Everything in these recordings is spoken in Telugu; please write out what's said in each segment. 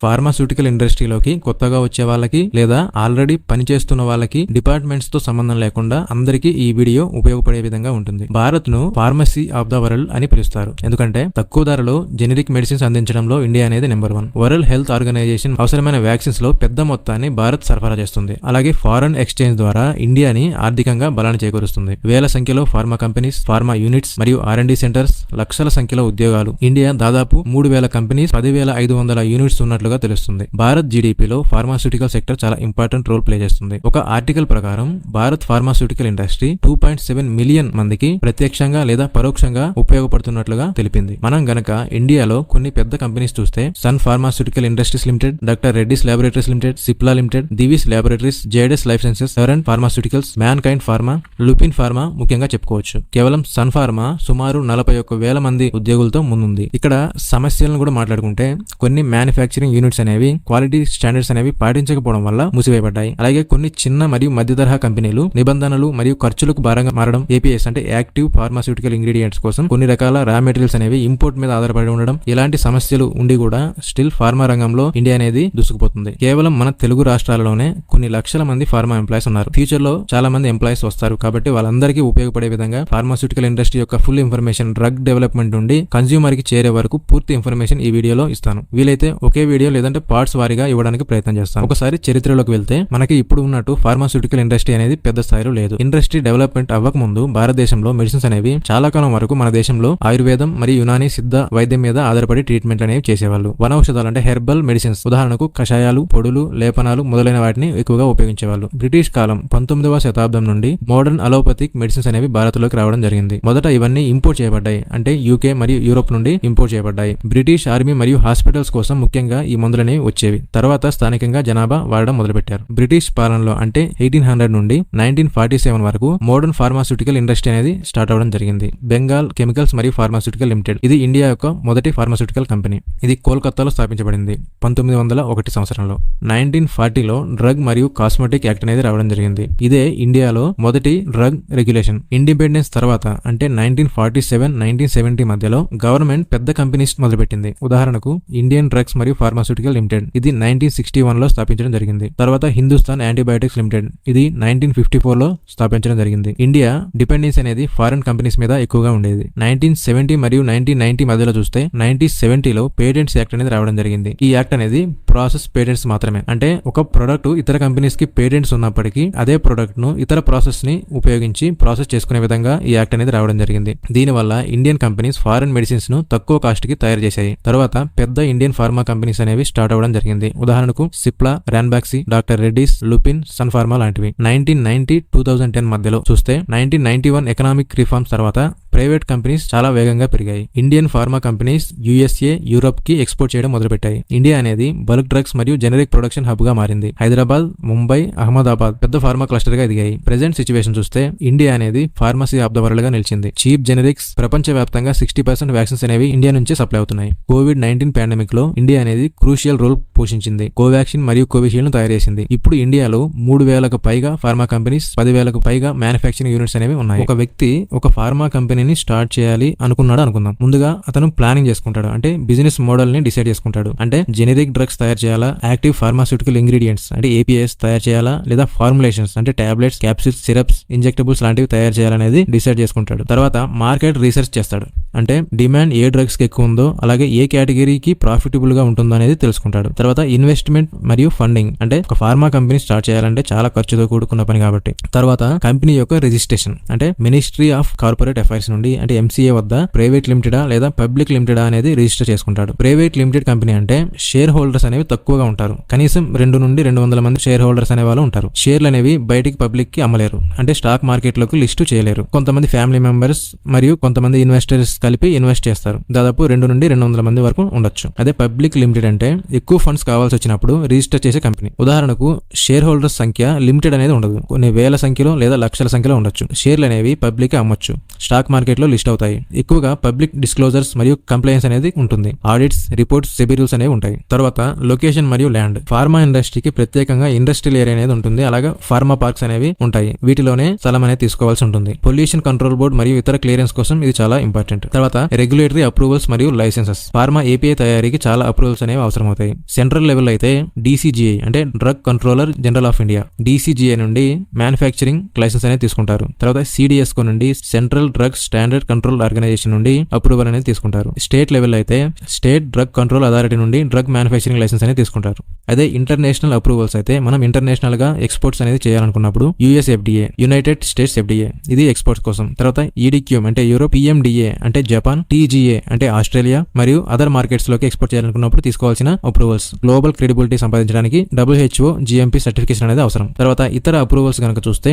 ఫార్మాస్యూటికల్ ఇండస్ట్రీలోకి కొత్తగా వచ్చే వాళ్ళకి లేదా ఆల్రెడీ పనిచేస్తున్న వాళ్ళకి డిపార్ట్మెంట్స్ తో సంబంధం లేకుండా అందరికీ ఈ వీడియో ఉపయోగపడే విధంగా ఉంటుంది. భారత్ ను ఫార్మసీ ఆఫ్ ద వరల్డ్ అని పిలుస్తారు. ఎందుకంటే తక్కువ ధరలో జెనరిక్ మెడిసిన్స్ అందించడంలో ఇండియా అనేది నెంబర్ 1. వరల్డ్ హెల్త్ ఆర్గనైజేషన్ అవసరమైన వ్యాక్సిన్స్ లో పెద్ద మొత్తాన్ని భారత్ సరఫరా చేస్తుంది. అలాగే ఫారెన్ ఎక్స్చేంజ్ ద్వారా ఇండియాని ఆర్థికంగా బలాన్ని చేకూరుస్తుంది. వేల సంఖ్యలో ఫార్మా కంపెనీస్, ఫార్మా యూనిట్స్ మరియు R&D సెంటర్స్, లక్షల సంఖ్యలో ఉద్యోగాలు. ఇండియా దాదాపు 3,000 కంపెనీస్, 10,500 యూనిట్స్ ఉన్నట్లుగా తెలుస్తుంది. భారత్ జీడీపీలో ఫార్మాస్యూటికల్ సెక్టర్ చాలా ఇంపార్టెంట్ రోల్ ప్లే చేస్తుంది. ఒక ఆర్టికల్ ప్రకారం భారత్ ఫార్మాస్యూటికల్ ఇండస్ట్రీ 2.7 మిలియన్ మందికి ప్రత్యక్షంగా లేదా పరోక్షంగా ఉపయోగపడుతున్నట్లుగా తెలిపింది. మనం గనక ఇండియాలో కొన్ని పెద్ద కంపెనీస్ చూస్తే Sun Pharmaceutical Industries Limited, doctor Reddy's Laboratories Limited, Cipla Limited, Divi's Laboratories, Zydus Life Sciences, Torrent Pharmaceuticals, Mankind Pharma, Lupin Pharma ముఖ్యంగా చెప్పుకోవచ్చు. కేవలం సన్ ఫార్మా సుమారు 41,000 మంది ఉద్యోగులతో ముందుంది. ఇక్కడ సమస్యలను కూడా మాట్లాడుకుంటే కొన్ని మ్యానుఫ్యాక్చరింగ్ యూనిట్స్ అనేవి క్వాలిటీ స్టాండర్డ్స్ అనేవి పాటించకపోవడం వల్ల మూసివేయబడ్డాయి. అలాగే కొన్ని చిన్న మరియు మధ్య తరహా కంపెనీలు నిబంధనలు మరియు ఖర్చులకు భారంగా మారడం, ఏపీఎస్ అంటే యాక్టివ్ ఫార్మాస్యూటికల్ ఇంగ్రీడియంట్స్ కోసం కొన్ని రకాల రా మెటీరియల్స్ అనేవి ఇంపోర్ట్ మీద ఆధారపడి ఉండడం, ఇలాంటి సమస్యలు ఉండి కూడా స్టిల్ ఫార్మా రంగంలో ఇండియా అనేది దూసుకుపోతుంది. కేవలం మన తెలుగు రాష్ట్రాలలోనే కొన్ని లక్షల మంది ఫార్మా ఎంప్లాయీస్ ఉన్నారు. ఫ్యూచర్ లో చాలా మంది ఎంప్లాయీస్ వస్తారు కాబట్టి వాళ్ళందరికీ ఉపయోగపడే విధంగా ఫార్మాస్యూటికల్ ఇండస్ట్రీ యొక్క ఫుల్ ఇన్ఫర్మేషన్ డ్రగ్ డెవలప్మెంట్ నుండి కన్స్యూమర్ కి చేరే వరకు పూర్తి ఇన్ఫర్మేషన్ ఈ వీడియోలో ఇస్తాను. వీలైతే ఒకే వీడియో లేదంటే పార్ట్స్ వారీగా ఇవ్వడానికి ప్రయత్నం చేస్తాను. ఒకసారి చరిత్రలోకి వెళ్తే మనకి ఇప్పుడు ఉన్నట్టు ఫార్మాస్యూటికల్ ఇండస్ట్రీ అనేది పెద్ద స్థాయిలో లేదు. ఇండస్ట్రీ డెవలప్మెంట్ అవ్వక ముందు భారతదేశంలో మెడిసిన్స్ అనేవి చాలా కాలం వరకు మన దేశంలో ఆయుర్వేదం మరియు యునాని సిద్ధ వైద్యం మీద ఆధారపడి ట్రీట్మెంట్ అనేవి చేసేవాళ్ళు. వనౌషధాలు అంటే హెర్బల్ మెడిసిన్స్, ఉదాహరణకు కషాయాలు, పొడులు, లేపనాలు మొదలైన వాటిని ఎక్కువగా ఉపయోగించేవాళ్ళు. బ్రిటిష్ కాలం 19వ శతాబ్దం నుండి మోడర్న్ అలోపతిక్ మెడిసిన్స్ అనేవి భారత్లోకి రావడం జరిగింది. మొదట ఇవన్నీ ఇంపోర్ట్ చేయబడ్డాయి, అంటే యూకే మరియు యూరోప్ నుండి ఇంపోర్ట్ చేయబడ్డాయి. బ్రిటిష్ ఆర్మీ మరియు హాస్పిటల్స్ కోసం ముఖ్యంగా ఈ మందులనేవి వచ్చేవి. తర్వాత స్థానికంగా జనాభా వాడడం మొదలుపెట్టారు. బ్రిటిష్ పాలనలో అంటే 1800 నుండి 1947 వరకు మోడర్న్ ఫార్మాస్యూటికల్ ఇండస్ట్రీ అనేది స్టార్ట్ అవడం జరిగింది. బెంగాల్ కెమికల్స్ మరియు ఫార్మాస్యూటికల్ లిమిటెడ్ ఇది ఇండియా యొక్క మొదటి ఫార్మాస్యూటికల్ కంపెనీ. ఇది కోల్కతాలో స్థాపించబడింది 1901 సంవత్సరంలో. 1940లో డ్రగ్ మరియు కాస్మెటిక్ యాక్ట్ అనేది రావడం జరిగింది. ఇదే ఇండియాలో మొదటి డ్రగ్ రెగ్యులేషన్. ఇండిపెండెన్స్ తర్వాత అంటే 1947-1970 మధ్యలో గవర్నమెంట్ పెద్ద కంపెనీస్ మొదలుపెట్టింది. ఉదాహరణకు ఇండియన్ డ్రగ్స్ మరియు ఫార్మాస్యూటికల్ లిమిటెడ్ ఇది 1961లో స్థాపించడం జరిగింది. తర్వాత హిందుస్థాన్ యాంటీబయాటిక్స్ లిమిటెడ్ ఇది 1954లో స్థాపించడం జరిగింది. ఇండియా డిపెండెన్స్ అనేది ఫారెన్ కంపెనీస్ మీద ఎక్కువగా ఉండేది. 1970 మరియు 1990 మధ్యలో చూస్తే 1970లో పేటెంట్స్ యాక్ట్ అనేది రావడం జరిగింది. ఈ యాక్ట్ అనేది ప్రాసెస్ పేటెంట్స్ మాత్రమే, అంటే ఒక ప్రొడక్ట్ ఇతర కంపెనీస్ కి పేటెంట్స్ ఉన్నప్పటికీ అదే ప్రొడక్ట్ ను ఇతర ప్రాసెస్ ని ఉపయోగించి ప్రాసెస్ చేసుకునే విధంగా ఈ యాక్ట్ అనేది రావడం జరిగింది. దీనివల్ల ఇండియన్ కంపెనీస్ ఫారెన్ మెడిసిన్స్ ను తక్కువ కాస్ట్ కి తయారు చేశాయి. తర్వాత పెద్ద ఇండియన్ ఫార్మా కంపెనీస్ అనేవి స్టార్ట్ అవ్వడం జరిగింది. ఉదాహరణకు సిప్లా, రాన్బాక్సీ, డాక్టర్ రెడ్డిస్, లుపిన్, సన్ ఫార్మా లాంటివి. 1990-2010 మధ్యలో చూస్తే 1991 ఎకనామిక్ రిఫార్మ్స్ తర్వాత ప్రైవేట్ కంపెనీస్ చాలా వేగంగా పెరిగాయి. Indian pharma companies USA, Europe కి ఎక్స్పోర్ట్ చేయడం మొదలుపెట్టాయి. ఇండియా అనేది బల్క్ డ్రగ్స్ మరియు జెనరిక్ ప్రొడక్షన్ హబ్ గా మారింది. హైదరాబాద్, ముంబై, అహ్మదాబాద్ పెద్ద ఫార్మా క్లస్టర్ గా ఎదిగాయి. ప్రెజెంట్ సిచ్యువేషన్ చూస్తే ఇండియా అనేది ఫార్మసీ ఆఫ్ ద వరల్డ్ గా నిలిచింది. చీప్ జెనరిక్స్ ప్రపంచ వ్యాప్తంగా 60% వ్యాక్సిన్స్ అనేవి ఇండియా నుంచి సప్లై అవుతున్నాయి. కోవిడ్-19 పాండమిక్ లో ఇండియా అనేది క్రూషియల్ రోల్ పోషించింది. కోవాక్సిన్ మరియు కోవిషీల్డ్ ను తయారు చేసింది. ఇప్పుడు ఇండియాలో 3,000కు పైగా ఫార్మా కంపెనీస్, 10,000కు పైగా మ్యానుఫ్యాక్చరింగ్ యూనిట్స్ అనేవి ఉన్నాయి. ఒక వ్యక్తి ఒక ఫార్మా కంపెనీని స్టార్ట్ చేయాలి అనుకున్నాడు అనుకుందాం. ముందుగా అతను ప్లానింగ్ చేసుకుంటాడు, అంటే బిజినెస్ మోడల్ ని డిసైడ్ చేసుకుంటాడు. అంటే జెనరిక్ డ్రగ్స్ తయారు చేయాలా, యాక్టివ్ ఫార్మాస్యూటికల్ ఇంగ్రీడియంట్స్ అంటే APIs తయారు చేయాలా, లేదా ఫార్ములేషన్స్ అంటే టాబ్లెట్స్, క్యాప్సూల్స్, సిరప్స్, ఇంజెక్టబుల్స్ లాంటివి తయారు చేయాలనేది డిసైడ్ చేసుకుంటాడు. తర్వాత మార్కెట్ రీసెర్చ్ చేస్తాడు, అంటే డిమాండ్ ఏ డ్రగ్స్ కి ఎక్కువ ఉందో అలాగే ఏ కేటగిరీకి ప్రాఫిటబుల్ గా ఉంటుందో అనేది తెలుసుకుంటాడు. తర్వాత ఇన్వెస్ట్మెంట్ మరియు ఫండింగ్, అంటే ఒక ఫార్మా కంపెనీ స్టార్ట్ చేయాలంటే చాలా ఖర్చుతో కూడుకున్న పని కాబట్టి. తర్వాత కంపెనీ యొక్క రిజిస్ట్రేషన్, అంటే మినిస్ట్రీ ఆఫ్ కార్పొరేట్ అఫైర్స్ నుండి అంటే MCA వద్ద ప్రైవేట్ లిమిటెడా లేదా పబ్లిక్ లిమిటెడా అనేది రిజిస్టర్ చేసుకుంటాడు. ప్రైవేట్ లిమిటెడ్ కంపెనీ అంటే షేర్ హోల్డర్స్ అనేవి తక్కువగా ఉంటారు. కనీసం 2 నుండి 200 మంది షేర్ హోల్డర్స్ అనే వాళ్ళు ఉంటారు. షేర్లు అనేవి బయటికి పబ్లిక్ కి అమ్మలేరు, అంటే స్టాక్ మార్కెట్ లోకి లిస్టు చేయలేరు. కొంతమంది ఫ్యామిలీ మెంబర్స్ మరియు కొంతమంది ఇన్వెస్టర్స్ కలిపి ఇన్వెస్ట్ చేస్తారు. దాదాపు 2 నుండి 200 మంది వరకు ఉండొచ్చు. అదే పబ్లిక్ లిమిటెడ్ అంటే ఎక్కువ ఫండ్స్ కావాల్సి వచ్చినప్పుడు రిజిస్టర్ చేసే కంపెనీ. ఉదాహరణకు షేర్ హోల్డర్స్ సంఖ్య లిమిటెడ్ అనేది ఉండదు, కొన్ని వేల సంఖ్యలో లేదా లక్షల సంఖ్యలో ఉండొచ్చు. షేర్లు అనేవి పబ్లిక్ అమ్మొచ్చు. స్టాక్ మార్కెట్ లో లిస్ట్ అవుతాయి. ఎక్కువగా పబ్లిక్ డిస్క్లోజర్స్ మరియు కంప్లైన్స్ అనేది ఉంటుంది. ఆడిట్స్, రిపోర్ట్స్, సెబీ రూల్స్ అనేవి ఉంటాయి. తర్వాత లొకేషన్ మరియు ల్యాండ్. ఫార్మా ఇండస్ట్రీకి ప్రత్యేకంగా ఇండస్ట్రియల్ ఏరియా అనేది ఉంటుంది. అలాగే ఫార్మా పార్క్స్ అనేవి ఉంటాయి. వీటిలోనే స్థలం అనేది తీసుకోవాల్సి ఉంటుంది. పొల్యూషన్ కంట్రోల్ బోర్డ్ మరియు ఇతర క్లియరెన్స్ కోసం ఇది చాలా ఇంపార్టెంట్. తర్వాత రెగ్యులేటరీ అప్రూవల్స్ మరియు లైసెన్సెస్. ఫార్మా ఏపీఐ తయారీకి చాలా అప్రూవల్స్ అనేవి అవసరం అవుతాయి. సెంట్రల్ లెవెల్ అయితే DCGI అంటే drug controller general of India, DCGI నుండి మ్యానుఫ్యాక్చరింగ్ లైసెన్స్ అనేది తీసుకుంటారు. తర్వాత CDSCO నుండి central drug standard control organisation నుండి అప్రూవల్ అనేది తీసుకుంటారు. స్టేట్ లెవెల్ అయితే స్టేట్ డ్రగ్ కంట్రోల్ అథారిటీ నుండి డ్రగ్ మ్యానుఫ్యాక్చరింగ్ లైసెన్స్ అనేది తీసుకుంటారు. అదే ఇంటర్నేషనల్ అప్రూవల్స్ అయితే మనం ఇంటర్నేషనల్ గా ఎక్స్పోర్ట్స్ అనేది చేయాలనుకున్నప్పుడు US FDA, United States FDA ఇది ఎక్స్పోర్ట్స్ కోసం. తర్వాత EDQM అంటే యూరోప్, PMDA అంటే జపాన్, TGA అంటే ఆస్ట్రేలియా మరియు అదర్ మార్కెట్స్ లోకి ఎక్స్పోర్ట్ చేయాలనుకున్నప్పుడు తీసుకోవాల్సిన అప్రూవల్స్. గ్లోబల్ క్రెడిబిలిటీ సంపాదించడానికి WHO GMP సర్టిఫికేషన్ అనేది అవసరం. తర్వాత ఇతర అప్రూవల్స్ కనుక చూస్తే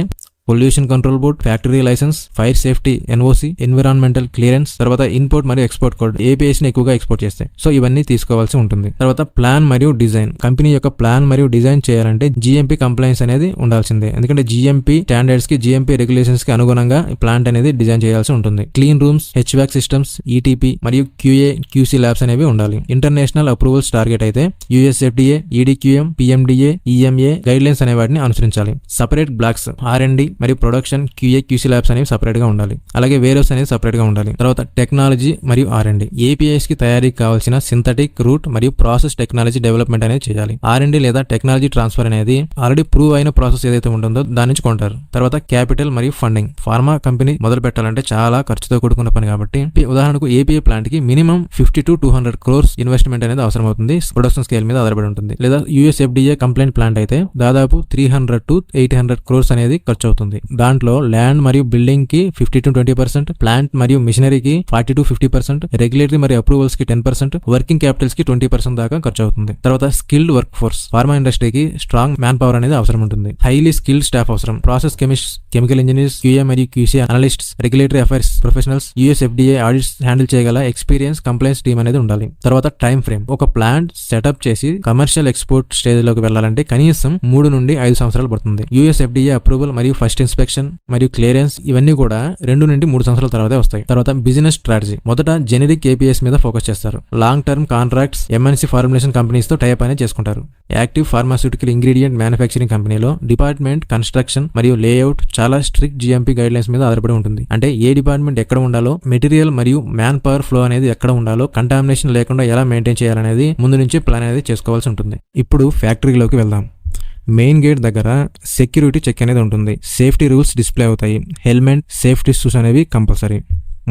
pollution control board, factory licence, fire safety NOC, environmental clearance, తర్వాత ఇంపోర్ట్ మరియు ఎక్స్పోర్ట్ కోడ్. APIs ని ఎక్కువగా ఎక్స్పోర్ట్ చేస్తాయి. సో ఇవన్నీ తీసుకోవాల్సి ఉంటుంది. తర్వాత ప్లాన్ మరియు డిజైన్. కంపెనీ యొక్క ప్లాన్ మరియు డిజైన్ చేయాలంటే GMP కంప్లైన్స్ అనేది ఉండాల్సిందే. ఎందుకంటే GMP స్టాండర్డ్స్ కి, GMP రెగ్యులేషన్స్ కి అనుగుణంగా ప్లాంట్ అనేది డిజైన్ చేయాల్సి ఉంటుంది. Clean rooms, HVAC systems, ETP మరియు QA QC ల్యాబ్స్ అనేవి ఉండాలి. ఇంటర్నేషనల్ అప్రూవల్స్ టార్గెట్ అయితే US FDA, EDQM, PMDA, EMA guide lines అనే వాటిని అనుసరించాలి. సపరేట్ బ్లాక్స్ R&D మరియు ప్రొడక్షన్ QA QC ల్యాబ్స్ అనేవి సపరేట్ గా ఉండాలి. అలాగే వేరోస్ అనేది సపరేట్ గా ఉండాలి. తర్వాత టెక్నాలజీ మరియు R&D. APIs కి తయారీకి కావాల్సిన సింథటిక్, రూట్ మరియు ప్రాసెస్ టెక్నాలజీ డెవలప్మెంట్ అనేది చేయాలి. R&D లేదా టెక్నాలజీ ట్రాన్స్ఫర్ అనేది ఆల్రెడీ ప్రూవ్ అయిన ప్రాసెస్ ఏదైతే ఉంటుందో దాని నుంచి కొంటారు. తర్వాత క్యాపిటల్ మరియు ఫండింగ్. ఫార్మా కంపెనీ మొదలు పెట్టాలంటే చాలా ఖర్చుతో కూడుకున్న పని కాబట్టి ఉదాహరణకు API ప్లాంట్ కి మినిమం 50 to 200 crores ఇన్వెస్ట్మెంట్ అనేది అవసరం అవుతుంది. ప్రొడక్షన్ స్కేల్ మీద ఆధారపడి ఉంటుంది. లేదా US FDA కంప్లైంట్ ప్లాంట్ అయితే దాదాపు 300 to 800 crores అనేది ఖర్చు అవుతుంది. దాంట్లో ల్యాండ్ మరియు బిల్డింగ్ కి 50 to 20%, ప్లాంట్ మరియు మిషనరీకి 40 to 50%, రెగ్యులేటరీ మరియు అప్రూవల్స్ కి 10%, వర్కింగ్ క్యాపిటల్స్ కి 20% దాకా ఖర్చు అవుతుంది. తర్వాత స్కిల్డ్ వర్క్ ఫోర్స్. ఫార్మా ఇండస్ట్రీకి స్ట్రాంగ్ మ్యాన్ పవర్ అనేది అవసరం ఉంటుంది. హైలీ స్కిల్డ్ స్టాఫ్ అవసరం. Process chemists, chemical engineers, QA మరియు QC analysts, regulatory affairs professionals, US FDA audits handle చేయగల ఎక్స్పీరియన్స్ కంప్లైంట్స్ టీమ్ అనేది ఉండాలి. తర్వాత టైం ఫ్రేమ్. ఒక ప్లాంట్ సెటప్ చేసి కమర్షియల్ ఎక్స్పోర్ట్ స్టేజ్ లోకి వెళ్లాలంటే కనీసం 3 నుండి 5 సంవత్సరాలు పడుతుంది. US FDA అప్రూవల్ మరియు ఫస్ట్ ఇన్స్పెక్షన్ మరియు క్లియరెన్స్ ఇవన్నీ కూడా 2 నుండి 3 సంవత్సరాల తర్వాతే వస్తాయి. తర్వాత బిజినెస్ స్ట్రాటజీ. మొదట జెనరిక్ APIs మీద ఫోకస్ చేస్తారు. Long term contracts MNC formulation companies తో టైప్ అనేది చేసుకుంటారు. యాక్టివ్ ఫార్మాస్యూటికల్ ఇంగ్రీడియంట్ మ్యానుఫ్యాక్చరింగ్ కంపెనీలో డిపార్ట్మెంట్, కన్స్ట్రక్షన్ మరియు లేఅవుట్ చాలా స్ట్రిక్ట్ GMP గైడ్ లైన్స్ మీద ఆధారపడి ఉంటుంది. అంటే ఏ డిపార్ట్మెంట్ ఎక్కడ ఉండాలో, మెటీరియల్ మరియు మ్యాన్ పవర్ ఫ్లో అనేది ఎక్కడ ఉండాలో, కంటామినేషన్ లేకుండా ఎలా మెయింటైన్ చేయాలనేది ముందు నుంచి ప్లాన్ అనేది చేసుకోవాల్సి ఉంటుంది. ఇప్పుడు ఫ్యాక్టరీలోకి వెళ్దాం. మెయిన్ గేట్ దగ్గర సెక్యూరిటీ చెక్ అనేది ఉంటుంది. సేఫ్టీ రూల్స్ డిస్ప్లే అవుతాయి. హెల్మెట్, సేఫ్టీ షూస్ అనేవి compulsory.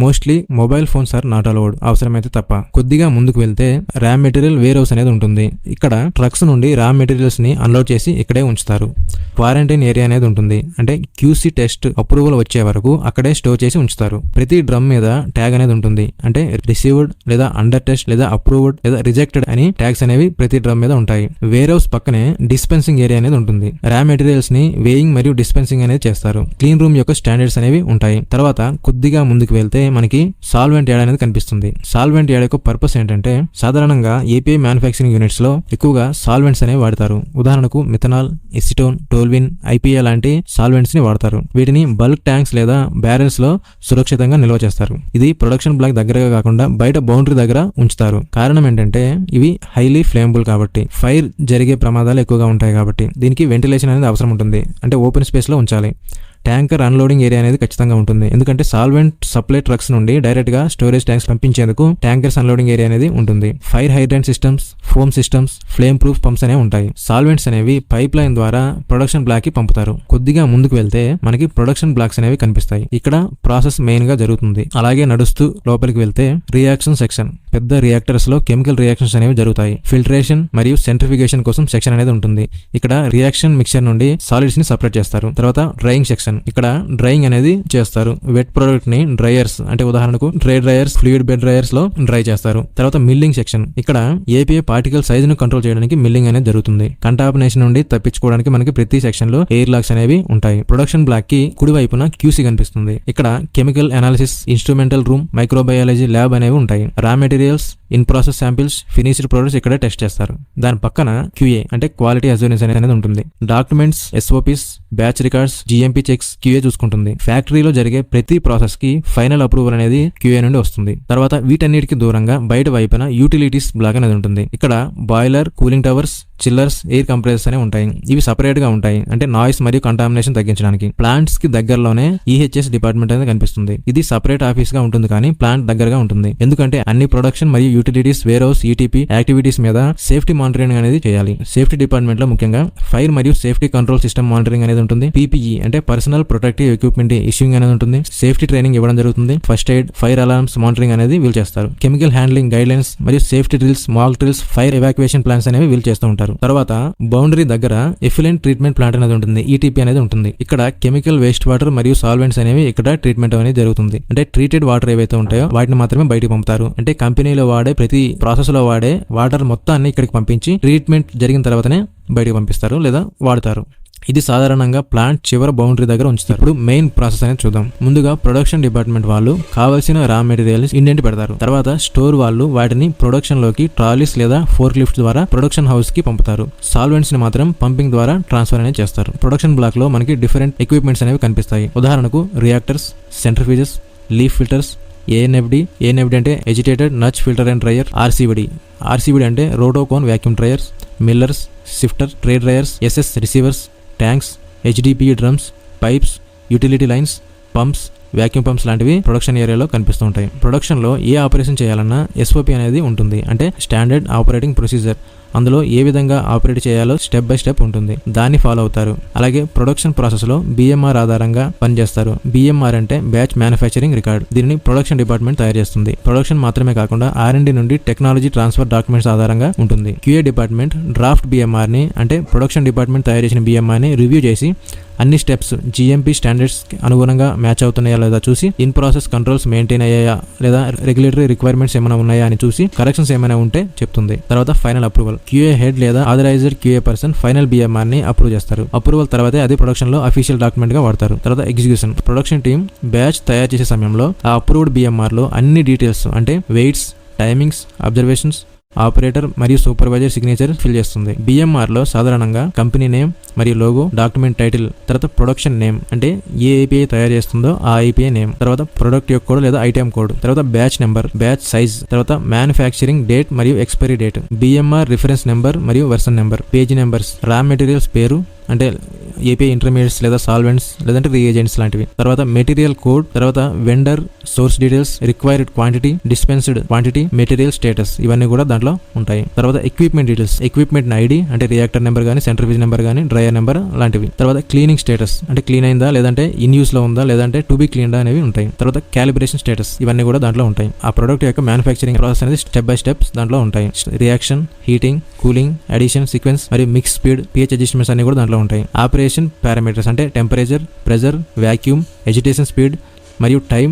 Mostly mobile phones are not allowed, అవసరమైతే తప్ప. కొద్దిగా ముందుకు వెళ్తే రా మెటీరియల్ వేర్ హౌస్ అనేది ఉంటుంది. ఇక్కడ ట్రక్స్ నుండి రా మెటీరియల్స్ ని అన్లోడ్ చేసి ఇక్కడే ఉంచుతారు. క్వారంటైన్ ఏరియా అనేది ఉంటుంది. అంటే QC టెస్ట్ అప్రూవల్ వచ్చే వరకు అక్కడే స్టోర్ చేసి ఉంచుతారు. ప్రతి డ్రమ్ మీద ట్యాగ్ అనేది ఉంటుంది. అంటే రిసీవ్డ్ లేదా అండర్ టెస్ట్ లేదా అప్రూవ్డ్ లేదా రిజెక్టెడ్ అని ట్యాగ్స్ అనేవి ప్రతి డ్రమ్ మీద ఉంటాయి. వేర్ హౌస్ పక్కనే డిస్పెన్సింగ్ ఏరియా అనేది ఉంటుంది. రా మెటీరియల్స్ ని వేయింగ్ మరియు డిస్పెన్సింగ్ అనేది చేస్తారు. క్లీన్ రూమ్ యొక్క స్టాండర్డ్స్ అనేవి ఉంటాయి. తర్వాత కొద్దిగా ముందుకు వెళ్తే మనకి సాల్వెంట్ యార్డ్ అనేది కనిపిస్తుంది. సాల్వెంట్ యార్డ్ యొక్క పర్పస్ ఏంటంటే సాధారణంగా API మ్యానుఫ్యాక్చరింగ్ యూనిట్స్ లో ఎక్కువగా సాల్వెంట్స్ అనేవి వాడతారు. ఉదాహరణకు మిథనాల్, ఎసిటోన్, టోల్విన్, IPA లాంటి సాల్వెంట్స్ ని వాడతారు. వీటిని బల్క్ ట్యాంక్స్ లేదా బ్యారెల్స్ లో సురక్షితంగా నిల్వ చేస్తారు. ఇది ప్రొడక్షన్ బ్లాక్ దగ్గరగా కాకుండా బయట బౌండరీ దగ్గర ఉంచుతారు. కారణం ఏంటంటే ఇవి హైలీ ఫ్లేమబుల్ కాబట్టి, ఫైర్ జరిగే ప్రమాదాలు ఎక్కువగా ఉంటాయి కాబట్టి దీనికి వెంటిలేషన్ అనేది అవసరం ఉంటుంది. అంటే ఓపెన్ స్పేస్ లో ఉంచాలి. ట్యాంకర్ అన్లోడింగ్ ఏరియా అనేది ఖచ్చితంగా ఉంటుంది. ఎందుకంటే సాల్వెంట్ సప్లై ట్రక్స్ నుండి డైరెక్ట్ గా స్టోరేజ్ ట్యాంక్స్ పంపించేందుకు ట్యాంకర్స్ అన్లోడింగ్ ఏరియా అనేది ఉంటుంది. Fire hydrant systems, foam systems, flame proof pumps అనేవి ఉంటాయి. సాల్వెంట్స్ అనేవి పైప్ లైన్ ద్వారా ప్రొడక్షన్ బ్లాక్ కి పంపుతారు. కొద్దిగా ముందుకు వెళ్తే మనకి ప్రొడక్షన్ బ్లాక్స్ అనేవి కనిపిస్తాయి. ఇక్కడ ప్రాసెస్ మెయిన్ గా జరుగుతుంది. అలాగే నడుస్తూ లోపలికి వెళ్తే రియాక్షన్ సెక్షన్. పెద్ద రియాక్టర్స్ లో కెమికల్ రియాక్షన్స్ అనేవి జరుగుతాయి. ఫిల్టరేషన్ మరియు సెంట్రిఫికేషన్ కోసం సెక్షన్ అనేది ఉంటుంది. ఇక్కడ రియాక్షన్ మిక్చర్ నుండి సాలిడ్స్ ని సపరేట్ చేస్తారు. తర్వాత డ్రైయింగ్ సెక్షన్. ఇక్కడ డ్రైయింగ్ అనేది చేస్తారు. వెట్ ప్రొడక్ట్ ని డ్రైయర్స్ అంటే ఉదాహరణకు డ్రైయర్స్, ఫ్లూయిడ్ బెడ్ డ్రైయర్స్ లో డ్రై చేస్తారు. తర్వాత మిల్లింగ్ సెక్షన్. ఇక్కడ API పార్టికల్ సైజ్ ను కంట్రోల్ చేయడానికి మిల్లింగ్ అనేది జరుగుతుంది. కంటామినేషన్ నుండి తప్పించుకోవడానికి మనకి ప్రతి సెక్షన్ లో ఎయిర్ లాక్స్ అనేవి ఉంటాయి. ప్రొడక్షన్ బ్లాక్ కి కుడి వైపున QC కనిపిస్తుంది. ఇక్కడ chemical analysis, instrumental room, microbiology lab అనేవి ఉంటాయి. రా materials, in process samples, finished products ఇక్కడే టెస్ట్ చేస్తారు. దాని పక్కన QA అంటే క్వాలిటీ అష్యూరెన్స్ అనేది ఉంటుంది. Documents, SOPs, batch records, GMP checks, works QA చూసుకుంటుంది. ఫ్యాక్టరీలో జరిగే ప్రతి ప్రాసెస్ కి ఫైనల్ అప్రూవల్ అనేది QA నుండి వస్తుంది. తర్వాత వీటన్నిటికి దూరంగా బయట వైపున యూటిలిటీస్ బ్లాక్ అనేది ఉంటుంది. ఇక్కడ boiler, cooling towers, chillers, air compressors అనేవి ఉంటాయి. ఇవి సపరేట్ గా ఉంటాయి, అంటే నాయిస్ మరియు కంటామినేషన్ తగ్గించడానికి. ప్లాంట్స్ కి దగ్గరలోనే EHS డిపార్ట్మెంట్ అనేది కనిపిస్తుంది. ఇది సపరేట్ ఆఫీస్ గా ఉంటుంది, కానీ ప్లాంట్ దగ్గరగా ఉంటుంది. ఎందుకంటే అన్ని ప్రొడక్షన్ మరియు utilities, warehouse, ETP activities మీద సేఫ్టీ మానిటరింగ్ అనేది చేయాలి. సేఫ్టీ డిపార్ట్మెంట్ లో ముఖ్యంగా ఫైర్ మరియు సేఫ్టీ కంట్రోల్ సిస్టమ్ మానిటరింగ్ అనేది ఉంటుంది. PPE అంటే పర్సనల్ ప్రొటెక్టివ్ ఎక్విప్మెంట్ ఇష్యూయింగ్ అనేది ఉంటుంది. సేఫ్టీ ట్రైనింగ్ ఇవ్వడం జరుగుతుంది. First aid, fire alarms monitoring అనేది వీళ్ళు చేస్తారు. కెమికల్ హ్యాండ్లింగ్ గైడ్ లైన్స్ మరియు సేఫ్టీ డ్రిల్స్, మాక్ డ్రిల్స్, ఫైర్ ఎవాక్యుయేషన్ ప్లాన్స్ అనేవి వీళ్ళు చేస్తూ ఉంటారు. తర్వాత బౌండరీ దగ్గర ఎఫ్లూయెంట్ ట్రీట్మెంట్ ప్లాంట్ అనేది ఉంటుంది. ETP అనేది ఉంటుంది. ఇక్కడ కెమికల్ వేస్ట్ వాటర్ మరియు సాల్వెంట్స్ అనేవి ఇక్కడ ట్రీట్మెంట్ అనేది జరుగుతుంది. అంటే ట్రీటెడ్ వాటర్ ఏవైతే ఉంటాయో వాటిని మాత్రమే బయటకు పంపుతారు. అంటే కంపెనీలో వాడే ప్రతి ప్రాసెస్ లో వాడే వాటర్ మొత్తాన్ని ఇక్కడికి పంపించి ట్రీట్మెంట్ జరిగిన తర్వాతనే బయటకు పంపిస్తారు లేదా వాడతారు. ఇది సాధారణంగా ప్లాంట్ చివరి బౌండరీ దగ్గర ఉంచుతారు. ఇప్పుడు మెయిన్ ప్రాసెస్ అనేది చూద్దాం. ముందుగా ప్రొడక్షన్ డిపార్ట్మెంట్ వాళ్ళు కావాల్సిన రా మెటీరియల్స్ ఇండెంట్ పెడతారు. తర్వాత స్టోర్ వాళ్ళు వాటిని ప్రొడక్షన్ లోకి ట్రాలీస్ లేదా ఫోర్క్ లిఫ్ట్ ద్వారా ప్రొడక్షన్ హౌస్ కి పంపుతారు. సాల్వెంట్స్ ని మాత్రం పంపింగ్ ద్వారా ట్రాన్స్ఫర్ అనేది చేస్తారు. ప్రొడక్షన్ బ్లాక్ లో మనకి డిఫరెంట్ ఎక్విప్మెంట్స్ అనేవి కనిపిస్తాయి. ఉదాహరణకు reactors, centrifuges, leaf filters, ANFD అంటే agitated nutsche filter and dryer, RCVD అంటే rotocone vacuum dryers, millers, sifter, tray dryers, SS receivers, tanks, HDPE drums, pipes, utility lines, pumps, vacuum pumps లాంటివి ప్రొడక్షన్ ఏరియాలో కనిపిస్తూ ఉంటాయి. ప్రొడక్షన్ లో ఏ ఆపరేషన్ చేయాలన్నా SOP అనేది ఉంటుంది, అంటే స్టాండర్డ్ ఆపరేటింగ్ ప్రొసీజర్. అందులో ఏ విధంగా ఆపరేట్ చేయాలో స్టెప్ బై స్టెప్ ఉంటుంది, దాన్ని ఫాలో అవుతారు. అలాగే ప్రొడక్షన్ ప్రాసెస్ లో BMR ఆధారంగా పనిచేస్తారు. BMR అంటే బ్యాచ్ మ్యానుఫ్యాక్చరింగ్ రికార్డ్. దీనిని ప్రొడక్షన్ డిపార్ట్మెంట్ తయారు చేస్తుంది. ప్రొడక్షన్ మాత్రమే కాకుండా R&D నుండి టెక్నాలజీ ట్రాన్స్ఫర్ డాక్యుమెంట్స్ ఆధారంగా ఉంటుంది. QA డిపార్ట్మెంట్ డ్రాఫ్ట్ BMR ని, అంటే ప్రొడక్షన్ డిపార్ట్మెంట్ తయారు చేసిన BMR ని రివ్యూ చేసి అన్ని స్టెప్స్ GMP స్టాండర్డ్స్ అనుగుణంగా మ్యాచ్ అవుతున్నాయా లేదా చూసి, ఇన్ ప్రాసెస్ కంట్రోల్స్ మెయింటైన్ అయ్యాయా లేదా రెగ్యులేటరీ రిక్వైర్మెంట్స్ ఏమైనా ఉన్నాయా అని చూసి కరెక్షన్స్ ఏమైనా ఉంటే చెప్తుంది. తర్వాత ఫైనల్ అప్రూవల్. QA హెడ్ లేదా authorised QA person final BMR ని అప్రూవ్ చేస్తారు. అప్రూవల్ తర్వాతే అది ప్రొడక్షన్ లో అఫీషియల్ డాక్యుమెంట్ గా వాడతారు. తర్వాత ఎగ్జిక్యూషన్. ప్రొడక్షన్ టీమ్ బ్యాచ్ తయారు చేసే సమయంలో ఆ అప్రూవ్డ్ BMR లో అన్ని డీటెయిల్స్, అంటే వెయిట్స్, టైమింగ్స్, అబ్జర్వేషన్స్, ఆపరేటర్ మరియు సూపర్వైజర్ సిగ్నేచర్ ఫిల్ చేస్తుంది. BMR లో సాధారణంగా కంపెనీ నేమ్ మరియు లోగో, డాక్యుమెంట్ టైటిల్, తర్వాత ప్రొడక్షన్ నేమ్, అంటే ఏ API తయారు చేస్తుందో ఆ API నేమ్, తర్వాత ప్రొడక్ట్ యొక్క కోడ్ లేదా ఐటెం కోడ్, తర్వాత బ్యాచ్ నెంబర్, బ్యాచ్ సైజ్, తర్వాత మ్యానుఫ్యాక్చరింగ్ డేట్ మరియు expiry date, BMR reference number మరియు version number, page numbers, raw materials పేరు, అంటే API ఇంటర్మీడియట్స్ లేదా సాల్వెంట్స్ లేదంటే రీఏజెంట్స్ లాంటివి, తర్వాత మెటీరియల్ కోడ్, తర్వాత vendor source details, required quantity, dispensed quantity, material status, ఇవన్నీ కూడా దాంట్లో ఉంటాయి. తర్వాత ఎక్విప్మెంట్ డీటెయిల్స్, ఎక్విప్మెంట్ ID అంటే రియాక్టర్ నెంబర్ కానీ, సెంట్రిఫ్యూజ్ నెంబర్ కానీ, డ్రైయర్ నెంబర్ లాంటివి. తర్వాత క్లీనింగ్ స్టేటస్, అంటే క్లీన్ అయిందా లేదంటే ఇన్ యూస్ లో ఉందా లేదంటే టు బి క్లీన్డా అనేవి ఉంటాయి. తర్వాత క్యాలిబ్రేషన్ స్టేటస్, ఇవన్నీ కూడా దాంట్లో ఉంటాయి. ఆ ప్రొడక్ట్ యొక్క మ్యానుఫ్యాక్చరింగ్ ప్రాసెస్ అనేది స్టెప్ బై స్టెప్స్ దాంట్లో ఉంటాయి. Reaction, heating, cooling, addition, sequence మరియు మిక్స్ స్పీడ్, pH అడ్జస్ట్మెంట్స్ అన్ని కూడా దాంట్లో ఉంటాయి. ఆపరేషన్ పారామీటర్స్ అంటే temperature, pressure, vacuum, agitation speed మరియు టైం,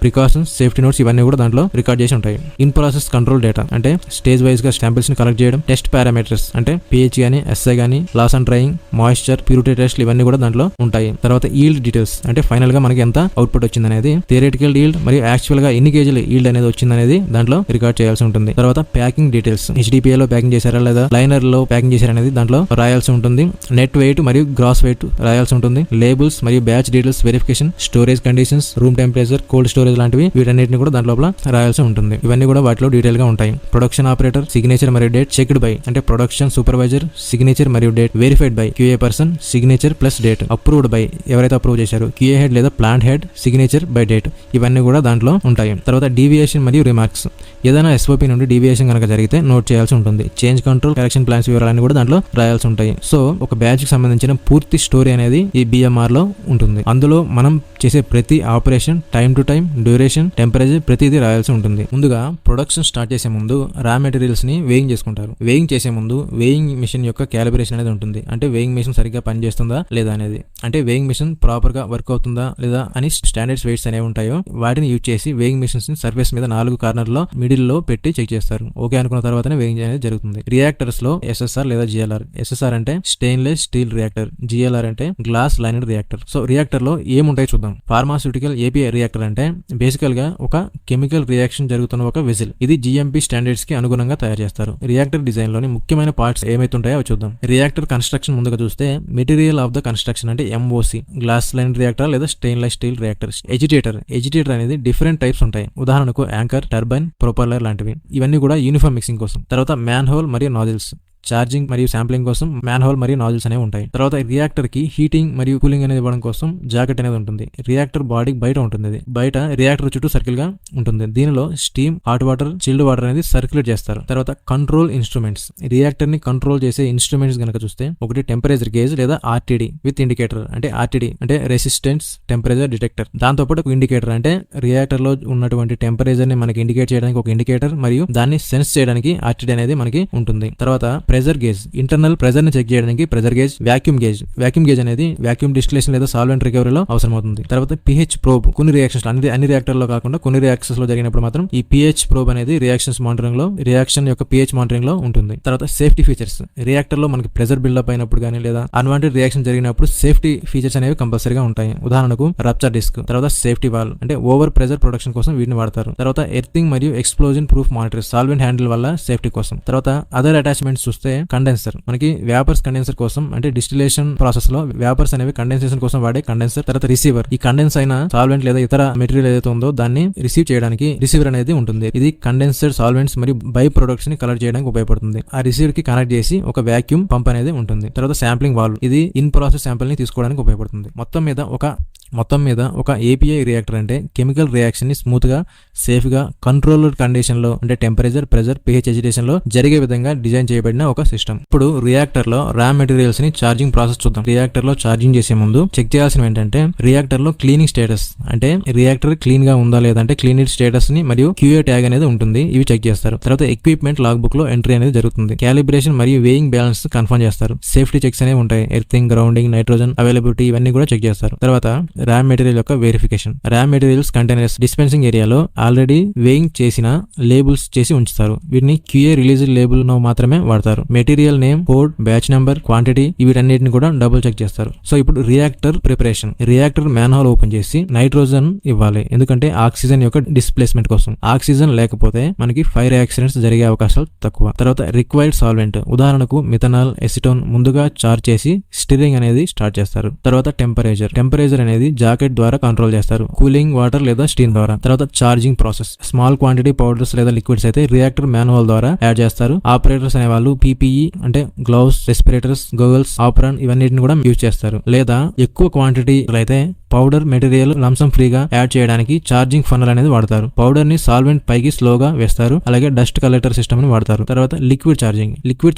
ప్రికాషన్స్, సేఫ్టీ నోట్స్, ఇవన్నీ కూడా దాంట్లో రికార్డ్ చేసి ఉంటాయి. ఇన్ ప్రాసెస్ కంట్రోల్ డేటా అంటే స్టేజ్ వైజ్ గా శాంపిల్స్ ని కలెక్ట్ చేయడం. టెస్ట్ పారామీటర్స్ అంటే pH గానీ, SI గానీ, loss and drying, moisture, purity test, ఇవన్నీ కూడా దాంట్లో ఉంటాయి. తర్వాత ఈల్డ్ డీటెయిల్స్ అంటే ఫైనల్ గా మనకి ఎంత అవుట్పుట్ వచ్చింది అనేది, థియరిటికల్ ఈల్డ్ మరియు యాక్చువల్ గా ఎన్ని కేజీలు ఈల్డ్ అనేది వచ్చింది అనేది దాంట్లో రికార్డ్ చేయాల్సి ఉంటుంది. తర్వాత ప్యాకింగ్ డీటెయిల్స్, HDPE లో ప్యాకింగ్ చేశారా లేదా లైనర్ లో ప్యాకింగ్ చేశారా అనేది దాంట్లో రాయాల్సి ఉంటుంది. నెట్ వెయిట్ మరియు గ్రాస్ వెయిట్ రాయాల్సి ఉంటుంది. లేబుల్స్ మరియు batch details verification, storage conditions, room temperature, cold storage లాంటివి, వీటన్నిటిని కూడా దాంట్లో రాయాల్సి ఉంటుంది. ఇవన్నీ కూడా వాటిలో డీటెయిల్ గా ఉంటాయి. ప్రొడక్షన్ ఆపరేటర్ సిగ్నేచర్ మరియు డేట్ చెక్డ్ బై, అంటే ప్రొడక్షన్ సూపర్వైజర్ సిగ్నేచర్ మరియు date, verified by QA person signature plus date, approved by ఎవరైతే అప్రూవ్ చేశారు QA హెడ్ లేదా plant head signature by date, ఇవన్నీ కూడా దాంట్లో ఉంటాయి. తర్వాత డీవియేషన్ మరియు రిమార్క్స్, ఏదైనా SOP నుండి డీవియేషన్ కనుక జరిగితే నోట్ చేయాల్సి ఉంటుంది. చేంజ్ కంట్రోల్, కరెక్షన్ ప్లాన్స్ వివరాలన్నీ కూడా దాంట్లో రాయాల్సి ఉంటాయి. సో ఒక బ్యాచ్ కి సంబంధించిన పూర్తి స్టోరీ అనేది ఈ BMR లో ఉంటుంది. అందులో మనం చేసే ప్రతి operation, time to time, duration, temperature, ప్రతిదీ రాయాల్సి ఉంటుంది. ముందుగా ప్రొడక్షన్ స్టార్ట్ చేసే ముందు రా మెటీరియల్స్ ని వేయింగ్ చేసుకుంటారు. వేయింగ్ చేసే ముందు వేయింగ్ మిషన్ యొక్క క్యాలిబ్రేషన్ అనేది ఉంటుంది. అంటే వేయింగ్ మిషన్ సరిగ్గా పనిచేస్తుందా లేదా అనేది, అంటే వేయింగ్ మిషన్ ప్రాపర్ గా వర్క్ అవుతుందా లేదా అని స్టాండర్డ్స్ వెయిట్స్ అనేవి ఉంటాయో వాటిని యూజ్ చేసి వేయింగ్ మిషన్స్ ని సర్ఫేస్ మీద 4 కార్నర్ లో మిడిల్ లో పెట్టి చెక్ చేస్తారు. ఓకే అనుకున్న తర్వాతనే వేయింగ్ అనేది జరుగుతుంది. రియాక్టర్స్ లో SSR లేదా GLR. SSR అంటే స్టెయిన్లెస్ స్టీల్ రియాక్టర్, GLR అంటే గ్లాస్ లైనెడ్ రియాక్టర్. సో రియాక్టర్ లో ఏముంటాయో చూద్దాం. ఫార్మాస్యూటికల్ API రియాక్టర్ అంటే బేసికల్ గా ఒక కెమికల్ రియాక్షన్ జరుగుతున్న ఒక వెజిల్. ఇది GMP స్టాండర్డ్స్ కి అనుగుణంగా తయారు చేస్తారు. రియాక్టర్ డిజైన్ లోని ముఖ్యమైన పార్ట్స్ ఏమైతుంటాయో అవి చూద్దాం. రియాక్టర్ కన్స్ట్రక్షన్ ముందుగా చూస్తే మెటీరియల్ ఆఫ్ ద కన్స్ట్రక్షన్ అంటే MOC, గ్లాస్ లైన్ రియాక్టర్ లేదా స్టెయిన్లెస్ స్టీల్ రియాక్టర్. ఎజిటేటర్ అనేది డిఫరెంట్ టైప్స్ ఉంటాయి. ఉదాహరణకు యాంకర్, టర్బైన్, ప్రొపెల్లర్ లాంటివి. ఇవన్నీ కూడా యూనిఫామ్ మిక్సింగ్ కోసం. తర్వాత మ్యాన్ హోల్ మరియు నాజిల్స్, ఛార్జింగ్ మరియు శాంప్లింగ్ కోసం మ్యాన్ హోల్ మరియు నాజిల్స్ అనేవి ఉంటాయి. తర్వాత రియాక్టర్ కి హీటింగ్ మరియు కూలింగ్ అనేది ఇవ్వడం కోసం జాకెట్ అనేది ఉంటుంది. రియాక్టర్ బాడీ బయట ఉంటుంది. అది బయట రియాక్టర్ చుట్టూ సర్కిల్ గా ఉంటుంది. దీనిలో steam, hot water, chilled water అనేది సర్క్యులేట్ చేస్తారు. తర్వాత కంట్రోల్ ఇన్స్ట్రుమెంట్స్, రియాక్టర్ ని కంట్రోల్ చేసే ఇన్స్ట్రుమెంట్స్ గనక చూస్తే ఒకటి టెంపరేచర్ గేజ్ లేదా RTD విత్ ఇండికేటర్. అంటే RTD అంటే రెసిస్టెన్స్ టెంపరేచర్ డిటెక్టర్. దాంతోపాటు ఒక ఇండికేటర్ అంటే రియాక్టర్ లో ఉన్నటువంటి టెంపరేచర్ ని మనకి ఇండికేట్ చేయడానికి ఒక ఇండికేటర్ మరియు దాన్ని సెన్స్ చేయడానికి RTD అనేది మనకి ఉంటుంది. తర్వాత ప్రెజర్ గేజ్, ఇంటర్నల్ ప్రెజర్ ని చెక్ చేయడానికి ప్రెజర్ గేజ్. వాక్యూమ్ గేజ్ అనేది వాక్యూమ్ డిస్టిలేషన్ లేదా సాల్వెంట్ రికవరీలో అవసరం అవుతుంది. తర్వాత pH ప్రోబ్, కొన్ని రియాక్షన్స్ అన్ని రియాక్టర్ లో కాకుండా కొన్ని రియాక్షన్స్ లో జరిగినప్పుడు మాత్రం ఈ pH ప్రోబ్ అనేది రియాక్షన్ యొక్క pH మానిటరింగ్ లో ఉంటుంది. తర్వాత సేఫ్టీ ఫీచర్స్, రియాక్టర్ లో మనకి ప్రెజర్ బిల్డప్ అయినప్పుడు కానీ లేదా అన్వాంటెడ్ రియాక్షన్ జరిగినప్పుడు సేఫ్టీ ఫీచర్స్ అనేవి కంపల్సరీగా ఉంటాయి. ఉదాహరణకు రప్చర్ డిస్క్. తర్వాత సేఫ్టీ వాల్వ్ అంటే ఓవర్ ప్రెజర్ ప్రొటెక్షన్ కోసం వీటిని వాడతారు. తర్వాత ఎర్తింగ్ మరియు explosion proof monitor, solvent handle వల్ల సేఫ్టీ కోసం. తర్వాత అదర్ అటాచ్మెంట్స్ చూస్తే కండెన్సర్, మనకి వేపర్స్ కండెన్సర్ కోసం అంటే డిస్టిలేషన్ ప్రాసెస్ లో వేపర్స్ అనేవి కండెన్సేషన్ కోసం వాడే కండెన్సర్. తర్వాత రిసీవర్, ఈ కండెన్స్ అయిన సాల్వెంట్ లేదా ఇతర మెటీరియల్ ఏదైతే ఉందో దాన్ని రిసీవ్ చేయడానికి రిసీవర్ అనేది ఉంటుంది. ఇది కండెన్సర్ సాల్వెంట్స్ మరియు బై ప్రొడక్ట్స్ ని కలెక్ట్ చేయడానికి ఉపయోగపడుతుంది. ఆ రిసీవర్ కి కనెక్ట్ చేసి ఒక వాక్యూమ్ పంప్ అనేది ఉంటుంది. తర్వాత శాంప్లింగ్ వాల్వ్, ఇది ఇన్ ప్రాసెస్ శాంపిల్ ని తీసుకోవడానికి ఉపయోగపడుతుంది. మొత్తం మీద ఒక API రియాక్టర్ అంటే కెమికల్ రియాక్షన్ ని స్మూత్ గా, సేఫ్ గా, కంట్రోల్డ్ కండిషన్ లో అంటే టెంపరేచర్, ప్రెజర్, pH, ఎజిటేషన్ లో జరిగే విధంగా డిజైన్ చేయబడిన ఒక సిస్టమ్. ఇప్పుడు రియాక్టర్ లో రా మెటీరియల్స్ ని ఛార్జింగ్ ప్రాసెస్ చూద్దాం. రియాక్టర్ లో ఛార్జింగ్ చేసే ముందు చెక్ చేయాల్సినవి ఏంటంటే రియాక్టర్ లో క్లీనింగ్ స్టేటస్, అంటే రియాక్టర్ క్లీన్ గా ఉందా లేదంటే క్లీనింగ్ స్టేటస్ ని మరియు QA ట్యాగ్ అనేది ఉంటుంది. ఇవి చెక్ చేస్తారు. తర్వాత ఎక్విప్మెంట్ లాగ్ బుక్ లో ఎంట్రీ అనేది జరుగుతుంది. క్యాలిబ్రేషన్ మరియు వేయింగ్ బ్యాలెన్స్ కన్ఫర్మ్ చేస్తారు. సేఫ్టీ చెక్స్ అనేవి ఉంటాయి. ఎర్తింగ్, గ్రౌండింగ్, నైట్రోజన్ అవైలబిలిటీ ఇవన్నీ కూడా చెక్ చేస్తారు. తర్వాత రా మెటీరియల్ యొక్క వెరిఫికేషన్, రా మెటీరియల్స్ కంటైనర్స్ డిస్పెన్సింగ్ ఏరియాలో ఆల్రెడీ వేయింగ్ చేసిన లేబుల్స్ చేసి ఉంచుతారు. వీటిని QA రిలీజ్ లేబుల్ మాత్రమే వాడతారు. Material name, code, batch number, quantity వీటన్నిటిని కూడా డబుల్ చెక్ చేస్తారు. సో ఇప్పుడు reactor preparation, reactor man whole open చేసి నైట్రోజన్ ఇవ్వాలి. ఎందుకంటే ఆక్సిజన్ యొక్క డిస్ప్లేస్మెంట్ కోసం. ఆక్సిజన్ లేకపోతే మనకి ఫైర్ యాక్సిడెంట్స్ జరిగే అవకాశాలు తక్కువ. తర్వాత రిక్వైర్డ్ సాల్వెంట్, ఉదాహరణకు మిథనాల్, ఎసిటోన్ ముందుగా చార్జ్ చేసి స్టిరింగ్ అనేది స్టార్ట్ చేస్తారు. తర్వాత టెంపరేచర్ అనేది జాకెట్ ద్వారా కంట్రోల్ చేస్తారు. కూలింగ్ వాటర్ లేదా స్టీమ్ ద్వారా. తర్వాత charging process, small quantity powders లేదా లిక్విడ్స్ అయితే రియాక్టర్ మ్యాన్ హోల్ ద్వారా యాడ్ చేస్తారు. ఆపరేటర్స్ అనే వాళ్ళు PPE అంటే గ్లౌస్, రెస్పిరేటర్స్, గోగల్స్, ఆప్రాన్ ఇవన్నిటిని కూడా యూజ్ చేస్తారు. లేదా ఎక్కువ క్వాంటిటీ అయితే పౌడర్ మెటీరియల్ లంసం ఫ్రీగా యాడ్ చేయడానికి ఛార్జింగ్ ఫనల్ అనేది వాడతారు. పౌడర్ ని సాల్వెంట్ పైకి స్లోగా వేస్తారు. అలాగే డస్ట్ కలెక్టర్ సిస్టమ్ ని వాడతారు. తర్వాత లిక్విడ్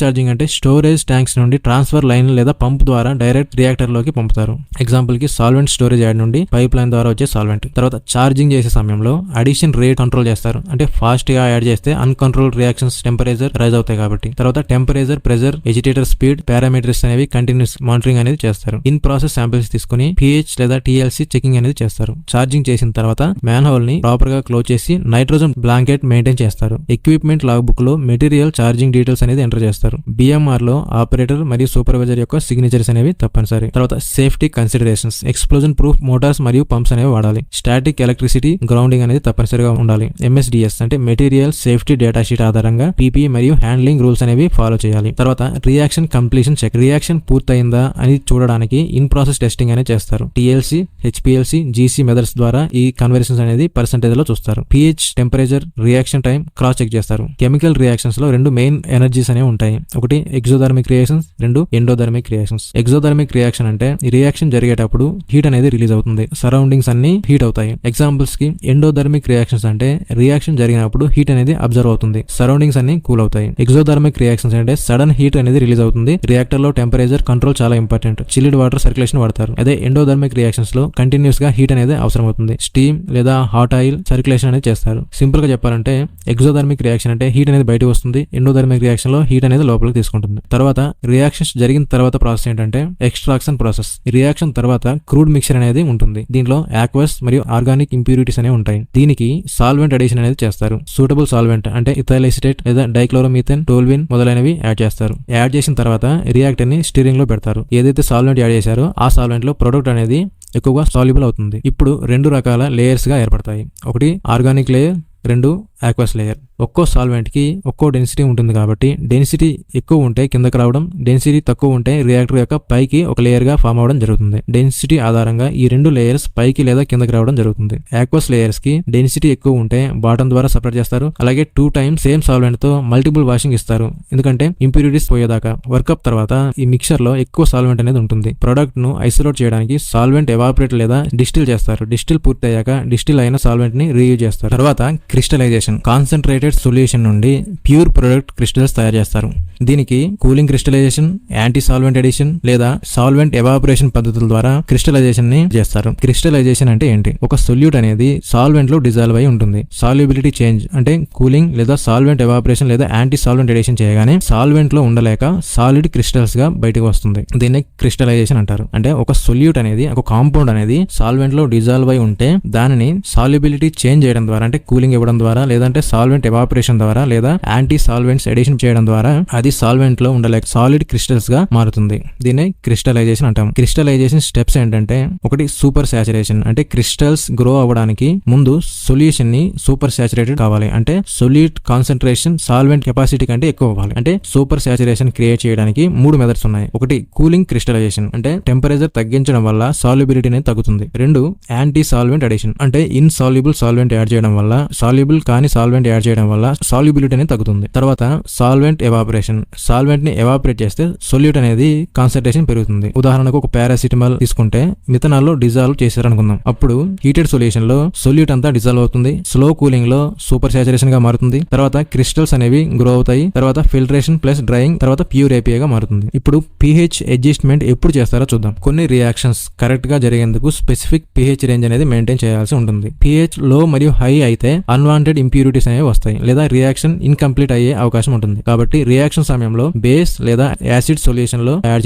ఛార్జింగ్ అంటే స్టోరేజ్ ట్యాంక్స్ నుండి ట్రాన్స్ఫర్ లైన్ లేదా పంప్ ద్వారా డైరెక్ట్ రియాక్టర్ లోకి పంపుతారు. ఎగ్జాంపుల్ కి సాల్వెంట్ స్టోరేజ్ యాడ్ నుండి పైప్ లైన్ ద్వారా వచ్చే సాల్వెంట్. తర్వాత ఛార్జింగ్ చేసే సమయంలో అడిషన్ రేట్ కంట్రోల్ చేస్తారు. అంటే ఫాస్ట్ గా యాడ్ చేస్తే అన్కంట్రోల్ రియాక్షన్స్ టెంపరేచర్ రైజ్ అవుతాయి కాబట్టి. తర్వాత temperature, pressure, agitator speed, parameters అనేవి కంటిన్యూస్ మానిటరింగ్ అనేది చేస్తారు. ఇన్ ప్రాసెస్ శాంపిల్స్ తీసుకుని pH లేదా TLC చెకింగ్ అనేది చేస్తారు. ఛార్జింగ్ చేసిన తర్వాత మ్యాన్ హోల్ ని ప్రాపర్ గా క్లోజ్ చేసి నైట్రోజన్ బ్లాంకెట్ మెయింటైన్ చేస్తారు. ఎక్విప్మెంట్ లాగ్ బుక్ లో మెటీరియల్ ఛార్జింగ్ డీటెయిల్స్ అనేది ఎంటర్ చేస్తారు. BMR లో ఆపరేటర్ మరియు సూపర్వైజర్ యొక్క సిగ్నేచర్స్ అనేవి తప్పనిసరి. తర్వాత safety considerations, explosion proof Motors మరియు పంప్స్ అనేవి వాడాలి. స్టాటిక్ ఎలక్ట్రిసిటీ గ్రౌండింగ్ అనేది తప్పనిసరిగా ఉండాలి. MSDS అంటే మెటీరియల్ సేఫ్టీ డేటా షీట్ ఆధారంగా PPE మరియు హ్యాండ్లింగ్ రూల్స్ అనేవి ఫాలో చేయాలి. తర్వాత రియాక్షన్ కంప్లీషన్ చెక్, రియాక్షన్ పూర్తయిందా అని చూడడానికి ఇన్ ప్రాసెస్ టెస్టింగ్ అనేది చేస్తారు. TLC, HPLC, GC మెథడ్స్ ద్వారా ఈ కన్వర్షన్స్ అనేది పర్సెంటేజ్ లో చూస్తారు. pH, temperature, reaction time cross check చేస్తారు. కెమికల్ రియాక్షన్స్ లో రెండు మెయిన్ ఎనర్జీస్ అనేవి ఉంటాయి. ఒకటి ఎగ్జోథర్మిక్ రియాక్షన్స్, రెండు ఎండోథర్మిక్ రియాక్షన్స్. ఎగ్జోథర్మిక్ రియాక్షన్ అంటే ఈ రియాక్షన్ జరిగేటప్పుడు హీట్ అనేది రిలీజ్ అవుతుంది. సరౌండింగ్స్ అన్ని హీట్ అవుతాయి. ఎగ్జాంపుల్స్ కి ఎండోథర్మిక్ రియాక్షన్స్ అంటే రియాక్షన్ జరిగినప్పుడు హీట్ అనేది అబ్జర్వ్ అవుతుంది. సరౌండింగ్స్ అన్ని కూల్ అవుతాయి. ఎగ్జోథర్మిక్ రియాక్షన్స్ అంటే సడన్ హీట్ అనేది రిలీజ్ అవుతుంది. రియాక్టర్ లో టెంపరేచర్ కంట్రోల్ చాలా ఇంపార్టెంట్. చిల్డ్ వాటర్ సర్క్యులేషన్ వాడతారు. అదే ఎండోథర్మిక్ రియాక్షన్స్ లో కంటిన్యూస్ గా హీట్ అనేది అవసరం అవుతుంది. స్టీమ్ లేదా హాట్ ఆయిల్ సర్క్యులేషన్ అనేది చేస్తారు. సింపుల్ గా చెప్పాలంటే ఎగ్జోథర్మిక్ రియాక్షన్ అంటే హీట్ అనేది బయటకు వస్తుంది. ఎండోథర్మిక్ రియాక్షన్ లో హీట్ అనేది లోపలికి తీసుకుంటుంది. తర్వాత రియాక్షన్స్ జరిగిన తర్వాత ప్రాసెస్ ఏంటంటే ఎక్స్ట్రాక్షన్ ప్రాసెస్. రియాక్షన్ తర్వాత క్రూడ్ మిక్చర్ అనేది ఉంటుంది. దీంట్లో ఆక్వస్ మరియు ఆర్గానిక్ ఇంప్యూరిటీస్ అనేవి ఉంటాయి. దీనికి సాల్వెంట్ అడిషన్ అనేది చేస్తారు. సూటబుల్ సాల్వెంట్ అంటే ఇథైల్ ఎసిటేట్ లేదా డైక్లోరోమీథేన్, టోల్విన్ మొదలైనవి యాడ్ చేస్తారు. యాడ్ చేసిన తర్వాత రియాక్టర్ ని స్టీరింగ్ లో పెడతారు. ఏదైతే సాల్వెంట్ యాడ్ చేశారో ఆ సాల్వెంట్ లో ప్రొడక్ట్ అనేది ఎక్కువగా సాల్యుబుల్ అవుతుంది. ఇప్పుడు 2 రకాల లేయర్స్ గా ఏర్పడతాయి. ఒకటి ఆర్గానిక్ లేయర్, 2 ఆక్వస్ లేయర్. ఒక్కో సాల్వెంట్ కి ఒక్కో డెన్సిటీ ఉంటుంది కాబట్టి డెన్సిటీ ఎక్కువ ఉంటే కిందకి రావడం, డెన్సిటీ తక్కువ ఉంటే రియాక్టర్ యొక్క పైకి ఒక లేయర్ గా ఫామ్ అవడం జరుగుతుంది. డెన్సిటీ ఆధారంగా ఈ 2 లేయర్స్ పైకి లేదా కిందకి రావడం జరుగుతుంది. ఆక్వస్ లేయర్స్ కి డెన్సిటీ ఎక్కువ ఉంటే బాటం ద్వారా సపరేట్ చేస్తారు. అలాగే 2 times సేమ్ సాల్వెంట్ తో మల్టిపుల్ వాషింగ్ ఇస్తారు. ఎందుకంటే ఇంప్యూరిటీస్ పోయేదాకా. వర్కప్ తర్వాత ఈ మిక్చర్ లో ఎక్కువ సాల్వెంట్ అనేది ఉంటుంది. ప్రొడక్ట్ ను ఐసోలేట్ చేయడానికి సాల్వెంట్ ఎవాపరేట్ లేదా డిస్టిల్ చేస్తారు. డిస్టిల్ పూర్తి అయ్యాక డిస్టిల్ అయిన సాల్వెంట్ ని రీయూజ్ చేస్తారు. తర్వాత క్రిస్టలైజేషన్. కాన్సన్ట్రేటెడ్ సొల్యూషన్ నుండి ప్యూర్ ప్రొడక్ట్ క్రిస్టల్స్ తయారు చేస్తారు. దీనికి cooling crystallisation, anti solvent addition లేదా సాల్వెంట్ ఎవాపరేషన్ పద్ధతుల ద్వారా క్రిస్టలైజేషన్ ని చేస్తారు. క్రిస్టలైజేషన్ అంటే ఏంటి? ఒక సొల్యూట్ అనేది సాల్వెంట్ లో డిజాల్వ్ అయి ఉంటుంది. సాల్యుబిలిటీ చేంజ్ అంటే కూలింగ్ లేదా సాల్వెంట్ ఎవాపరేషన్ లేదా యాంటీ సాల్వెంట్ ఎడిషన్ చేయగానే సాల్వెంట్ లో ఉండలేక సాలిడ్ క్రిస్టల్స్ గా బయటకు వస్తుంది. దీన్ని క్రిస్టలైజేషన్ అంటారు. అంటే ఒక సొల్యూట్ అనేది, ఒక కాంపౌండ్ అనేది సాల్వెంట్ లో డిజాల్వ్ అయి ఉంటే దానిని సాల్యుబిలిటీ చేంజ్ చేయడం ద్వారా, అంటే కూలింగ్ ఇవ్వడం ద్వారా, లేదంటే సాల్వెంట్ ఎవాపరేషన్ ద్వారా, లేదా యాంటీ సాల్వెంట్స్ ఎడిషన్ చేయడం ద్వారా అది సాల్వెంట్ లో ఉండలేక సాలిడ్ క్రిస్టల్స్ గా మారుతుంది. దీన్ని క్రిస్టలైజేషన్ అంటాం. క్రిస్టలైజేషన్ స్టెప్స్ ఏంటంటే, ఒకటి సూపర్ సాచురేషన్. అంటే క్రిస్టల్స్ గ్రో అవ్వడానికి ముందు సొల్యూషన్ ని సూపర్ సాచురేటెడ్ కావాలి. అంటే సొల్యూట్ కాన్సన్ట్రేషన్ సాల్వెంట్ కెపాసిటీ కంటే ఎక్కువ అవ్వాలి. అంటే సూపర్ సాచురేషన్ క్రియేట్ చేయడానికి 3 మెథడ్స్ ఉన్నాయి. ఒకటి కూలింగ్ క్రిస్టలైజేషన్. అంటే టెంపరేచర్ తగ్గించడం వల్ల సాల్యుబిలిటీ అనేది తగ్గుతుంది. 2 యాంటీ సాల్వెంట్ ఎడిషన్. అంటే ఇన్సాల్యుబుల్ సాల్వెంట్ యాడ్ చేయడం వల్ల, సాల్యుబుల్ కాని సాల్వెంట్ యాడ్ చేయడం వల్ల సాల్యుబిలిటీ అనేది తగ్గుతుంది. తర్వాత సాల్వెంట్ ఎవాపరేషన్. సాల్వెంట్ ని ఎవాపరేట్ చేస్తే సొల్యూట్ అనేది కాన్సన్ట్రేషన్ పెరుగుతుంది. ఉదాహరణకు ఒక పారాసిటమాల్ తీసుకుంటే మిథనాల్ లో డిజాల్వ్ చేశారనుకుందాం. అప్పుడు హీటెడ్ సొల్యూషన్ లో సొల్యూట్ అంతా డిజాల్వ్ అవుతుంది. స్లో కూలింగ్ లో సూపర్ సాచురేషన్ గా మారుతుంది. తర్వాత క్రిస్టల్స్ అనేవి గ్రో అవుతాయి. తర్వాత ఫిల్టరేషన్ ప్లస్ డ్రైయింగ్, తర్వాత ప్యూర్ ఏపీఐ గా మారుతుంది. ఇప్పుడు pH అడ్జస్ట్మెంట్ ఎప్పుడు చేస్తారో చూద్దాం. కొన్ని రియాక్షన్స్ కరెక్ట్ గా జరిగేందుకు స్పెసిఫిక్ pH రేంజ్ అనేది మెయింటైన్ చేయాల్సి ఉంటుంది. pH లో మరియు హై అయితే అన్వాంటెడ్ ఇంప్యూరిటీస్ అనేవి వస్తాయి, లేదా రియాక్షన్ ఇన్కంప్లీట్ అయ్యే అవకాశం ఉంటుంది. కాబట్టి రియాక్షన్ సమయంలో బేస్ లేదా యాసిడ్ సొల్యూషన్ లో యాడ్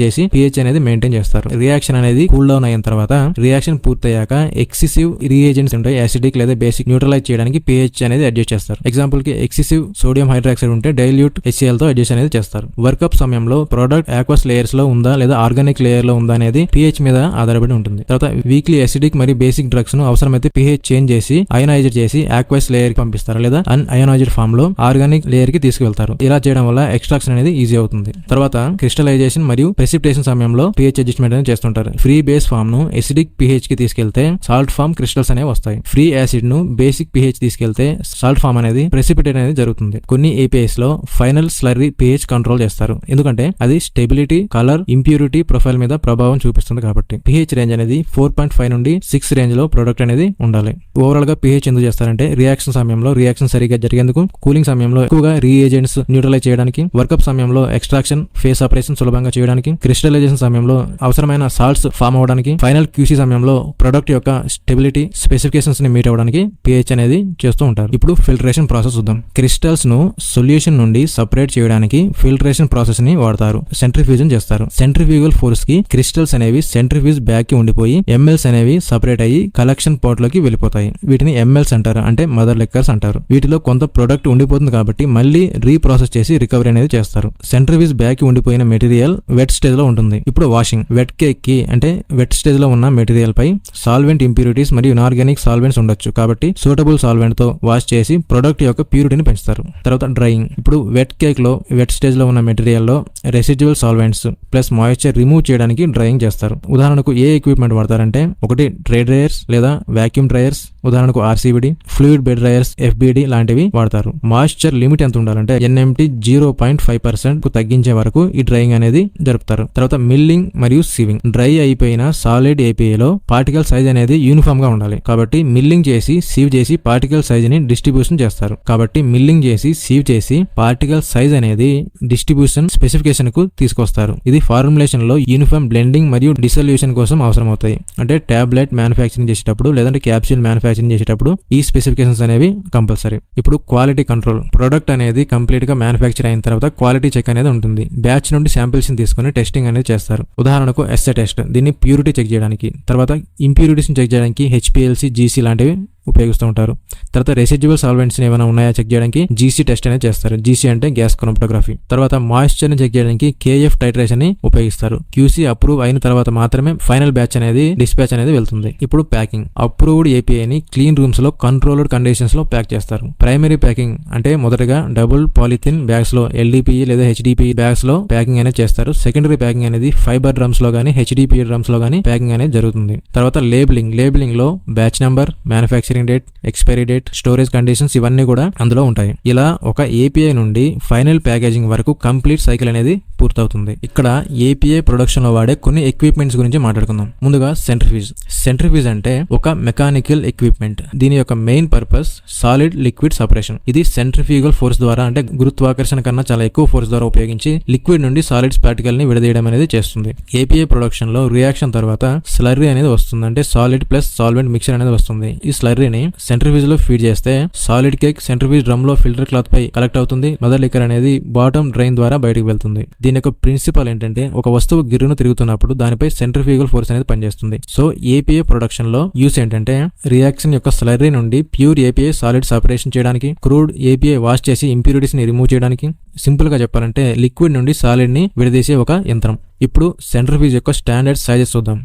చేసి pH అనేది మెయింటైన్ చేస్తారు. రియాక్షన్ అనేది కూల్ డౌన్ అయిన తర్వాత రియాక్షన్ పూర్తయ్యాక ఎక్సెసివ్ రియేజెంట్స్ ఉంటాయి, యాసిడిక్ లేదా బేసిక్ న్యూట్రలైజ్ చేయడానికి pH అనేది అడ్జస్ట్ చేస్తారు. ఎగ్జాంపుల్ కి ఎక్సెసివ్ సోడియం హైడ్రాక్సైడ్ ఉంటే డైల్యూట్ HCl తో అడ్జస్ట్ అనేది చేస్తారు. వర్కప్ సమయంలో ప్రోడక్ట్ ఆక్వస్ లేయర్స్ లో ఉందా లేదా ఆర్గానిక్ లేయర్ లో ఉందా అనేది pH మీద ఆధారపడి ఉంటుంది. తర్వాత వీక్లీ యాసిడిక్ మరియు బేసిక్ డ్రగ్స్ ను అవసరమైతే pH చేంజ్ చేసి అయోనైజర్ చేసి ఆక్వస్ లేయర్ కి పంపిస్తారు, లేదా అన్ అయోనైజ్డ్ ఫామ్ లో ఆర్గానిక్ లేయర్ కి తీసుకువెళ్తారు. ఇలా చేయడం వల్ల ఎక్స్ట్రాక్షన్ అనేది ఈజీ అవుతుంది. తర్వాత క్రిస్టలైజేషన్ మరియు ప్రెసిపిటేషన్ సమయంలో pH అడ్జస్ట్మెంట్ అనేది చేస్తుంటారు. ఫ్రీ బేస్ ఫామ్ ను ఎసిడిక్ pH కి తీసుకెళ్తే సాల్ట్ ఫామ్ క్రిస్టల్స్ అనేవి వస్తాయి. ఫ్రీ యాసిడ్ ను బేసిక్ pH తీసుకెళ్తే సాల్ట్ ఫామ్ అనేది ప్రెసిపిటేట్ అనేది జరుగుతుంది. కొన్ని APIs లో ఫైనల్ స్లర్రీ pH కంట్రోల్ చేస్తారు, ఎందుకంటే అది స్టెబిలిటీ, కలర్, ఇంప్యూరిటీ ప్రొఫైల్ మీద ప్రభావం చూపిస్తుంది కాబట్టి. pH రేంజ్ అనేది 4.5 నుండి 6 రేంజ్ లో ప్రొడక్ట్ అనేది ఉండాలి. ఓవరాల్ గా pH ఎందుకు చేస్తారంటే రియాక్షన్ సమయంలో రియాక్షన్ సరిగ్గా జరిగేందుకు, కూలింగ్ సమయంలో ఎక్కువగా రీఏజెంట్స్ న్యూట్రలైజ్ చేయడానికి, వర్కప్ సమయంలో ఎక్స్ట్రాక్షన్ ఫేస్ ఆపరేషన్ సులభంగా చేయడానికి, క్రిస్టలైజేషన్ సమయంలో అవసరమైన సాల్ట్స్ ఫామ్ అవడానికి, ఫైనల్ QC సమయంలో ప్రొడక్ట్ యొక్క స్టెబిలిటీ స్పెసిఫికేషన్స్ ని మీట్ అవ్వడానికి pH అనేది చేస్తూ ఉంటారు. ఇప్పుడు ఫిల్టరేషన్ ప్రాసెస్ చూద్దాం. క్రిస్టల్స్ ను సొల్యూషన్ నుండి సపరేట్ చేయడానికి ఫిల్టరేషన్ ప్రాసెస్ ని వాడతారు. సెంట్రిఫ్యూజన్ చేస్తారు. సెంట్రిఫ్యూగల్ ఫోర్స్ కి క్రిస్టల్స్ అనేవి సెంట్రిఫ్యూజ్ బ్యాక్ కి ఉండిపోయి ఎంఎల్స్ అనేవి సపరేట్ అయ్యి కలెక్షన్ పోర్ట్ లోకి వెళ్ళిపోతాయి. వీటిని ఎంఎల్స్ అంటారు, అంటే మదర్ లెక్కర్స్ అంటారు. వీటిలో కొంత ప్రొడక్ట్ ఉండిపోతుంది కాబట్టి మళ్ళీ రీప్రాసెస్ చేసి రికవరీ అనేది చేస్తారు. సెంట్రిఫ్యూజ్ బ్యాక్ కి ఉండిపోయిన మెటీరియల్ వెట్ స్టేజ్ లో ఉంటుంది. ఇప్పుడు వాషింగ్. వెట్ కేక్ కి అంటే వెట్ స్టేజ్ లో ఉన్న మెటీరియల్ పై సాల్వెంట్ ఇంప్యూరిటీస్ మరియు ఇనార్గానిక్ సాల్వెంట్స్ ఉండొచ్చు, కాబట్టి సూటబుల్ సాల్వెంట్ తో వాష్ చేసి ప్రొడక్ట్ యొక్క ప్యూరిటీని పెంచుతారు. తర్వాత డ్రైయింగ్. ఇప్పుడు వెట్ కేక్ లో వెట్ స్టేజ్ లో ఉన్న మెటీరియల్ లో residual solvents plus moisture remove చేయడానికి డ్రైయింగ్ చేస్తారు. ఉదాహరణకు ఏ ఎక్విప్మెంట్ వాడతారంటే, ఒకటి డ్రై డ్రైయర్స్ లేదా వాక్యూమ్ డ్రైయర్స్, ఉదాహరణకు RCBD, fluid bed dryers FBD లాంటివి వాడతారు. మాయిశ్చర్ లిమిట్ ఎంత ఉండాలంటే NMT 0.5% కు తగ్గించే వరకు ఈ డ్రైయింగ్ అనేది జరుపుతారు. తర్వాత మిల్లింగ్ మరియు సీవింగ్. డ్రై అయిపోయిన సాలిడ్ API లో పార్టికల్ సైజ్ అనేది యూనిఫామ్ గా ఉండాలి, కాబట్టి మిల్లింగ్ చేసి సీవ్ చేసి పార్టికల్ సైజ్ ని డిస్ట్రిబ్యూషన్ చేస్తారు. కాబట్టి మిల్లింగ్ చేసి సీవ్ చేసి పార్టికల్ సైజ్ అనేది డిస్ట్రిబ్యూషన్ స్పెసిఫికేషన్ కు తీసుకొస్తారు. ఇది ఫార్ములేషన్ లో యూనిఫామ్ బ్లెండింగ్ మరియు డిసల్యూషన్ కోసం అవసరం అవుతాయి. అంటే టాబ్లెట్ మ్యానుఫ్యాక్చరింగ్ చేసేటప్పుడు లేదంటే క్యాప్సూల్ మ్యానుఫ్యాక్చరింగ్ చేసేటప్పుడు ఈ స్పెసిఫికేషన్స్ అనేవి కంపల్సరీ. ఇప్పుడు క్వాలిటీ కంట్రోల్. ప్రొడక్ట్ అనేది కంప్లీట్ గా మ్యానుఫ్యాక్చర్ అయిన తర్వాత క్వాలిటీ చెక్ అనేది ఉంటుంది. బ్యాచ్ నుండి శాంపిల్స్ ని తీసుకుని టెస్టింగ్ అనేది చేస్తారు. ఉదాహరణకు ఎస్ఏ టెస్ట్, దీన్ని ప్యూరిటీ చెక్ చేయడానికి. తర్వాత ఇంప్యూరిటీస్ చెక్ చేయడానికి HPLC, GC లాంటివి ఉపయోగిస్తూ ఉంటారు. తర్వాత రెసిడ్యువల్ సాల్వెంట్స్ ఏమైనా ఉన్నాయా చెక్ చేయడానికి జీసీ టెస్ట్ అనేది చేస్తారు. జీసీ అంటే గ్యాస్ క్రోమటోగ్రఫీ. తర్వాత మాయిశ్చర్ ని చెక్ చేయడానికి కేఎఫ్ టైట్రేషన్ ని ఉపయోగిస్తారు. క్యూసీ అప్రూవ్ అయిన తర్వాత మాత్రమే ఫైనల్ బ్యాచ్ అనేది డిస్పాచ్ అనేది వెళ్తుంది. ఇప్పుడు ప్యాకింగ్. అప్రూవ్డ్ ఏపీఐని క్లీన్ రూమ్స్ లో కంట్రోల్డ్ కండిషన్స్ లో ప్యాక్ చేస్తారు. ప్రైమరీ ప్యాకింగ్ అంటే మొదటగా డబుల్ పాలిథిన్ బ్యాగ్స్ లో ఎల్డిపిఈ లేదా హెచ్డిపిఈ బ్యాగ్స్ లో ప్యాకింగ్ అనేది చేస్తారు. సెకండరీ ప్యాకింగ్ అనేది ఫైబర్ డ్రమ్స్ లో గానీ హెచ్డిపిఈ డ్రమ్స్ లో గానీ ప్యాకింగ్ అనేది జరుగుతుంది. తర్వాత లేబులింగ్ లో batch number, manufacturing date, expiry date, storage conditions ఇవన్నీ కూడా అందులో ఉంటాయి. ఇలా ఒక ఏపీఐ నుండి ఫైనల్ ప్యాకేజింగ్ వరకు కంప్లీట్ సైకిల్ అనేది పూర్తవుతుంది. ఇక్కడ ఏపీఐ ప్రొడక్షన్ లో వాడే కొన్ని ఎక్విప్మెంట్స్ గురించి మాట్లాడుకుందాం. ముందుగా సెంట్రిఫ్యూజ్. సెంట్రిఫ్యూజ్ అంటే ఒక మెకానికల్ ఎక్విప్మెంట్. దీని యొక్క main purpose solid liquid separation. ఇది సెంట్రిఫ్యూగల్ ఫోర్స్ ద్వారా అంటే గురుత్వాకర్షణ కన్నా చాలా ఎక్కువ ఫోర్స్ ద్వారా ఉపయోగించి లిక్విడ్ నుండి సాలిడ్స్ పార్టికల్ ని విడదీయడం అనేది చేస్తుంది. ఏపీఐ ప్రొడక్షన్ లో రియాక్షన్ తర్వాత స్లర్రీ అనేది వస్తుంది. అంటే సాలిడ్ ప్లస్ సాల్వెంట్ మిక్చర్ అనేది వస్తుంది. ఈ స్లర్రీని సెంట్రిఫ్యూజ్ లో ఫీడ్ చేస్తే సాలిడ్ కేక్ సెంట్రిఫ్యూజ్ డ్రమ్ లో ఫిల్టర్ క్లాత్ పై కలెక్ట్ అవుతుంది. మదర్ లిక్కర్ అనేది బాటమ్ డ్రైన్ ద్వారా బయటకు వెళ్తుంది. దీని యొక్క ప్రిన్సిపల్ ఏంటంటే ఒక వస్తువు గిర్రును తిరుగుతున్నప్పుడు దానిపై సెంట్రిఫ్యూగల్ ఫోర్స్ అనేది పనిచేస్తుంది. సో ఏపీఐ ప్రొడక్షన్ లో యూస్ ఏంటంటే రియాక్షన్ యొక్క స్లర్రీ నుండి ప్యూర్ ఏపీఐ సాలిడ్ సపరేషన్ చేయడానికి, క్రూడ్ ఏపీఐ వాష్ చేసి ఇంప్యూరిటీస్ ని రిమూవ్ చేయడానికి, సింపుల్ గా చెప్పాలంటే లిక్విడ్ నుండి సాలిడ్ ని విడదీసే ఒక యంత్రం. ఇప్పుడు సెంట్రిఫ్యూజ్ యొక్క స్టాండర్డ్ సైజెస్ చూద్దాం.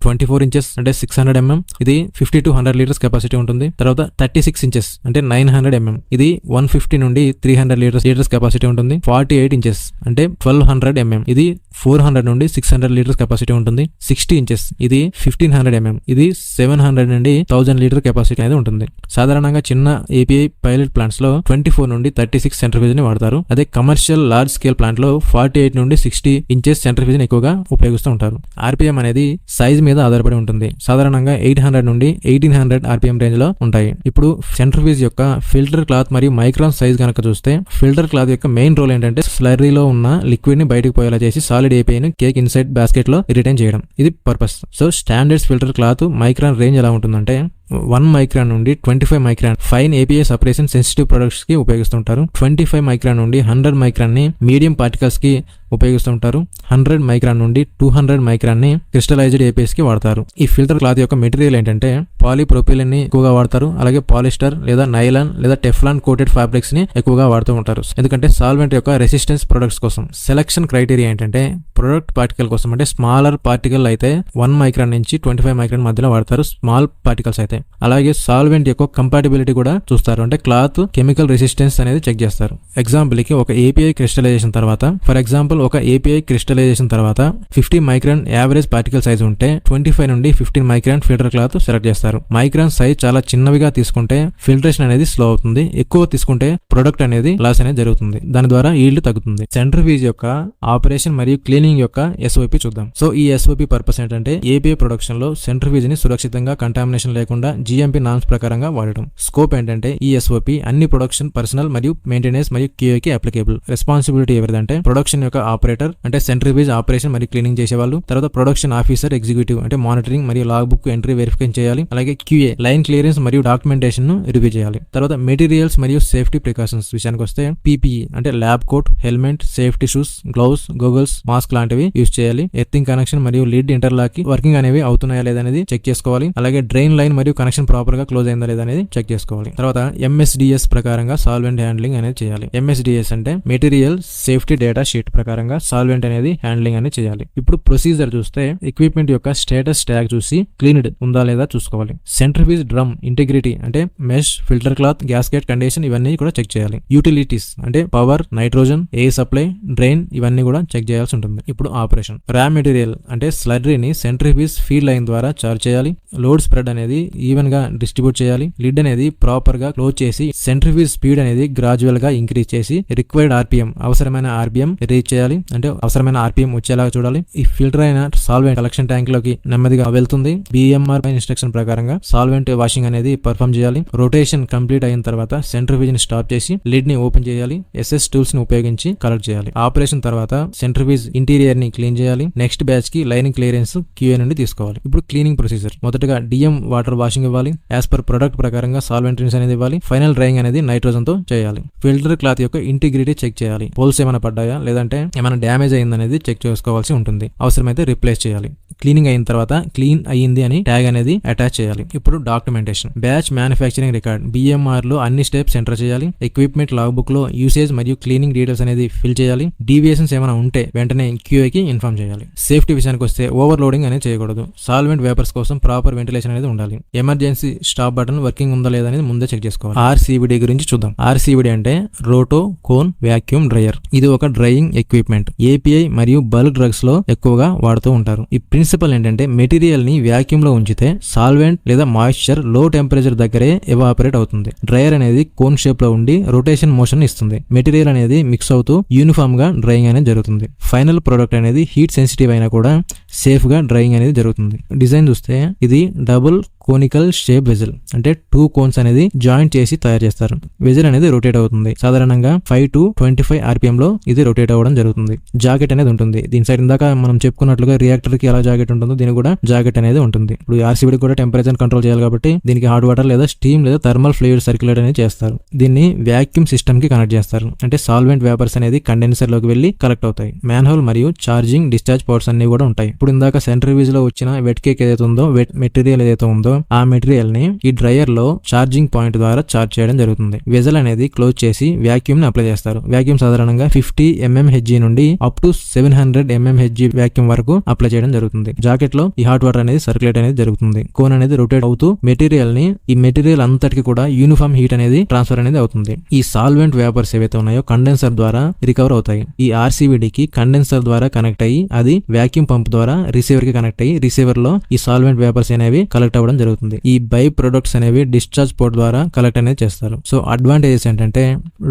24 ఇంచెస్ అంటే 600 mm, ఇది 50 to 100 లీటర్స్ కెపాసిటీ ఉంటుంది. తర్వాత 36 ఇంచెస్ అంటే 900 mm, ఇది 150 నుండి 300 లీటర్స్ కెపాసిటీ ఉంటుంది. 48 ఇంచెస్ అంటే 1200 mm, ఇది 400 నుండి 600 లీటర్స్ కెపాసిటీ ఉంటుంది. 60 ఇంచెస్ ఇది 1500 mm, ఇది 700 నుండి 1000 లీటర్ కెపాసిటీ అనేది ఉంటుంది. సాధారణంగా చిన్న ఏపీఐ పైలట్ ప్లాంట్స్ లో 24 నుండి 36 సెంట్రిఫ్యూజ్ ని వాడతారు. అదే కమర్షియల్ లార్జ్ స్కేల్ ప్లాంట్ లో 48 నుండి 60 ఇంచెస్ సెంట్రిఫ్యూజ్ ని ఎక్కువగా ఉపయోగిస్తూ ఉంటారు. ఆర్పిఎం అనేది సైజ్ మీద ఆధారపడి ఉంటుంది. సాధారణంగా 800 నుండి 1800 ఆర్పిఎం రేంజ్ లో ఉంటాయి. ఇప్పుడు సెంట్రిఫ్యూజ్ యొక్క ఫిల్టర్ క్లాత్ మరియు మైక్రాన్ సైజ్ కనుక చూస్తే ఫిల్టర్ క్లాత్ యొక్క మెయిన్ రోల్ ఏంటంటే స్లర్రీలో ఉన్న లిక్విడ్ ని బయటకు పోయేలా చేసి సాలిడ్ ఏపీఐని కేక్ ఇన్సైడ్ బాస్కెట్ లో రిటైన్ చేయడం. ఇది purpose. So standards filter cloth micron range ఎలా ఉంటుందంటే 1 మైక్రాన్ నుండి 25 micron fine API separation sensitive products కి ఉపయోగిస్తుంటారు. 25 మైక్రాన్ నుండి 100 మైక్రాన్ ని మీడియం పార్టికల్స్ కి ఉపయోగిస్తుంటారు. 100 మైక్రాన్ నుండి 200 మైక్రాన్ ని క్రిస్టలైజ్డ్ ఏపీఐస్ కి వాడతారు. ఈ ఫిల్టర్ క్లాత్ యొక్క మెటీరియల్ ఏంటంటే పాలీప్రొపిలిన్ ని ఎక్కువగా వాడతారు. అలాగే పాలిస్టర్ లేదా నైలాన్ లేదా టెఫ్లాన్ కోటెడ్ ఫ్యాబ్రిక్స్ ని ఎక్కువగా వాడుతూ ఉంటారు. ఎందుకంటే సాల్వెంట్ యొక్క రెసిస్టెన్స్ ప్రొడక్ట్స్ కోసం. సెలక్షన్ క్రైటీరియా ఏంటంటే ప్రొడక్ట్ పార్టికల్ కోసం అంటే స్మాలర్ పార్టికల్ అయితే 1 మైక్రాన్ నుంచి 25 మైక్రాన్ మధ్యలో వాడతారు. స్మాల్ పార్టికల్స్ అయితే అలాగే సాల్వెంట్ యొక్క కంపాటిబిలిటీ కూడా చూస్తారు. అంటే క్లాత్ కెమికల్ రెసిస్టెన్స్ అనేది చెక్ చేస్తారు. ఎగ్జాంపుల్ కి ఒక ఏపీఐ క్రిస్టలైజేషన్ తర్వాత ఫర్ ఎగ్జాంపుల్ ఒక ఏపీఐ క్రిస్టలైజేషన్ తర్వాత 50 మైక్రాన్ యావరేజ్ పార్టికల్ సైజ్ ఉంటే 25 నుండి 15 మైక్రాన్ ఫిల్టర్ క్లాత్ సెలెక్ట్ చేస్తారు. మైక్రాన్ సైజ్ చాలా చిన్నవిగా తీసుకుంటే ఫిల్టరేషన్ అనేది స్లో అవుతుంది. ఎక్కువ తీసుకుంటే ప్రొడక్ట్ అనేది లాస్ అనేది జరుగుతుంది. దాని ద్వారా ఈల్డ్ తగ్గుతుంది. సెంట్రిఫ్యూజ్ యొక్క ఆపరేషన్ మరియు క్లీనింగ్ యొక్క ఎస్ఓపి చూద్దాం. సో ఈ ఎస్ఓపి పర్పస్ ఏంటంటే ఏపీఐ ప్రొడక్షన్ లో సెంట్రిఫ్యూజ్ ని సురక్షితంగా కంటామినేషన్ లేకుండా జిఎంపీ నామ్స్ ప్రకారంగా వాడటం. స్కోప్ ఏంటంటే ఈ ఎస్ఓపి అన్ని ప్రొడక్షన్ పర్సనల్ మరియు మెయింటెనెన్స్ మరియు క్యూఏకి అప్లికేబుల్. రెస్పాన్సిబిలిటీ ఎవరిదంటే ప్రొడక్షన్ యొక్క ఆపరేటర్ అంటే సెంట్రిఫ్యూజ్ ఆపరేషన్ మరియు క్లీనింగ్ చేసేవాళ్ళు. తర్వాత ప్రొడక్షన్ ఆఫీసర్ ఎగ్జిక్యూటివ్ అంటే మానిటరింగ్ మరియు లాగ్ బుక్ ఎంట్రీ వెరిఫికేషన్ చేయాలి. అలాగే క్యూఏ లైన్ క్లియరెన్స్ మరియు డాక్యుమెంటేషన్ ను రివ్యూ చేయాలి. తర్వాత మెటీరియల్స్ మరియు సేఫ్టీ ప్రికాషన్స్ విషయానికి వస్తే పీపీఈ అంటే lab coat, helmet, safety shoes, gloves, goggles, mask లాంటివి యూజ్ చేయాలి. ఎర్తింగ్ కనెక్షన్ మరియు లీడ్ ఇంటర్లాక్ వర్కింగ్ అనేవి అవుతున్నాయా లేదనేది చెక్ చేసుకోవాలి. అలాగే డ్రైన్ లైన్ మరియు కనెక్షన్ ప్రాపర్ గా క్లోజ్ అయిందా లేదా అనేది చెక్ చేసుకోవాలి. తర్వాత ఎంఎస్డిఎస్ ప్రకారంగా సాల్వెంట్ హ్యాండ్లింగ్ అనేది చేయాలి. ఎంఎస్డిఎస్ అంటే మెటీరియల్ సేఫ్టీ డేటా షీట్ ప్రకారంగా సాల్వెంట్ అనేది హ్యాండ్లింగ్ అనేది చేయాలి. ఇప్పుడు ప్రొసీజర్ చూస్తే ఎక్విప్మెంట్ యొక్క స్టేటస్ ట్యాగ్ చూసి క్లీన్డ్ ఉందా లేదా చూసుకోవాలి. సెంట్రిఫ్యూజ్ డ్రమ్ ఇంటిగ్రిటీ అంటే mesh, filter cloth, gasket condition ఇవన్నీ కూడా చెక్ చేయాలి. యూటిలిటీస్ అంటే power, nitrogen, air supply, drain ఇవన్నీ కూడా చెక్ చేయాల్సి ఉంటుంది. ఇప్పుడు ఆపరేషన్. రా మెటీరియల్ అంటే స్లర్రీని సెంట్రిఫ్యూజ్ ఫీడ్ లైన్ ద్వారా చార్జ్ చేయాలి. లోడ్ స్ప్రెడ్ అనేది ఈవెన్ గా డిస్ట్రిబ్యూట్ చేయాలి. లిడ్ అనేది ప్రాపర్ గా క్లోజ్ చేసి సెంట్రిఫ్యూజ్ స్పీడ్ అనేది గ్రాడ్యువల్ గా ఇంక్రీజ్ చేసి రిక్వైర్డ్ ఆర్పిఎం అవసరమైన ఆర్పిఎం రీచ్ చేయాలి. అంటే అవసరమైన ఆర్పిఎం వచ్చేలాగా చూడాలి. ఈ ఫిల్టర్ అయిన సాల్వెంట్ కలెక్షన్ ట్యాంక్ లోకి నెమ్మదిగా వెళ్తుంది. బిఎంఆర్ ఇన్స్ట్రక్షన్ ప్రకారంగా సాల్వెంట్ వాషింగ్ అనేది పర్ఫామ్ చేయాలి. రొటేషన్ కంప్లీట్ అయిన తర్వాత సెంట్రిఫ్యూజ్ ని స్టాప్ చేసి లిడ్ ని ఓపెన్ చేయాలి. ఎస్ఎస్ టూల్స్ ని ఉపయోగించి కలెక్ట్ చేయాలి. ఆపరేషన్ తర్వాత సెంట్రిఫ్యూజ్ ఇంటీరియర్ ని క్లీన్ చేయాలి. నెక్స్ట్ బ్యాచ్ కి లైనింగ్ క్లియరెన్స్ క్యూఏ నుండి తీసుకోవాలి. ఇప్పుడు క్లీనింగ్ ప్రొసీజర్. మొదటగా డిఎం వాటర్ వాషింగ్ ఇవ్వాలి. యాజ్ పర్ ప్రొడక్ట్ ప్రకారంగా సాల్వెంట్ రిన్స్ అనేది ఇవ్వాలి. ఫైనల్ డ్రైయింగ్ అనేది నైట్రోజన్ తో చేయాలి. ఫిల్టర్ క్లాత్ యొక్క ఇంటిగ్రిటీ చెక్ చేయాలి. పోల్స్ ఏమైనా పడ్డాయా లేదంటే ఏమైనా డ్యామేజ్ అయిందనేది చెక్ చేసుకోవాల్సి ఉంటుంది. అవసరమైతే రిప్లేస్ చేయాలి. క్లీనింగ్ అయిన తర్వాత క్లీన్ అయ్యింది అని ట్యాగ్ అనేది అటాచ్ చేయాలి. ఇప్పుడు documentation, batch manufacturing record BMR లో అన్ని స్టెప్స్ ఎంటర్ చేయాలి. ఎక్విప్మెంట్ లాగ్ బుక్ లో యూసేజ్ మరియు క్లీనింగ్ డీటెయిల్స్ అనేది ఫిల్ చేయాలి. డీవియేషన్స్ ఏమైనా ఉంటే వెంటనే QA కి ఇన్ఫార్మ్ చేయాలి. సేఫ్టీ విషయానికి వస్తే ఓవర్లోడింగ్ అనేది చేయకూడదు. సాల్వెంట్ వేపర్స్ కోసం ప్రాపర్ వెంటిలేషన్ అనేది ఉండాలి. ఎమర్జెన్సీ స్టాప్ బటన్ వర్కింగ్ ఉందా లేదా అనేది ముందే చెక్ చేసుకోవాలి. RCVD గురించి చూద్దాం. RCVD అంటే రోటో కోన్ వాక్యూమ్ డ్రయర్. ఇది ఒక డ్రైయింగ్ ఎక్విప్మెంట్. API మరియు బల్క్ డ్రగ్స్ లో ఎక్కువగా వాడుతూ ఉంటారు. ఈ ప్రిన్సిపల్ ఏంటంటే మెటీరియల్ ని వాక్యూమ్ లో ఉంచితే సాల్వెంట్ లేదా మాయిశ్చర్ లో టెంపరేచర్ దగ్గరే ఎవాపరేట్ అవుతుంది. డ్రయర్ అనేది కోన్ షేప్ లో ఉండి రొటేషన్ మోషన్ ఇస్తుంది. మెటీరియల్ అనేది మిక్స్ అవుతూ యూనిఫామ్ గా డ్రైయింగ్ అనేది జరుగుతుంది. ఫైనల్ ప్రొడక్ట్ అనేది హీట్ సెన్సిటివ్ అయినా కూడా సేఫ్ గా డ్రైయింగ్ అనేది జరుగుతుంది. డిజైన్ చూస్తే ఇది డబుల్ కోనికల్ షేప్ వెజల్, అంటే 2 కోన్స్ అనేది జాయింట్ చేసి తయారు చేస్తారు. వెజల్ అనేది రొటేట్ అవుతుంది. సాధారణంగా 5 to 25 RPM లో ఇది రొటేట్ అవ్వడం జరుగుతుంది. జాకెట్ అనేది ఉంటుంది. దీని సైడ్ ఇందాక మనం చెప్పుకున్నట్లుగా రియాక్టర్ కి ఎలా జాకెట్ ఉంటుందో దీనికి కూడా జాకెట్ అనేది ఉంటుంది. ఇప్పుడు RCVD కూడా టెంపరేచర్ కంట్రోల్ చేయాలి కాబట్టి దీనికి హాట్ వాటర్ లేదా స్టీమ్ లేదా థర్మల్ ఫ్లూయిడ్ సర్క్యులేట్ అనేది చేస్తారు. దీన్ని వాక్యూమ్ సిస్టమ్ కి కనెక్ట్ చేస్తారు. అంటే సాల్వెంట్ వేపర్స్ అనేది కండెన్సర్ లోకి వెళ్లి కలెక్ట్ అవుతాయి. మ్యాన్హోల్ మరియు చార్జింగ్ డిశ్చార్జ్ పోర్ట్స్ అన్ని కూడా ఉంటాయి. ఇప్పుడు ఇందాక సెంట్రిఫ్యూజ్ లో వచ్చిన వెట్ కేక్ ఏదైతే ఉందో, వెట్ మెటీరియల్ ఏదైతే ఉందో ఆ మెటీరియల్ ని ఈ డ్రైయర్ లో ఛార్జింగ్ పాయింట్ ద్వారా ఛార్జ్ చేయడం జరుగుతుంది. వెజల్ అనేది క్లోజ్ చేసి వాక్యూమ్ ని అప్లై చేస్తారు. వాక్యూమ్ సాధారణంగా 50 mmHg నుండి అప్ టు 700 mmHg వాక్యూమ్ వరకు అప్లై చేయడం జరుగుతుంది. జాకెట్ లో ఈ హాట్ వాటర్ అనేది సర్క్యులేట్ అనేది జరుగుతుంది. కోన్ అనేది రొటేట్ అవుతూ ఈ మెటీరియల్ అంతటికి కూడా యూనిఫామ్ హీట్ అనేది ట్రాన్స్ఫర్ అనేది అవుతుంది. ఈ సాల్వెంట్ వేపర్స్ ఏవైతే ఉన్నాయో కండెన్సర్ ద్వారా రికవర్ అవుతాయి. ఈ RCVD కి కండెన్సర్ ద్వారా కనెక్ట్ అయ్యి అది వాక్యూమ్ పంప్ ద్వారా రిసీవర్ కి కనెక్ట్ అయ్యి రిసీవర్ లో ఈ సాల్వెంట్ వేపర్స్ అనేవి కలెక్ట్ అవ్వడం జరుగుతుంది. ఈ బై ప్రొడక్ట్స్ అనేవి డిశ్చార్జ్ పోర్ట్ ద్వారా కలెక్ట్ అనేది చేస్తారు. సో అడ్వాంటేజెస్ ఏంటంటే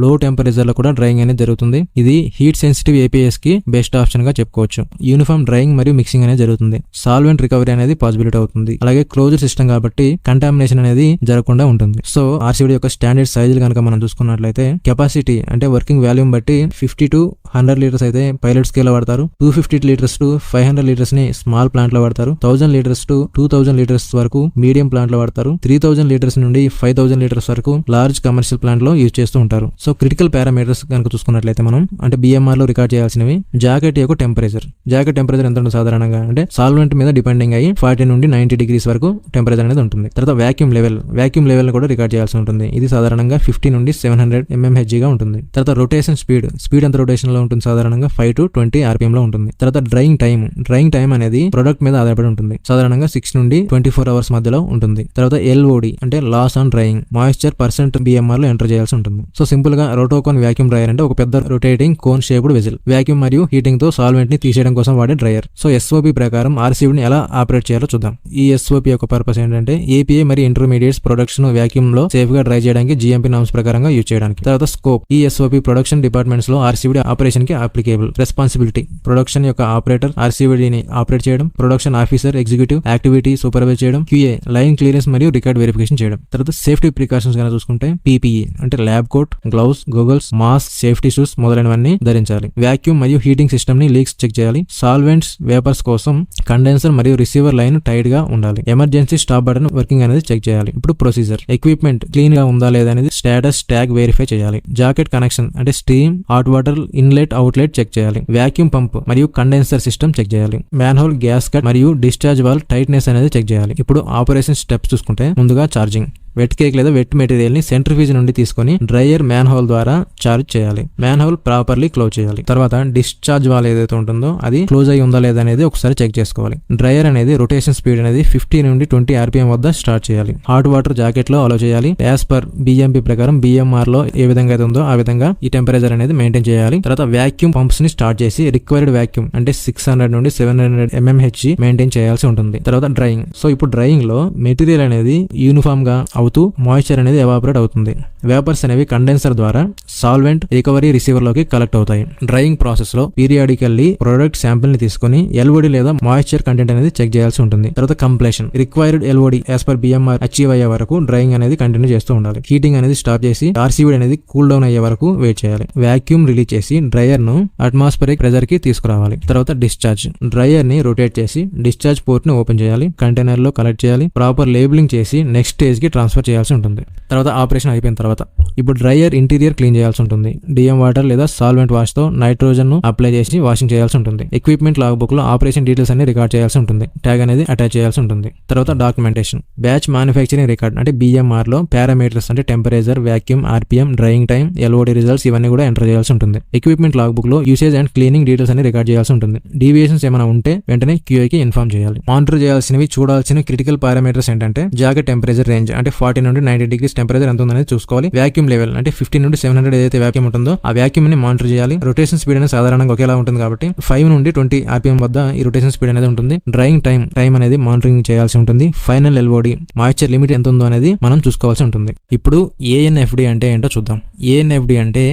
లో టెంపరేచర్ లో కూడా డ్రైయింగ్ అనేది జరుగుతుంది. ఇది హీట్ సెన్సిటివ్ APIs కి బెస్ట్ ఆప్షన్ గా చెప్పుకోవచ్చు. యూనిఫామ్ డ్రైయింగ్ మరియు మిక్సింగ్ అనేది జరుగుతుంది. సాల్వెంట్ రికవరీ అనేది పాసిబిలిటీ అవుతుంది. అలాగే క్లోజ్డ్ సిస్టమ్ కాబట్టి కంటామినేషన్ అనేది జరగకుండా ఉంటుంది. సో RCVD యొక్క స్టాండర్డ్ సైజులు కనుక మనం చూసుకున్నట్లయితే కెపాసిటీ అంటే వర్కింగ్ వాల్యూమ్ బట్టి 50 to 100 లీటర్స్ అయితే పైలట్ స్కేల్ లో వాడతారు. 250 లీటర్స్ టు 500 లీటర్స్ ని స్మాల్ ప్లాంట్ లో వాడతారు. 1000 లీటర్స్ టు 2000 లీటర్స్ వరకు మీడియం ప్లాంట్ లో వాడతారు. 3000 లీటర్స్ నుండి 5000 లీటర్స్ వరకు లార్జ్ కమర్షియల్ ప్లాంట్ లో యూజ్ చేస్తూ ఉంటారు. సో క్రిటికల్ పారామీటర్స్ కనుక చూసుకున్నట్లయితే మనం అంటే BMR లో రికార్డ్ చేయాల్సినవి జాకెట్ యొక్క టెంపరేచర్. జాకెట్ టెంపరేచర్ ఎంత ఉంటుంది సాధారణంగా అంటే సాల్వెంట్ మీద డిపెండింగ్ అయ్యి 40 నుండి 90 degrees వరకు టెంపరేచర్ అనేది ఉంటుంది. తర్వాత వాక్యూమ్ లెవెల్ కూడా రికార్డ్ చేయాల్సి ఉంటుంది. ఇది సాధారణంగా 50 నుండి 700 mmHg గా ఉంటుంది. తర్వాత రొటేషన్ స్పీడ్ ఎంత రొటేషన్ లో ఉంటుంది సాధారణంగా 5 to 20 RPM లో ఉంటుంది. తర్వాత డ్రైయింగ్ టైం అనేది ప్రొడక్ట్ మీద ఆధారపడి ఉంటుంది. సాధారణంగా 6 నుండి 24 hours మధ్యలో ఉంటుంది. తర్వాత LOD అంటే loss on drying, moisture % BMR లో ఎంటర్ చేయాల్సి ఉంటుంది. సో సింపుల్ గా రోటోకోన్ వాక్యూమ్ డ్రైయర్ అంటే ఒక పెద్ద rotating cone shaped vessel. Vacuum మరియు హీటింగ్ తో సాల్వెంట్ ని తీసేయడం కోసం వాడే డ్రైయర్. సో SOP ప్రకారం RCVD ని ఎలా ఆపరేట్ చేయాలో చూద్దాం. ఈ SOP యొక్క పర్పస్ ఏంటంటే API మరియు ఇంటర్మీడియట్స్ ప్రొడక్షన్ వాక్యూమ్ లో సేఫ్ గా డ్రై చేయడానికి GMP నామ్స్ ప్రకారంగా యూజ్ చేయడానికి. తర్వాత స్కోప్, ఈ SOP ప్రొడక్షన్ డిపార్ట్మెంట్స్ లో RCVD ఆపరేషన్ కి అప్లికేబుల్. రెస్పాన్సిబిలిటీ, ప్రొడక్షన్ యొక్క ఆపరేటర్ RCVD ని ఆపరేట్ చేయడం. Production officer executive activity supervise చేయడం. QA లైన్ క్లియరెన్స్ మరియు రికార్డ్ వెరిఫికేషన్ చేయడం. తర్వాత సేఫ్టీ ప్రికాషన్స్ గా చూసుకుంటే PPE అంటే lab coat, gloves, goggles, mask, safety shoes మొదలైనవన్నీ ధరించాలి. వాక్యూమ్ మరియు హీటింగ్ సిస్టమ్ ని లీక్స్ చెక్ చేయాలి. సాల్వెంట్స్ వేపర్స్ కోసం కండెన్సర్ మరియు రిసీవర్ లైన్ టైట్ గా ఉండాలి. ఎమర్జెన్సీ స్టాప్ బటన్ వర్కింగ్ అనేది చెక్ చేయాలి. ఇప్పుడు ప్రొసీజర్, ఎక్విప్మెంట్ క్లీన్ గా ఉందా లేదా అనేది స్టేటస్ ట్యాగ్ వెరిఫై చేయాలి. జాకెట్ కనెక్షన్ అంటే steam, hot water inlet outlet check చేయాలి. వాక్యూమ్ పంప్ మరియు కండెన్సర్ సిస్టమ్ చెక్ చేయాలి. మ్యాన్హోల్ గ్యాస్ కట్ మరియు డిశ్చార్జ్ వాల్వ్ టైట్నెస్ అనేది చెక్ చేయాలి. ఇప్పుడు ఆపరేషన్ స్టెప్స్ చూసుకుంటే ముందుగా ఛార్జింగ్. వెట్ కేక్ లేదా వెట్ మెటీరియల్ ని సెంట్రిఫ్యూజ్ నుండి తీసుకొని డ్రైయర్ మ్యాన్ హోల్ ద్వారా చార్జ్ చేయాలి. మ్యాన్ హోల్ ప్రాపర్లీ క్లోజ్ చేయాలి. తర్వాత డిశ్చార్జ్ వాల్ ఏదైతే ఉంటుందో అది క్లోజ్ అయి ఉందా లేదా అనేది ఒకసారి చెక్ చేసుకోవాలి. డ్రైయర్ అనేది రొటేషన్ స్పీడ్ అనేది 50 నుండి 20 RPM వద్ద స్టార్ట్ చేయాలి. హాట్ వాటర్ జాకెట్ లో అలో చేయాలి. యాజ్ పర్ BMP ప్రకారం BMR లో ఏ విధంగా అయితే ఉందో ఆ విధంగా ఈ టెంపరేచర్ అనేది మెయింటైన్ చేయాలి. తర్వాత వాక్యూమ్ పంప్స్ ని స్టార్ట్ చేసి రిక్వైర్డ్ వాక్యూమ్ అంటే 600 నుండి 700 mmHg మెయింటైన్ చేయాల్సి ఉంటుంది. తర్వాత డ్రైయింగ్. సో ఇప్పుడు డ్రైయింగ్ లో మెటీరియల్ అనేది యూనిఫామ్ గా అవుతూ మాయిశ్చర్ అనేది ఎవాపరేట్ అవుతుంది. వేపర్స్ అనేవి కండెన్సర్ ద్వారా సాల్వెంట్ రికవరీ రిసీవర్ లోకి కలెక్ట్ అవుతాయి. డ్రైయింగ్ ప్రాసెస్ లో పీరియాడికల్లీ ప్రొడక్ట్ శాంపిల్ ని తీసుకుని LOD లేదా మాయిశ్చర్ కంటెంట్ అనేది చెక్ చేయాల్సి ఉంటుంది. తర్వాత completion, required LOD as per BMR achieve అయ్యే వరకు డ్రైయింగ్ అనేది కంటిన్యూ చేస్తూ ఉండాలి. హీటింగ్ అనేది స్టాప్ చేసి RCVD అనేది కూల్ డౌన్ అయ్యే వరకు వెయిట్ చేయాలి. వాక్యూమ్ రిలీజ్ చేసి డ్రైయర్ ను అట్మాస్ఫిరిక్ ప్రెజర్ కి తీసుకురావాలి. తర్వాత డిశ్చార్జ్, డ్రైయర్ ని రొటేట్ చేసి డిశ్చార్జ్ పోర్ట్ ని ఓపెన్ చేయాలి. కంటైనర్ లో కలెక్ట్ చేయాలి. ప్రాపర్ లేబులింగ్ చేసి నెక్స్ట్ స్టేజ్ కి ట్రాన్స్ఫర్ ట్రాన్స్ఫర్ చేయాల్సి ఉంటుంది. తర్వాత ఆపరేషన్ అయిపోయిన తర్వాత ఇప్పుడు డ్రైయర్ ఇంటీరియర్ క్లీన్ చేయాల్సి ఉంటుంది. డిఎం వాటర్ లేదా సాల్వెంట్ వాష్ తో నైట్రోజన్ ను అప్లై చేసి వాషింగ్ చేయాల్సి ఉంటుంది. ఎక్విప్మెంట్ లాగ్ బుక్ లో ఆపరేషన్ డీటెయిల్స్ అన్ని రికార్డ్ చేయాల్సి ఉంటుంది. ట్యాగ్ అనేది అటాచ్ చేయాల్సి ఉంటుంది. తర్వాత డాక్యుమెంటేషన్, బ్యాచ్ మ్యానుఫ్యాక్చరింగ్ రికార్డ్ అంటే BMR లో పారామీటర్స్ అంటే temperature, vacuum, RPM, drying time, LOD results ఇవన్నీ కూడా ఎంటర్ చేయాల్సి ఉంటుంది. ఎక్విప్మెంట్ లాగ్ బుక్ లో యూసేజ్ అండ్ క్లీనింగ్ డీటెయిల్స్ అన్ని రికార్డ్ చేయాల్సి ఉంటుంది. డీవియేషన్స్ ఏమైనా ఉంటే వెంటనే QA కి ఇన్ఫార్మ్ చేయాలి. మానిటర్ చేయాల్సినవి, చూడాల్సిన క్రిటికల్ పారామీటర్స్ ఏంటంటే జాకెట్ టెంపరేచర్ రేంజ్ అంటే 40 నుండి 90 డిగ్రీస్ టెంపరేచర్ ఎంత ఉందనేది చూసుకోవాలి. వ్యాక్యూమ్ లెవెల్ అంటే 50 నుండి 700 ఏదైతే వ్యాక్యూమ్ ఉంటుందో ఆ వ్యాక్యూమ్ ని మానిటర్ చేయాలి. రొటేషన్ స్పీడ్ అనేది సాధారణంగా ఒకేలా ఉంటుంది కాబట్టి 5 నుండి 20 RPM వద్ద ఈ రొటేషన్ స్పీడ్ అనేది ఉంటుంది. డ్రైయింగ్ టైం అనేది మానిటరింగ్ చేయాల్సి ఉంటుంది. ఫైనల్ LOD మాయిశ్చర్ లిమిట్ ఎంత ఉందో అనేది మనం చూసుకోవాల్సి ఉంటుంది. ఇప్పుడు ANFD అంటే ఏంటో చూద్దాం. ANFD అంటే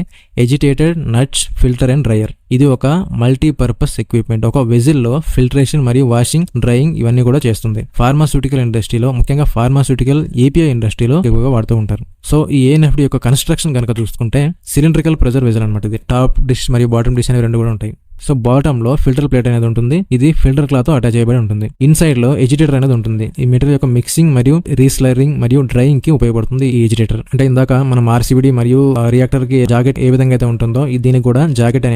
agitated nuts filter and dryer. ఇది ఒక మల్టీపర్పస్ ఎక్విప్మెంట్. ఒక వెజిల్ లో ఫిల్టరేషన్ మరియు వాషింగ్, డ్రైయింగ్ ఇవన్నీ కూడా చేస్తుంది. ఫార్మాస్యూటికల్ ఇండస్ట్రీలో, ముఖ్యంగా ఫార్మాస్యూటికల్ API ఇండస్ట్రీలో ఎక్కువగా వాడుతూ ఉంటారు. సో ఈ ANFD యొక్క కన్స్ట్రక్షన్ కనుక చూసుకుంటే సిలిండ్రికల్ ప్రెజర్ వెజిల్ అనమాట. ఇది టాప్ డిష్ మరియు బాటమ్ డిష్ అనేవి రెండు కూడా ఉంటాయి. సో బాటమ్ లో ఫిల్టర్ ప్లేట్ అనేది ఉంటుంది. ఇది ఫిల్టర్ క్లాత్ తో అటాచ్ చేయబడి ఉంటుంది. ఇన్సైడ్ లో ఎజిటేటర్ అనేది ఉంటుంది. ఈ మెటీరియల్ యొక్క మిక్సింగ్ మరియు రీస్లరింగ్ మరియు డ్రైయింగ్ కి ఉపయోగపడుతుంది ఈ ఎజిటేటర్. అంటే ఇందాక మనం RCBD మరియు రియాక్టర్ కి జాకెట్ ఏ విధంగా అయితే ఉంటుందో దీనికి కూడా జాకెట్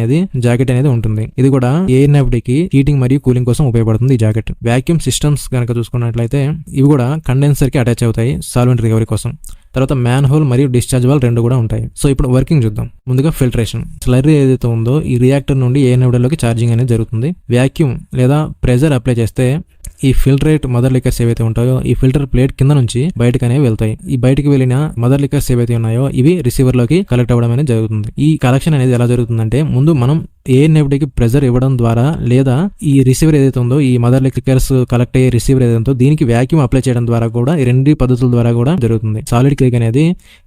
అనేది ఉంటుంది. ఇది కూడా ANFD కి హీటింగ్ మరియు కూలింగ్ కోసం ఉపయోగపడుతుంది ఈ జాకెట్. వాక్యూమ్ సిస్టమ్స్ కనుక చూసుకున్నట్లయితే ఇవి కూడా కండెన్సర్ కి అటాచ్ అవుతాయి సాల్వెంట్ రికవరీ కోసం. తర్వాత మ్యాన్ హోల్ మరియు డిశ్చార్జ్ వాల్ రెండు కూడా ఉంటాయి. సో ఇప్పుడు వర్కింగ్ చూద్దాం. ముందుగా ఫిల్టరేషన్. స్లర్రీ ఏదైతే ఉందో ఈ రియాక్టర్ నుండి ANFD లోకి ఛార్జింగ్ అనేది జరుగుతుంది. వ్యాక్యూమ్ లేదా ప్రెజర్ అప్లై చేస్తే ఈ ఫిల్టరేట్ మదర్ లిక్కర్స్ ఏవైతే ఉంటాయో ఈ ఫిల్టర్ ప్లేట్ కింద నుంచి బయటకు అనేవి వెళ్తాయి. ఈ బయటకు వెళ్ళిన మదర్ లిక్కర్స్ ఏవైతే ఉన్నాయో ఇవి రిసీవర్ లోకి కలెక్ట్ అవ్వడం అనేది జరుగుతుంది. ఈ కలెక్షన్ అనేది ఎలా జరుగుతుందంటే ముందు మనం ANFD కి ప్రెజర్ ఇవ్వడం ద్వారా లేదా ఈ రిసీవర్ ఏదైతే ఉందో ఈ మదర్ లిక్కర్స్ కలెక్ట్ అయ్యే రిసీవర్ ఏదైతే ఉందో దీనికి వ్యాక్యూమ్ అప్లై చేయడం ద్వారా కూడా ఈ రెండు పద్ధతుల ద్వారా కూడా జరుగుతుంది. సాలిడ్ క్లిక్ అనేది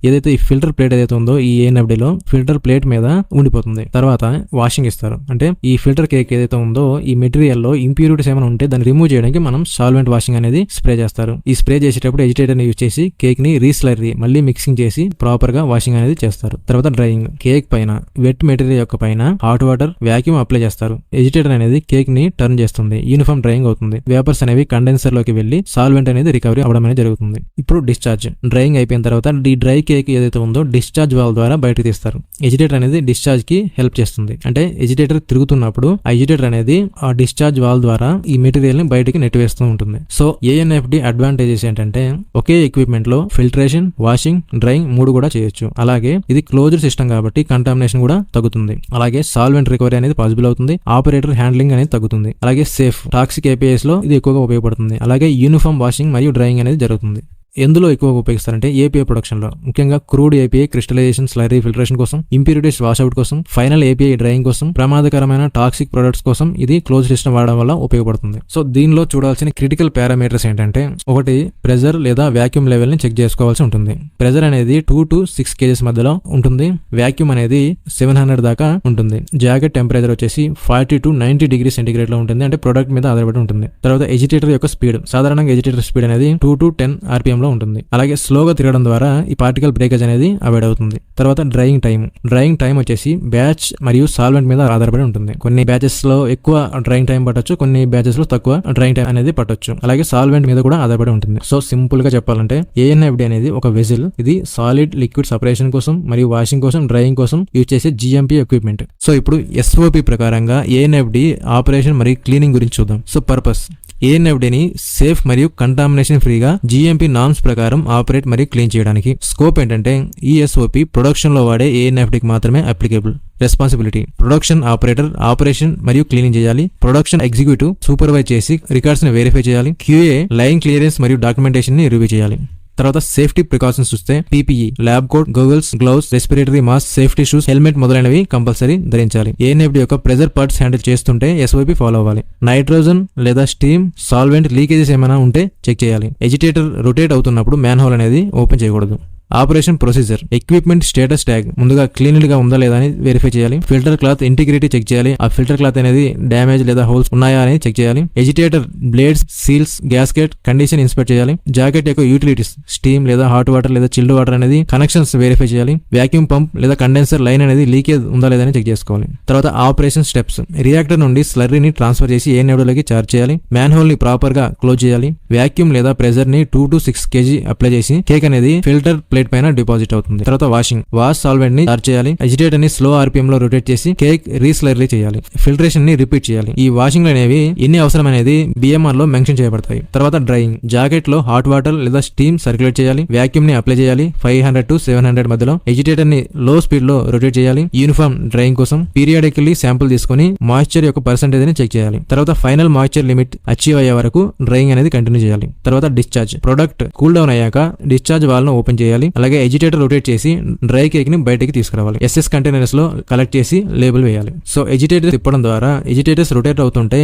ఏదైతే ఈ ఫిల్టర్ ప్లేట్ ఏదైతే ఉందో ఈ ANFD లో ఫిల్టర్ ప్లేట్ మీద ఉండిపోతుంది. తర్వాత వాషింగ్ ఇస్తారు. అంటే ఈ ఫిల్టర్ కేక్ ఏదైతే ఉందో ఈ మెటీరియల్ లో ఇంప్యూరిటీస్ ఏమైనా ఉంటే దాన్ని రిమూవ్ చేయడానికి మనం సాల్వెంట్ వాషింగ్ అనేది స్ప్రే చేస్తారు. ఈ స్ప్రే చేసేటప్పుడు ఎజిటేటర్ ని యూజ్ చేసి కేక్ ని రీస్లరీ మళ్ళీ మిక్సింగ్ చేసి ప్రాపర్ గా వాషింగ్ అనేది చేస్తారు. తర్వాత డ్రైయింగ్. కేక్ పైన వెట్ మెటీరియల్ యొక్క పైన హాట్ వాటర్ వ్యాక్యూమ్ అప్లై చేస్తారు. ఎజిటేటర్ అనేది కేక్ ని టర్న్ చేస్తుంది. యూనిఫామ్ డ్రైయింగ్ అవుతుంది. వేపర్స్ అనేవి కండెన్సర్ లోకి వెళ్లి సాల్వెంట్ అనేది రికవరీ అవ్వడం అనేది జరుగుతుంది. ఇప్పుడు డిశ్చార్జ్. డ్రైయింగ్ అయిపోయిన తర్వాత ఈ డ్రై కేక్ ఏదైతే ఉందో డిశ్చార్జ్ వాల్ ద్వారా బయటకు తీస్తారు. ఎజిటేటర్ అనేది డిశ్చార్జ్ కి హెల్ప్ చేస్తుంది. అంటే ఎజిటేటర్ తిరుగుతున్నప్పుడు ఆ ఎజిటేటర్ అనేది ఆ డిశ్చార్జ్ వాల్ ద్వారా ఈ మెటీరియల్ ని బయటికి నెట్టివేస్తూ ఉంటుంది. సో ANFD అడ్వాంటేజెస్ ఏంటంటే ఒకే ఎక్విప్మెంట్ లో ఫిల్టరేషన్, వాషింగ్, డ్రైయింగ్ మూడు కూడా చేయొచ్చు. అలాగే ఇది క్లోజ్డ్ సిస్టమ్ కాబట్టి కంటామినేషన్ కూడా తగ్గుతుంది. అలాగే సాల్వెంట్ రికవరీ అనేది పాసిబుల్ అవుతుంది. ఆపరేటర్ హ్యాండ్లింగ్ అనేది తగ్గుతుంది. అలాగే సేఫ్. టాక్సిక్ APIs లో ఇది ఎక్కువగా ఉపయోగపడుతుంది. అలాగే యూనిఫామ్ వాషింగ్ మరియు డ్రైయింగ్ అనేది జరుగుతుంది. ఎందులో ఎక్కువగా ఉపయోగిస్తారంటే API ప్రొడక్షన్ లో, ముఖ్యంగా crude API crystallisation, slurry filtration కోసం, ఇంప్యూరిటీస్ వాష్అవుట్ కోసం, ఫైనల్ API డ్రైయింగ్ కోసం, ప్రమాదకరమైన టాక్సిక్ ప్రొడక్ట్స్ కోసం ఇది క్లోజ్ సిస్టమ్ వాడడం వల్ల ఉపయోగపడుతుంది. సో దీనిలో చూడాల్సిన క్రిటికల్ పారామీటర్స్ ఏంటంటే ఒకటి ప్రెజర్ లేదా వ్యాక్యూమ్ లెవెల్ ని చెక్ చేసుకోవాల్సి ఉంటుంది. ప్రెజర్ అనేది 2 to 6 kgs మధ్యలో ఉంటుంది. వ్యాక్యూమ్ అనేది 700 దాకా ఉంటుంది. జాకెట్ టెంపరేచర్ వచ్చేసి 40 to 90 డిగ్రీ సెంటిగ్రేడ్ లో ఉంటుంది. అంటే ప్రొడక్ట్ మీద ఆధారపడి ఉంటుంది. తర్వాత ఎజిటేటర్ యొక్క స్పీడ్. సాధారణంగా ఎజిటేటర్ స్పీడ్ అనేది 2 to 10 RPM ఉంటుంది. అలాగే స్లోగా తిరగడం ద్వారా ఈ పార్టికల్ బ్రేకేజ్ అనేది అవాయిడ్ అవుతుంది. తర్వాత డ్రైయింగ్ టైం వచ్చేసి బ్యాచ్ మరియు సాల్వెంట్ మీద ఆధారపడి ఉంటుంది. కొన్ని బ్యాచెస్ లో ఎక్కువ డ్రైయింగ్ టైం పట్టొచ్చు, కొన్ని బ్యాచెస్ లో తక్కువ డ్రైయింగ్ టైం అనేది పట్టొచ్చు. అలాగే సాల్వెంట్ మీద కూడా ఆధారపడి ఉంటుంది. సో సింపుల్ గా చెప్పాలంటే ANFD అనేది ఒక వెజిల్. ఇది సాలిడ్ లిక్విడ్ సపరేషన్ కోసం మరియు వాషింగ్ కోసం, డ్రైయింగ్ కోసం యూజ్ చేసే GMP ఎక్విప్మెంట్. సో ఇప్పుడు SOP ప్రకారంగా ANFD ఆపరేషన్ మరియు క్లీనింగ్ గురించి చూద్దాం. So purpose. ANFDని సేఫ్ మరియు కంటామినేషన్ ఫ్రీగా GMP నార్మ్స్ ప్రకారం ఆపరేట్ మరియు క్లీన్ చేయడానికి. స్కోప్ ఏంటంటే ఈ SOP ప్రొడక్షన్ లో వాడే ANFDకి మాత్రమే applicable. Responsibility. Production operator operation మరియు క్లీనింగ్ చేయాలి. ప్రొడక్షన్ ఎగ్జిక్యూటివ్ సూపర్వైజ్ చేసి రికార్డ్స్ ని వెరిఫై చేయాలి. QA లైన్ క్లియరెన్స్ మరియు డాక్యుమెంటేషన్ ని రివ్యూ చేయాలి. తర్వాత సేఫ్టీ ప్రికాషన్స్ చూస్తే PPE, lab coat, goggles, gloves, respiratory mask, safety shoes, helmet మొదలైనవి కంపల్సరీ ధరించాలి. ANFD యొక్క ప్రెజర్ పార్ట్స్ హ్యాండిల్ చేస్తుంటే SOP ఫాలో అవ్వాలి. నైట్రోజన్ లేదా స్టీమ్, సాల్వెంట్ లీకేజెస్ ఏమైనా ఉంటే చెక్ చేయాలి. ఎజిటేటర్ రొటేట్ అవుతున్నప్పుడు మ్యాన్ హోల్ అనేది ఓపెన్ చేయకూడదు. Operation procedure, equipment status tag ముందుగా క్లీన్డ్ గా ఉందా లేదా అని వెరిఫై చేయాలి. ఫిల్టర్ క్లాత్ ఇంటిగ్రిటీ చెక్ చేయాలి. ఆ ఫిల్టర్ క్లాత్ అనేది డ్యామేజ్ లేదా హోల్స్ ఉన్నాయా అని చెక్ చేయాలి. Agitator blades, seals, gasket condition inspect చేయాలి. జాకెట్ యొక్క యూటిలిటీస్, స్టీమ్ లేదా హాట్ వాటర్ లేదా చిల్డ్ వాటర్ అనేది కనెక్షన్స్ వెరిఫై చేయాలి. వ్యాక్యూమ్ పంప్ లేదా కండెన్సర్ లైన్ అనేది లీకేజ్ ఉందా లేదా అని చెక్ చేసుకోవాలి. తర్వాత ఆపరేషన్ స్టెప్స్, రియాక్టర్ నుండి స్లర్రీని ట్రాన్స్ఫర్ చేసి ఏ నెడులోకి చార్జ్ చేయాలి. మ్యాన్ హోల్ ని ప్రాపర్ గా క్లోజ్ చేయాలి. వ్యాక్యూమ్ లేదా ప్రెజర్ ని 2 to 6 kg అప్లై చేసి కేక్ అనేది ఫిల్టర్ ప్లేట్ పైన డిపాజిట్ అవుతుంది. తర్వాత వాషింగ్, వాష్ సాల్వెంట్ ని చార్జ్ చేయాలి. ఎజిటేటర్ ని స్లో ఆర్పిఎం లో రొటేట్ చేసి కేక్ రీస్లర్లీ చేయాలి. ఫిల్టరేషన్ ని రిపీట్ చేయాలి. ఈ వాషింగ్ అనేవి ఎన్ని అవసరం అనేది బిఎంఆర్ లో మెన్షన్ చేయబడతాయి. తర్వాత డ్రైయింగ్, జాకెట్ లో హాట్ వాటర్ లేదా స్టీమ్ సర్క్యులేట్ చేయాలి. వ్యాక్యూమ్ ని అప్లై చేయాలి 500 to 700 మధ్యలో. ఎజిటేటర్ ని లో స్పీడ్ లో రొటేట్ చేయాలి. యూనిఫామ్ డ్రైయింగ్ కోసం పీరియాడికల్లీ శాంపుల్ తీసుకుని మాయిశ్చర్ యొక్క పర్సెంటేజ్ ని చెక్ చేయాలి. తర్వాత ఫైనల్ మాయిశ్చర్ లిమిట్ అచీవ్ అయ్యే వరకు డ్రైయింగ్ అనేది కంటిన్యూ చేయాలి. తర్వాత డిశ్చార్జ్, ప్రొడక్ట్ కూల్ డౌన్ అయ్యాక డిశ్చార్జ్ వాల్వ్ ను ఓపెన్ చేయాలి. అలాగే ఎజిటేటర్ రొటేట్ చేసి డ్రై కేక్ ని బయటకి తీసుకురావాలి. ఎస్ఎస్ కంటైనర్స్ లో కలెక్ట్ చేసి లేబుల్ వేయాలి. సో ఎజిటేటర్ తిప్పడం ద్వారా ఎజిటేటర్స్ రొటేట్ అవుతుంటే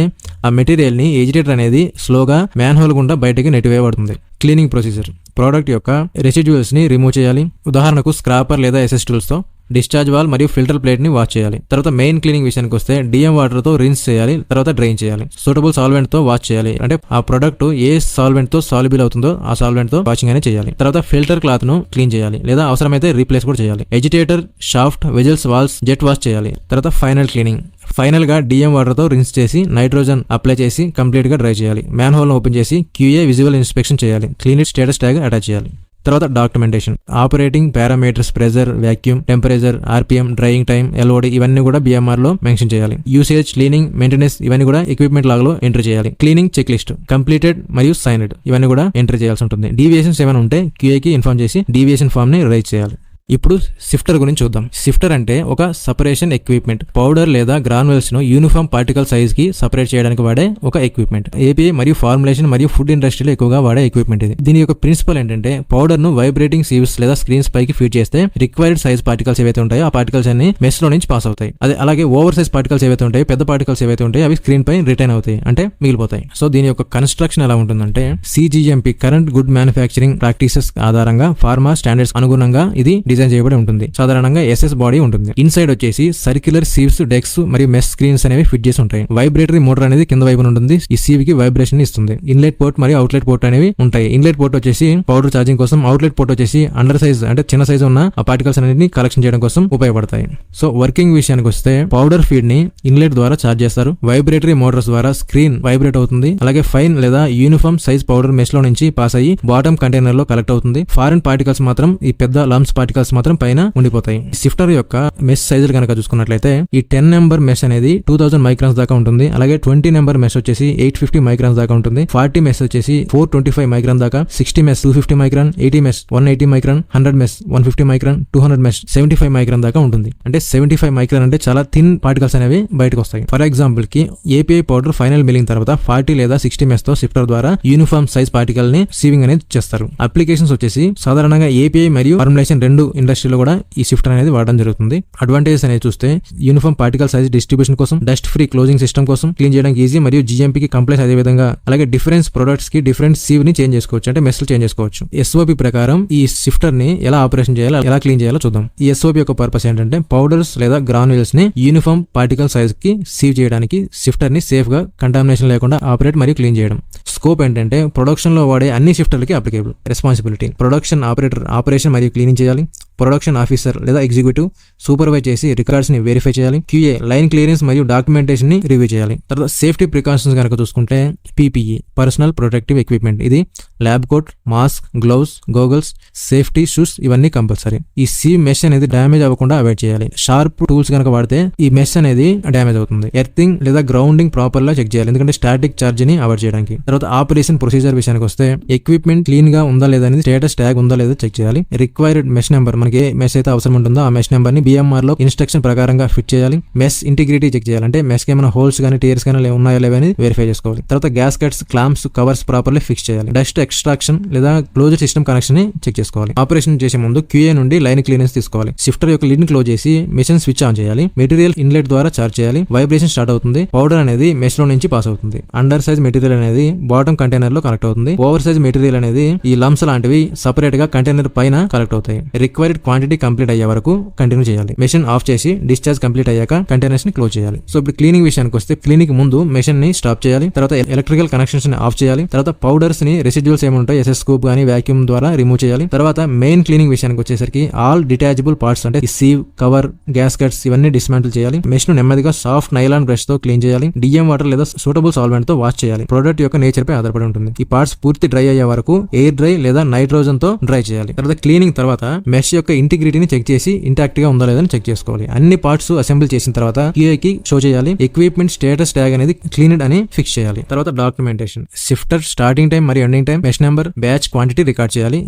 ఆ మెటీరియల్ ని ఎజిటేటర్ అనేది స్లోగా మ్యాన్ హోల్ గుండా బయటకి నెట్టివేయబడుతుంది. క్లీనింగ్ ప్రొసీజర్, ప్రోడక్ట్ యొక్క రెసిడ్యూల్స్ ని రిమూవ్ చేయాలి. ఉదాహరణకు స్క్రాపర్ లేదా ఎస్ఎస్ టూల్స్ తో డిశ్చార్జ్ వాల్ మరియు ఫిల్టర్ ప్లేట్ ని వాష్ చేయాలి. తర్వాత మెయిన్ క్లీనింగ్ విషయానికి వస్తే డిఎం వాటర్ తో రిన్స్ చేయాలి. తర్వాత డ్రైన్ చేయాలి. సూటబుల్ సాల్వెంట్ తో వాష్ చేయాలి. అంటే ఆ ప్రొడక్ట్ ఏ సాల్వెంట్ తో సాల్యుబుల్ అవుతుందో ఆ సాల్వెంట్ తో వాషింగ్ అనేది చేయాలి. తర్వాత ఫిల్టర్ క్లాత్ ను క్లీన్ చేయాలి లేదా అవసరమైతే రీప్లేస్ కూడా చేయాలి. Agitator, shaft, vessels, walls jet wash చేయాలి. తర్వాత ఫైనల్ క్లీనింగ్, ఫైనల్ గా డిఎం వాటర్ తో రిన్స్ చేసి నైట్రోజన్ అప్లై చేసి కంప్లీట్ గా డ్రై చేయాలి. మ్యాన్ హోల్ ను ఓపెన్ చేసి క్యూఏ విజువల్ ఇన్స్పెక్షన్ చేయాలి. క్లీన్ స్టేటస్ ట్యాగ్ అటాచ్ చేయాలి. తర్వాత documentation, operating parameters, pressure, vacuum, temperature, RPM, drying time, LOD ఇవన్నీ కూడా బిఎంఆర్ లో మెన్షన్ చేయాలి. యూసేజ్, క్లీనింగ్, మెయింటెనెన్స్ ఇవన్నీ కూడా ఎక్విప్మెంట్ లాగ్ లో ఎంటర్ చేయాలి. క్లీనింగ్ చెక్ లిస్ట్, కంప్లీటెడ్ మరియు సైన్డ్ ఇవన్నీ కూడా ఎంటర్ చేయాల్సి ఉంటుంది. డీవియేషన్స్ ఏమైనా ఉంటే క్యూఏకి ఇన్ఫార్మ్ చేసి డీవియేషన్ ఫామ్ ని రైజ్ చేయాలి. ఇప్పుడు షిఫ్టర్ గురించి చూద్దాం. షిఫ్టర్ అంటే ఒక సపరేషన్ ఎక్విప్మెంట్. పౌడర్ లేదా గ్రాన్యుల్స్ ను యూనిఫామ్ పార్టికల్ సైజ్ కి సపరేట్ చేయడానికి వాడే ఒక ఎక్విప్మెంట్. ఏపీఐ మరియు ఫార్ములేషన్ మరియు ఫుడ్ ఇండస్ట్రీలో ఎక్కువగా వాడే ఎక్విప్మెంట్ ఇది. దీని యొక్క ప్రిన్సిపల్ ఏంటంటే పౌడర్ ను వైబ్రేటింగ్ సీవ్స్ లేదా స్క్రీన్స్ పైకి ఫీడ్ చేస్తే రిక్వైర్డ్ సైజ్ పార్టికల్స్ ఏవైతే ఉంటాయో ఆ పార్టికల్స్ అన్ని మెస్ లో నుంచి పాస్ అవుతాయి. అలాగే ఓవర్ సైజ్ పార్టికల్స్ ఏవైతే ఉంటాయి, పెద్ద పార్టికల్స్ ఏవైతే ఉంటాయి అవి స్క్రీన్ పై రిటైన్ అవుతాయి, అంటే మిగిలిపోతాయి. సో దీని యొక్క కన్స్ట్రక్షన్ ఎలా ఉంటుందంటే cGMP current good manufacturing practices ఆధారంగా ఫార్మా స్టాండర్డ్స్ అనుగుణంగా ఇది డిజైన్ చేయబడి ఉంటుంది. సాధారణంగా ఎస్ఎస్ బాడీ ఉంటుంది. ఇన్సైడ్ వచ్చేసి సర్క్యులర్ సీవ్స్, డెక్స్ మరియు మెష్ స్క్రీన్స్ అనేవి ఫిట్ చేసి ఉంటాయి. వైబ్రేటరీ మోటార్ అనేది కింద వైపున ఉంటుంది. ఈ సీవ్ కి వైబ్రేషన్ ఇస్తుంది. ఇన్లెట్ పోర్ట్ మరియు అవుట్లెట్ పోర్ట్ అనేవి ఉంటాయి. ఇన్లెట్ పోర్ట్ వచ్చేసి పౌడర్ ఛార్జింగ్ కోసం, అవుట్లెట్ పోర్ట్ వచ్చేసి అండర్ సైజ్ అంటే చిన్న సైజ్ ఉన్న ఆ పార్టికల్స్ అనేది కలెక్షన్ చేయడం కోసం ఉపయోగపడతాయి. సో వర్కింగ్ విషయానికి వస్తే పౌడర్ ఫీడ్ ని ఇన్లెట్ ద్వారా ఛార్జ్ చేస్తారు. వైబ్రేటరీ మోటార్స్ ద్వారా స్క్రీన్ వైబ్రేట్ అవుతుంది. అలాగే ఫైన్ లేదా యూనిఫామ్ సైజ్ పౌడర్ మెష్ లో నుంచి పాస్ అయ్యి బాటమ్ కంటైనర్ లో కలెక్ట్ అవుతుంది. ఫారిన్ పార్టికల్స్ మాత్రం ఈ పెద్ద లంప్స్ పార్టికల్స్ మాత్రం పైన ఉండిపోతాయి. షిఫ్టర్ యొక్క మెష్ సైజులు కనుక చూసుకున్నట్లయితే ఈ 10 నెంబర్ మెష్ అనేది 2000 మైక్రాన్స్ దాకా ఉంటుంది. అలాగే 20 నెంబర్ మెష్ వచ్చేసి 850 మైక్రాన్స్ దాకా ఉంటుంది. 40 మెష్ వచ్చేసి 425 మైక్రాన్ దాకా, 60 mesh 250 micron, 80 mesh 180 micron, 100 mesh 150 micron, 200 mesh 75 micron దాకా ఉంటుంది. అంటే 75 మైక్రాన్ అంటే చాలా థిన్ పార్టికల్స్ అనేవి బయటకు వస్తాయి. ఫర్ ఎగ్జాంపుల్ కి ఏపీఐ పౌడర్ ఫైనల్ మిల్లింగ్ తర్వాత 40 లేదా 60 మెష్ తో షిఫ్టర్ ద్వారా యూనిఫామ్ సైజ్ పార్టికల్ ని సీవింగ్ అనేది చేస్తారు. అప్లికేషన్స్ వచ్చేసి సాధారణంగా ఏపీఐ మరియు ఫార్ములేషన్ రెండు ఇండస్ట్రీలో కూడా ఈ షిఫ్టర్ అనేది వాడడం జరుగుతుంది. అడ్వాంటేజెస్ అనేది చూస్తే యూనిఫామ్ పార్టికల్ సైజ్ డిస్ట్రిబ్యూషన్ కోసం, డస్ట్ ఫ్రీ క్లోజింగ్ సిస్టమ్ కోసం, క్లీన్ చేయడానికి ఈజీ మరియు జిఎంపీ కి కంప్లైంట్ అదే విధంగా, అలాగే డిఫరెన్స్ ప్రొడక్ట్స్ కి డిఫరెంట్ సీవ్ ని చేంజ్ చేసుకోవచ్చు, అంటే మెస్లు చేంజ్ చేసుకోవచ్చు. ఎస్ఓపి ప్రకారం ఈ షిఫ్టర్ ని ఎలా ఆపరేషన్ చేయాలో, ఎలా క్లీన్ చేయాలో చూద్దాం. ఈ ఎస్ఓపి యొక్క పర్పస్ ఏంటంటే పౌడర్స్ లేదా గ్రాన్యుల్స్ ని యూనిఫామ్ పార్టికల్ సైజ్ కి సీవ్ చేయడానికి షిఫ్టర్ ని సేఫ్ గా కంటామినేషన్ లేకుండా ఆపరేట్ మరియు క్లీన్ చేయడం. స్కోప్ ఏంటంటే ప్రొడక్షన్ లో వాడే అన్ని షిఫ్టర్లకి applicable. Responsibility production operator operation మరియు క్లీనింగ్ చేయాలి. ప్రొడక్షన్ ఆఫీసర్ లేదా ఎగ్జిక్యూటివ్ సూపర్వైజ్ చేసి రికార్డ్స్ ని వెరిఫై చేయాలి. క్యూఏ లైన్ క్లియరెన్స్ మరియు డాక్యుమెంటేషన్ ని రివ్యూ చేయాలి. తర్వాత సేఫ్టీ ప్రికాషన్స్ కనుక చూసుకుంటే పీపీఈ పర్సనల్ ప్రొటెక్టివ్ ఎక్విప్మెంట్, ఇది lab coat, mask, gloves, goggles, safety shoes ఇవన్నీ కంపల్సరీ. ఈ సీవ్ మెష్ అనేది డ్యామేజ్ అవ్వకుండా అవాయిడ్ చేయాలి. షార్ప్ టూల్స్ కనుక వాడితే ఈ మెష్ అనేది డ్యామేజ్ అవుతుంది. ఎర్తింగ్ లేదా గ్రౌండింగ్ ప్రాపర్ లా చెక్ చేయాలి, ఎందుకంటే స్టాటిక్ ఛార్జ్ ని అవాయిడ్ చేయడానికి. తర్వాత ఆపరేషన్ ప్రొసీజర్ విషయానికి వస్తే ఎక్విప్మెంట్ క్లీన్ గా ఉందా లేదా అనేది స్టేటస్ ట్యాగ్ ఉందా లేదా చెక్ చేయాలి. రిక్వైర్డ్ మెష్ నెంబర్ మనకి ఏ మెష్ అయితే అవసరం ఉంటుందో ఆ మెష్ నెంబర్ ని BMR లో ఇన్స్ట్రక్షన్ ప్రకారంగా ఫిట్ చేయాలి. మెష్ ఇంటిగ్రిటీ చెక్ చేయాలి, అంటే మెష్ కి ఏమైనా హోల్స్ కానీ టీయర్స్ కానీ ఉన్నాయో లేవని వెరిఫై చేసుకోవాలి. తర్వాత gas cuts, clamps, covers properly fix చేయాలి. డస్ట్ ఎక్స్ట్రాక్షన్ లేదా క్లోజ్డ్ సిస్టమ్ కనెక్షన్ ని చెక్ చేసుకోవాలి. ఆపరేషన్ చేసే ముందు QA నుండి లైన్ క్లియరెన్స్ తీసుకోవాలి. షిఫ్టర్ యొక్క లిడ్ ని క్లోజ్ చేసి మెషిన్ స్విచ్ ఆన్ చేయాలి. మెటీరియల్ ఇన్లెట్ ద్వారా చార్జ్ చేయాలి. వైబ్రేషన్ స్టార్ట్ అవుతుంది. పౌడర్ అనేది మెష్ లో నుంచి పాస్ అవుతుంది. అండర్ సైజ్ మెటీరియల్ అనేది బాటమ్ కంటైనర్ లో కనెక్ట్ అవుతుంది. ఓవర్ సైజ్ మెటీరియల్ అనేది ఈ లంప్స్ లాంటివి సపరేట్ గా కంటైనర్ పైన కలెక్ట్ అవుతాయి. రిక్వైర్డ్ క్వాంటిటీ కంప్లీట్ అయ్యే వరకు కంటిన్యూ చేయాలి. మెషిన్ ఆఫ్ చేసి డిశ్చార్జ్ కంప్లీట్ అయ్యాక కంటైనర్స్ ని క్లోజ్ చేయాలి. సో ఇప్పుడు క్లీనింగ్ విషయానికి వస్తే క్లీనింగ్ ముందు మెషిన్ ని స్టాప్ చేయాలి. తర్వాత ఎలక్ట్రికల్ కనెక్షన్స్ ని ఆఫ్ చేయాలి. తర్వాత పౌడర్స్ ని రెసిడ్యూల్స్ ఏముంటాయి SS స్కూప్ గానీ వాక్యూమ్ ద్వారా రిమూవ్ చేయాలి. తర్వాత మెయిన్ క్లీనింగ్ విషయానికి వచ్చేసరికి ఆల్ డిటాచబుల్ పార్ట్స్ అంటే సీవ్, కవర్, గ్యాస్ కట్స్ ఇవన్నీ డిస్మాంటిల్ చేయాలి. మెష్ ను నెమ్మదిగా సాఫ్ట్ నైలాన్ బ్రష్ తో క్లీన్ చేయాలి. DM వాటర్ లేదా సూటబుల్ సాల్వెంట్ తో వాష్ చేయాలి. ప్రొడక్ట్ యొక్క నేచర్ పై ఆధారపడి ఉంటుంది. ఈ పార్ట్స్ పూర్తి డ్రై అయ్యే వరకు ఎయిర్ డ్రై లేదా నైట్రోజన్ తో డ్రై చేయాలి. తర్వాత క్లీనింగ్ తర్వాత మెష్ యొక్క ఇంటిగ్రిటీని చెక్ చేసి ఇంటాక్ట్ గా ఉందా లేదని చెక్ చేసుకోవాలి. అన్ని పార్ట్స్ అసెంబ్ల్ చేసిన తర్వాత QA కి షో చేయాలి. ఎక్విప్మెంట్ స్టేటస్ ట్యాగ్ అనేది క్లీన్డ్ అని ఫిక్స్ చేయాలి. తర్వాత డాక్యుమెంటేషన్, షిఫ్టర్ స్టార్టింగ్ టైం మరియు ending time, mesh number, batch, quantity record చేయాలి.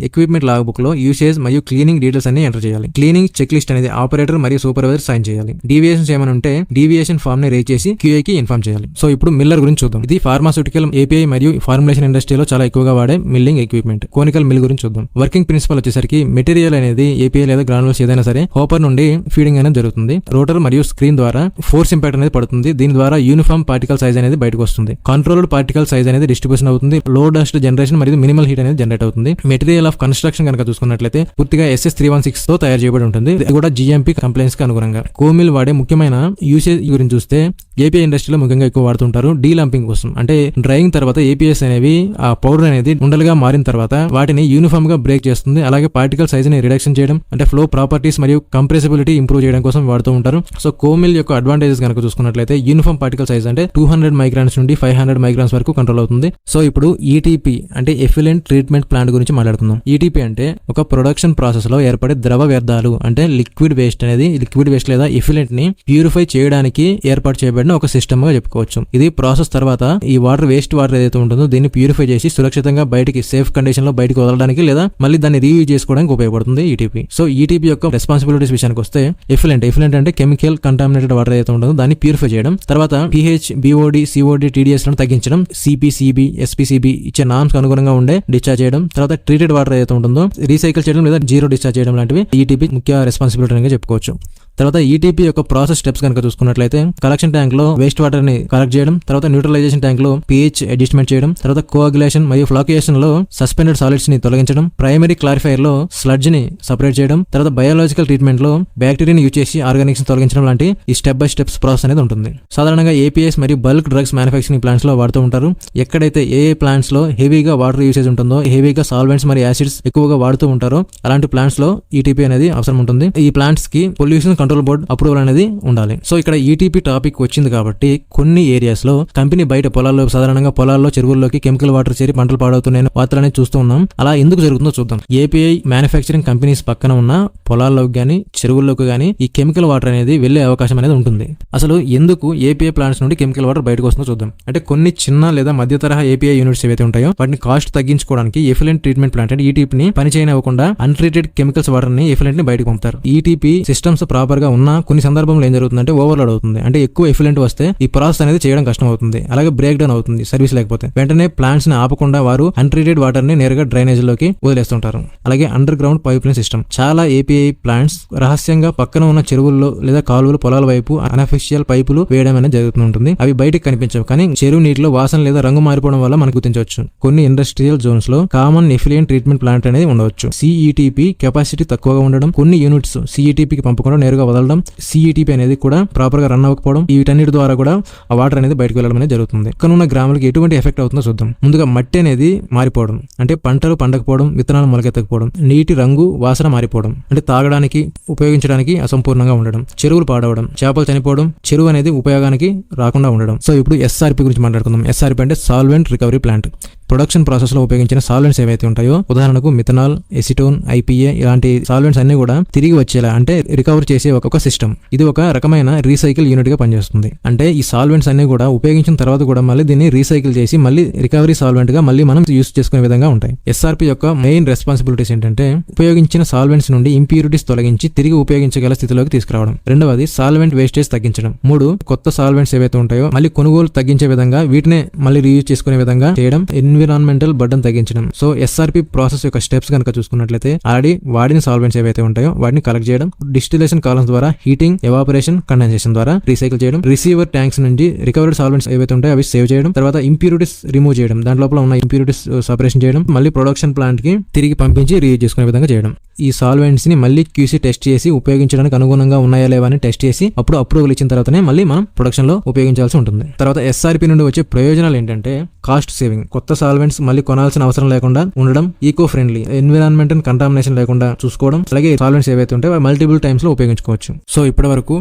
ఎక్విప్మెంట్ లాగ్ బుక్ లో యూసేజ్ మరియు క్లీనింగ్ డీటెయిల్స్ అన్ని ఎంటర్ చేయాలి. క్లీనింగ్ చెక్ లిస్ట్ అనేది ఆపరేటర్ మరియు సూపర్వైజర్ సైన్ చేయాలి. డీవియేషన్స్ ఏమైనా ఉంటే డీవియేషన్ ఫామ్ ని రేజ్ చేసి QA కి ఇన్ఫార్మ్ చేయాలి. సో ఇప్పుడు మిల్లర్ గురించి చూద్దాం. ఇది ఫార్మాస్యూటికల్, API మరియు ఫార్ములేషన్ ఇండస్ట్రీలో చాలా ఎక్కువగా వాడే మిల్లింగ్ ఎక్విప్మెంట్. కోనికల్ మిల్ గురించి చూద్దాం. వర్కింగ్ ప్రిన్సిపల్ వచ్చేసరికి మెటీరియల్ అనేది API లేదా గ్రానుల్స్ ఏదైనా సరే హోపర్ నుండి ఫీడింగ్ అనేది జరుగుతుంది. రోటర్ మరియు స్క్రీన్ ద్వారా ఫోర్స్ ఇంపాక్ట్ అనేది పడుతుంది. దీని ద్వారా యూనిఫామ్ పార్టికల్ సైజ్ అనేది బయటకు వస్తుంది. కంట్రోల్డ్ పార్టికల్ సైజ్ అనేది డిస్ట్రిబ్యూషన్ అవుతుంది. లో డస్ట్ జనరేషన్ మరియు మినిమల్ హీట్ అనేది జనరేట్ అవుతుంది. మెటీరియల్ ఆఫ్ కన్స్ట్రక్షన్ కనుక చూసుకున్నట్లయితే పూర్తిగా SS316 తో తయారు చేయబడి ఉంటుంది. ఇది కూడా GMP కంప్లైంట్స్ కి అనుగుణంగా. కోమిల్ వాడే ముఖ్యమైన యూసేజ్ గురించి చూస్తే API ఇండస్ట్రీలో ముఖ్యంగా ఎక్కువ వాడుతుంటారు డీ లంపింగ్ కోసం. అంటే డ్రైయింగ్ తర్వాత APIs అనేవి ఆ పౌడర్ అనేది ఉండలుగా మారిన తర్వాత వాటిని యూనిఫామ్ గా బ్రేక్ చేస్తుంది. అలాగే పార్టికల్ సైజ్ ని రిడక్షన్ చేయడం, అంటే ఫ్లో ప్రాపర్టీస్ మరియు కంప్రెసిబిలిటీ ఇంప్రూవ్ చేయడం కోసం వాడుతూ ఉంటారు. సో కోమిల్ యొక్క అడ్వాంటేజెస్ కనుక చూసుకున్నట్లయితే యూనిఫామ్ పార్టికల్ సైజ్ అంటే 200 మైక్రాన్స్ నుండి 500 మైక్రాన్స్ వరకు కంట్రోల్ అవుతుంది. సో ఇప్పుడు ETP అంటే ఎఫ్లూయెంట్ ట్రీట్మెంట్ ప్లాంట్ గురించి మాట్లాడుకుందాం. ETP అంటే ఒక ప్రొడక్షన్ ప్రాసెస్ లో ఏర్పడే ద్రవ వ్యర్థాలు అంటే లిక్విడ్ వేస్ట్ లేదా ఎఫ్లూయెంట్ ని ప్యూరిఫై చేయడానికి ఏర్పాటు చేయబడిన ఒక సిస్టమ్ గా చెప్పుకోవచ్చు. ఇది ప్రాసెస్ తర్వాత ఈ వేస్ట్ వాటర్ ఏదైతే ఉంటుందో దీన్ని ప్యూరిఫై చేసి సురక్షితంగా బయటికి సేఫ్ కండిషన్ లో బయటకు వదలడానికి లేదా మళ్ళీ దాన్ని రీయూజ్ చేసుకోవడానికి ఉపయోగపడుతుంది ETP. సో ETP యొక్క రెస్పాన్సిబిలిటీస్ విషయానికి వస్తే ఎఫ్లూయెంట్ అంటే కెమికల్ కంటామినేటెడ్ వాటర్ ఏదైతే ఉంటుందో దాన్ని ప్యూరిఫై చేయడం, తర్వాత pH, BOD, COD, TDS లను తగ్గించడం, CPCB, SPCB ఇచ్చే నామ్స్ అనుగుణంగా ఉండే డిశ్చార్జ్ చేయడం, తర్వాత ట్రీటెడ్ వాటర్ ఏదైతే ఉంటుందో రీసైకిల్ చేయడం లేదా జీరో డిశ్చార్జ్ చేయడం లాంటివి ETP ముఖ్య రెస్పాన్సిబిలిటీ చెప్పుకోవచ్చు. తర్వాత ETP యొక్క ప్రాసెస్ స్టెప్స్ కనుక చూసుకున్నట్లయితే కలెక్షన్ ట్యాంక్ లో వేస్ట్ వాటర్ ని కలెక్ట్ చేయడం, తర్వాత న్యూట్రలైజేషన్ ట్యాంక్ లో pH అడ్జస్ట్మెంట్ చేయడం, తర్వాత కోఅగులేషన్ మరియు ఫ్లాక్యుయేషన్ లో సస్పెండెడ్ సాలిడ్స్ ని తొలగించడం, ప్రైమరీ క్లారిఫైయర్ లో స్లడ్జ్ ని సెపరేట్ చేయడం, తర్వాత బయోలాజికల్ ట్రీట్మెంట్ లో బ్యాక్టీరియాని యూజ్ చేసి ఆర్గానిక్స్ ని తొలగించడం లాంటి ఈ స్టెప్ బై స్టెప్స్ ప్రాసెస్ అనేది ఉంటుంది. సాధారణంగా APIs మరియు బల్క్ డ్రగ్స్ మ్యానుఫ్యాక్చరింగ్ ప్లాంట్స్ లో వాడుతూ ఉంటారు. ఎక్కడైతే ఏ ప్లాంట్స్ లో హెవీగా వాటర్ యూసేజ్ ఉంటుందో, హెవీగా సాల్వెంట్స్ మరియు యాసిడ్స్ ఎక్కువగా వాడుతూ ఉంటారో అలాంటి ప్లాంట్స్ లో ETP అనేది అవసరం ఉంటుంది. ఈ ప్లాంట్స్ కి పొల్యూషన్ కంట్రోల్ బోర్డ్ అప్రూవల్ అనేది ఉండాలి. సో ఇక్కడ ETP టాపిక్ వచ్చింది కాబట్టి కొన్ని ఏరియాస్ లో కంపెనీ బయట పొలాల్లో, సాధారణంగా పొలాల్లో, చెరువుల్లోకి కెమికల్ వాటర్ చేరి పంటలు పాడవుతున్నాయని వార్తలు చూస్తూ ఉన్నాం. అలా ఎందుకు జరుగుతుందో చూద్దాం. API మ్యానుఫ్యాక్చరింగ్ కంపెనీస్ పక్కన ఉన్న పొలాల్లోకి గానీ చెరువుల్లోకి గానీ ఈ కెమికల్ వాటర్ అనేది వెళ్లే అవకాశం అనేది ఉంటుంది. అసలు ఎందుకు API ప్లాంట్స్ నుండి కెమికల్ వాటర్ బయటకు వస్తుందో చూద్దాం. అంటే కొన్ని చిన్న లేదా మధ్య తరహా API యూనిట్స్ ఏవైతే ఉంటాయో వాటిని కాస్ట్ తగ్గించుకోవడానికి ఎఫ్లూయెంట్ ట్రీట్మెంట్ ప్లాంట్ అంటే ETP ని పని చేయనివ్వకుండా అన్ట్రీటెడ్ కెమికల్స్ వాటర్ ని ఎఫ్లూయెంట్ ని బయటకు పంపుతారు. ETP సిస్టమ్స్ ప్రాపర్ గా ఉన్న కొన్ని సందర్భంలో ఏం జరుగుతుందంటే ఓవర్లోడ్ అవుతుంది. అంటే ఎక్కువ ఎఫ్లూయెంట్ వస్తే ఈ ప్రాసెస్ అనేది చేయడం కష్టం అవుతుంది. అలాగే బ్రేక్ డౌన్ అవుతుంది సర్వీస్ లేకపోతే. వెంటనే ప్లాంట్స్ ని ఆపకుండా వారు అన్ట్రీటెడ్ వాటర్ ని నేరుగా డ్రైనేజ్ లోకి వదిలేస్తుంటారు. అలాగే under ground pipe line system. చాలా API ప్లాంట్స్ రహస్యంగా పక్కన ఉన్న చెరువుల్లో లేదా కాలువలు, పొలాల వైపు అనఫిషియల్ పైపులు వేయడం అనేది జరుగుతుంటుంది. అవి బయటకు కనిపించవు, కానీ చెరువు నీటిలో వాసన లేదా రంగు మారిపోవడం వల్ల మనకు గుర్తించవచ్చు. కొన్ని ఇండస్ట్రియల్ జోన్స్ లో కామన్ ఎఫ్లూయెంట్ ట్రీట్మెంట్ ప్లాంట్ అనేది ఉండవచ్చు. CETP కెపాసిటీ తక్కువగా ఉండడం, కొన్ని యూనిట్స్ CETP కి పంపకుండా నేరుగా వదలడం, CETP అనేది కూడా ప్రాపర్ గా రన్ అవ్వకపోవడం, వీటన్నిటి ద్వారా కూడా ఆ వాటర్ అనేది బయటకు వెళ్ళడం అనేది జరుగుతుంది. ఇక్కడ గ్రామాలకు ఎటువంటి ఎఫెక్ట్ అవుతుందో చూద్దాం. ముందుగా మట్టి అనేది మారిపోవడం, అంటే పంటలు పండకపోవడం, విత్తనాలు మొలకెత్తకపోవడం, నీటి రంగు, వాసన మారిపోవడం, అంటే తాగడానికి ఉపయోగించడానికి అసంపూర్ణంగా ఉండడం, చెరువులు పాడవడం, చేపలు చనిపోవడం, చెరువు అనేది ఉపయోగానికి రాకుండా ఉండడం. సో ఇప్పుడు SRP గురించి మాట్లాడుకుందాం. SRP అంటే solvent recovery plant. Production process లో ఉపయోగించిన సాల్వెంట్స్ ఏవైతే ఉంటాయో, ఉదాహరణకు మిథనాల్, ఎసిటోన్, ఐపీఏ ఇలాంటి సాల్వెంట్స్ అన్ని కూడా తిరిగి వచ్చేలా అంటే రికవర్ చేసే ఒక సిస్టమ్. ఇది ఒక రకమైన రీసైకిల్ యూనిట్ గా పనిచేస్తుంది. అంటే ఈ సాల్వెంట్స్ అన్ని కూడా ఉపయోగించిన తర్వాత కూడా మళ్ళీ దీన్ని రీసైకిల్ చేసి మళ్ళీ రికవరీ సాల్వెంట్ గా మళ్ళీ మనం యూస్ చేసుకునే విధంగా ఉంటాయి. ఎస్ఆర్పి యొక్క మెయిన్ రెస్పాన్సిబిలిటీస్ ఏంటంటే ఉపయోగించిన సాల్వెంట్స్ నుండి ఇంప్యూరిటీస్ తొలగించి తిరిగి ఉపయోగించగల స్థితిలోకి తీసుకురావడం. రెండవది సాల్వెంట్ వేస్టేజ్ తగ్గించడం. 3 కొత్త సాల్వెంట్స్ ఏవైతే ఉంటాయో మళ్ళీ కొనుగోలు తగ్గించే విధంగా వీటినే మళ్ళీ రీయూజ్ చేసుకునే విధంగా చేయడం. ఎన్విరాన్మెంటల్ బర్డన్ తగ్గించడం. సో ఎస్ఆర్పి ప్రాసెస్ యొక్క స్టెప్స్ కనుక చూసుకున్నట్లయితే ఆల్రెడీ వాడిన సాల్వెంట్స్ ఏవైతే ఉంటాయో వాటిని కలెక్ట్ చేయడం, డిస్టిలేషన్ కాలమ్స్ ద్వారా హీటింగ్, ఎవాపరేషన్, కండెన్సేషన్ ద్వారా రీసైకిల్ చేయడం, రిసీవర్ ట్యాంక్స్ నుంచి రికవర్డ్ సాల్వెంట్స్ ఏవైతే ఉంటాయో అవి సేవ్ చేయడం, తర్వాత ఇంప్యూరిటీస్ రిమూవ్ చేయడం, దాంట్లో ఉన్న ఇంప్యూరిటీస్ సపరేషన్ చేయడం, మళ్ళీ ప్రొడక్షన్ ప్లాంట్ కి తిరిగి పంపించి రీయూజ్ చేసుకునే విధంగా చేయడం. ఈ సాల్వెంట్స్ ని మళ్ళీ క్యూసీ టెస్ట్ చేసి ఉపయోగించడానికి అనుగుణంగా ఉన్నాయా లేవా అని టెస్ట్ చేసి అప్పుడు అప్రూవల్ ఇచ్చిన తర్వాతనే మళ్ళీ మనం ప్రొడక్షన్ లో ఉపయోగించాల్సి ఉంటుంది. తర్వాత ఎస్ఆర్పి నుండి వచ్చే ప్రయోజనాలు ఏంటంటే కాస్ట్ సేవింగ్, కొత్త సాల్వెంట్స్ మళ్ళీ కొనాల్సిన అవసరం లేకుండా ఉండడం, ఈకో ఫ్రెండ్లీ, ఎన్విరాన్మెంట్ కంటామినేషన్ లేకుండా చూసుకోవడం, అలాగే సాల్వెంట్స్ ఏవైతే ఉంటాయో మల్టిపుల్ టైమ్స్ లో ఉపయోగించుకోవచ్చు. సో ఇప్పటి వరకు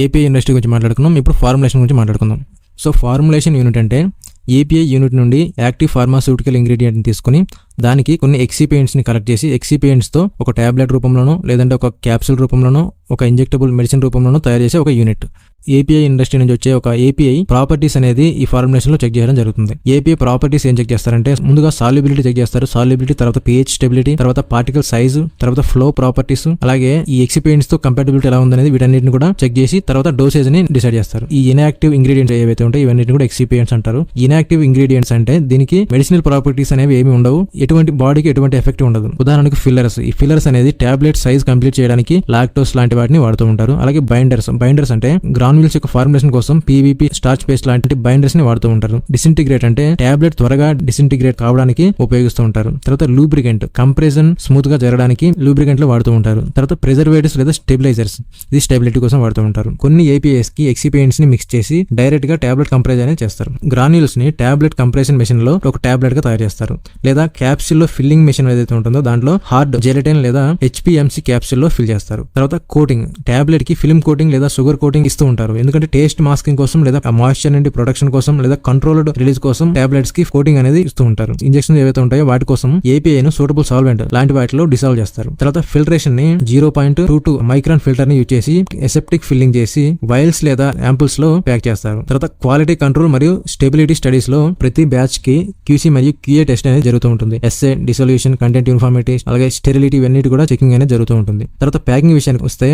ఏపీఐ ఇండస్ట్రీ గురించి మాట్లాడుకున్నాం. ఇప్పుడు ఫార్ములేషన్ గురించి మాట్లాడుకుందాం. సో ఫార్ములేషన్ యూనిట్ అంటే ఏపీఐ యూనిట్ నుండి యాక్టివ్ ఫార్మాస్యూటికల్ ఇంగ్రీడియంట్ని తీసుకుని దానికి కొన్ని ఎక్సిపియంట్స్ని కలెక్ట్ చేసి ఎక్సిపియంట్స్తో ఒక ట్యాబ్లెట్ రూపంలోనో లేదంటే ఒక క్యాప్సూల్ రూపంలోనో ఒక ఇంజెక్టబుల్ మెడిసిన్ రూపంలోనో తయారు చేసే ఒక యూనిట్. ఏపీఐ ఇండస్ట్రీ నుంచి వచ్చే ఒక ఏపీఐ ప్రాపర్టీస్ అనేది ఈ ఫార్ములేషన్ లో చెక్ చేయడం జరుగుతుంది. ఏపీఐ ప్రాపర్టీస్ ఏం చెక్ చేస్తారంటే ముందుగా సాల్యుబిలిటీ చెక్ చేస్తారు. సాల్యుబిలిటీ తర్వాత pH స్టెబిలిటీ, తర్వాత పార్టికల్ సైజు, తర్వాత ఫ్లో ప్రాపర్టీస్, అలాగే ఈ ఎక్సిపియంట్స్ తో కంపాటబిలిటీ ఎలా ఉందనేది వీటన్నిటిని కూడా చెక్ చేసి తర్వాత డోసేజ్ ని డిసైడ్ చేస్తారు. ఈ ఇన్యాక్టివ్ ఇంగ్రీడియంట్స్ ఏవైతే ఉంటాయి ఇవన్నిటిని కూడా ఎక్సిపియంట్స్ అంటారు. ఇన్యాక్టివ్ ఇంగ్రీడియంట్స్ అంటే దీనికి మెడిసినల్ ప్రాపర్టీస్ అనేవి ఏమి ఉండవు, ఎటువంటి బాడీకి ఎటువంటి ఎఫెక్ట్ ఉండదు. ఉదాహరణకు ఫిల్లర్స్. ఈ ఫిల్లర్స్ అనేది టాబ్లెట్ సైజ్ కంప్లీట్ చేయడానికి లాక్టోస్ లాంటి వాటిని వాడుతూ ఉంటారు. అలాగే బైండర్స్ అంటే గ్రాన్యూల్స్ యొక్క ఫార్ములేషన్ కోసం పీవీపీ, స్టార్చ్ పేస్ట్ లాంటి బైండర్స్ ని వాడుతూ ఉంటారు. డిసింటిగ్రేట్ అంటే టాబ్లెట్ త్వరగా డిసింటిగ్రేట్ కావడానికి ఉపయోగిస్తూ ఉంటారు. తర్వాత లూబ్రికెంట్, కంప్రెషన్ స్మూత్ గా జరగడానికి లూబ్రికెంట్ లో వాడుతూ ఉంటారు. తర్వాత ప్రిజర్వేటివ్స్ లేదా స్టెబిలైజర్స్, ఇది స్టెబిలిటీ కోసం వాడుతూ ఉంటారు. కొన్ని ఏపీఐస్ కి ఎక్సిపియంట్స్ ని మిక్స్ చేసి డైరెక్ట్ గా టాబ్లెట్ కంప్రెస్ అనేది చేస్తారు. గ్రాన్యూల్స్ ని టాబ్లెట్ కంప్రెషన్ మెషిన్ లో ఒక టాబ్లెట్ గా తయారు చేస్తారు. లేదా క్యాప్సిల్ లో ఫిల్లింగ్ మెషిన్ ఏదైతే ఉంటుందో దాంట్లో హార్డ్ జెలటిన్ లేదా హెచ్పిఎంసి క్యాప్సిల్ లో ఫిల్ చేస్తారు. తర్వాత కోటింగ్, టాబ్లెట్ కి ఫిల్మ్ కోటింగ్ లేదా షుగర్ కోటింగ్ ఇస్తూ ఉంటారు. ఎందుకంటే టేస్ట్ మాస్కింగ్ కోసం లేదా మాయిశ్చర్ నుండి ప్రొడక్షన్ కోసం లేదా కంట్రోల్డ్ రిలీజ్ కోసం టాబ్లెట్స్ కి కోటింగ్ అనేది ఇస్తూ ఉంటారు. ఇంజెక్షన్ ఏవైతే ఉంటాయో వాటి కోసం ఏపీఐ ను సూటబుల్ సాల్వెంట్ లాంటి వాటిలో డిసాల్వ్ చేస్తారు. తర్వాత ఫిల్టరేషన్ ని 0.22 మైక్రాన్ ఫిల్టర్ ని యూజ్ చేసి ఎసెప్టిక్ ఫిల్లింగ్ చేసి వైల్స్ లేదా యాంపుల్స్ లో ప్యాక్ చేస్తారు. తర్వాత క్వాలిటీ కంట్రోల్ మరియు స్టెబిలిటీ స్టడీస్ లో ప్రతి బ్యాచ్ కి క్యూసీ మరియు క్యూఏ టెస్ట్ అనేది జరుగుతూ ఉంటుంది. ఎస్ఏ, డిసొల్యూషన్, కంటెంట్ యూనిఫార్మిటీ, అలాగే స్టెరిలిటీ ఇవన్నిటి కూడా చెకింగ్ అనేది జరుగుతూ ఉంటుంది. తర్వాత ప్యాకింగ్ విషయానికి వస్తే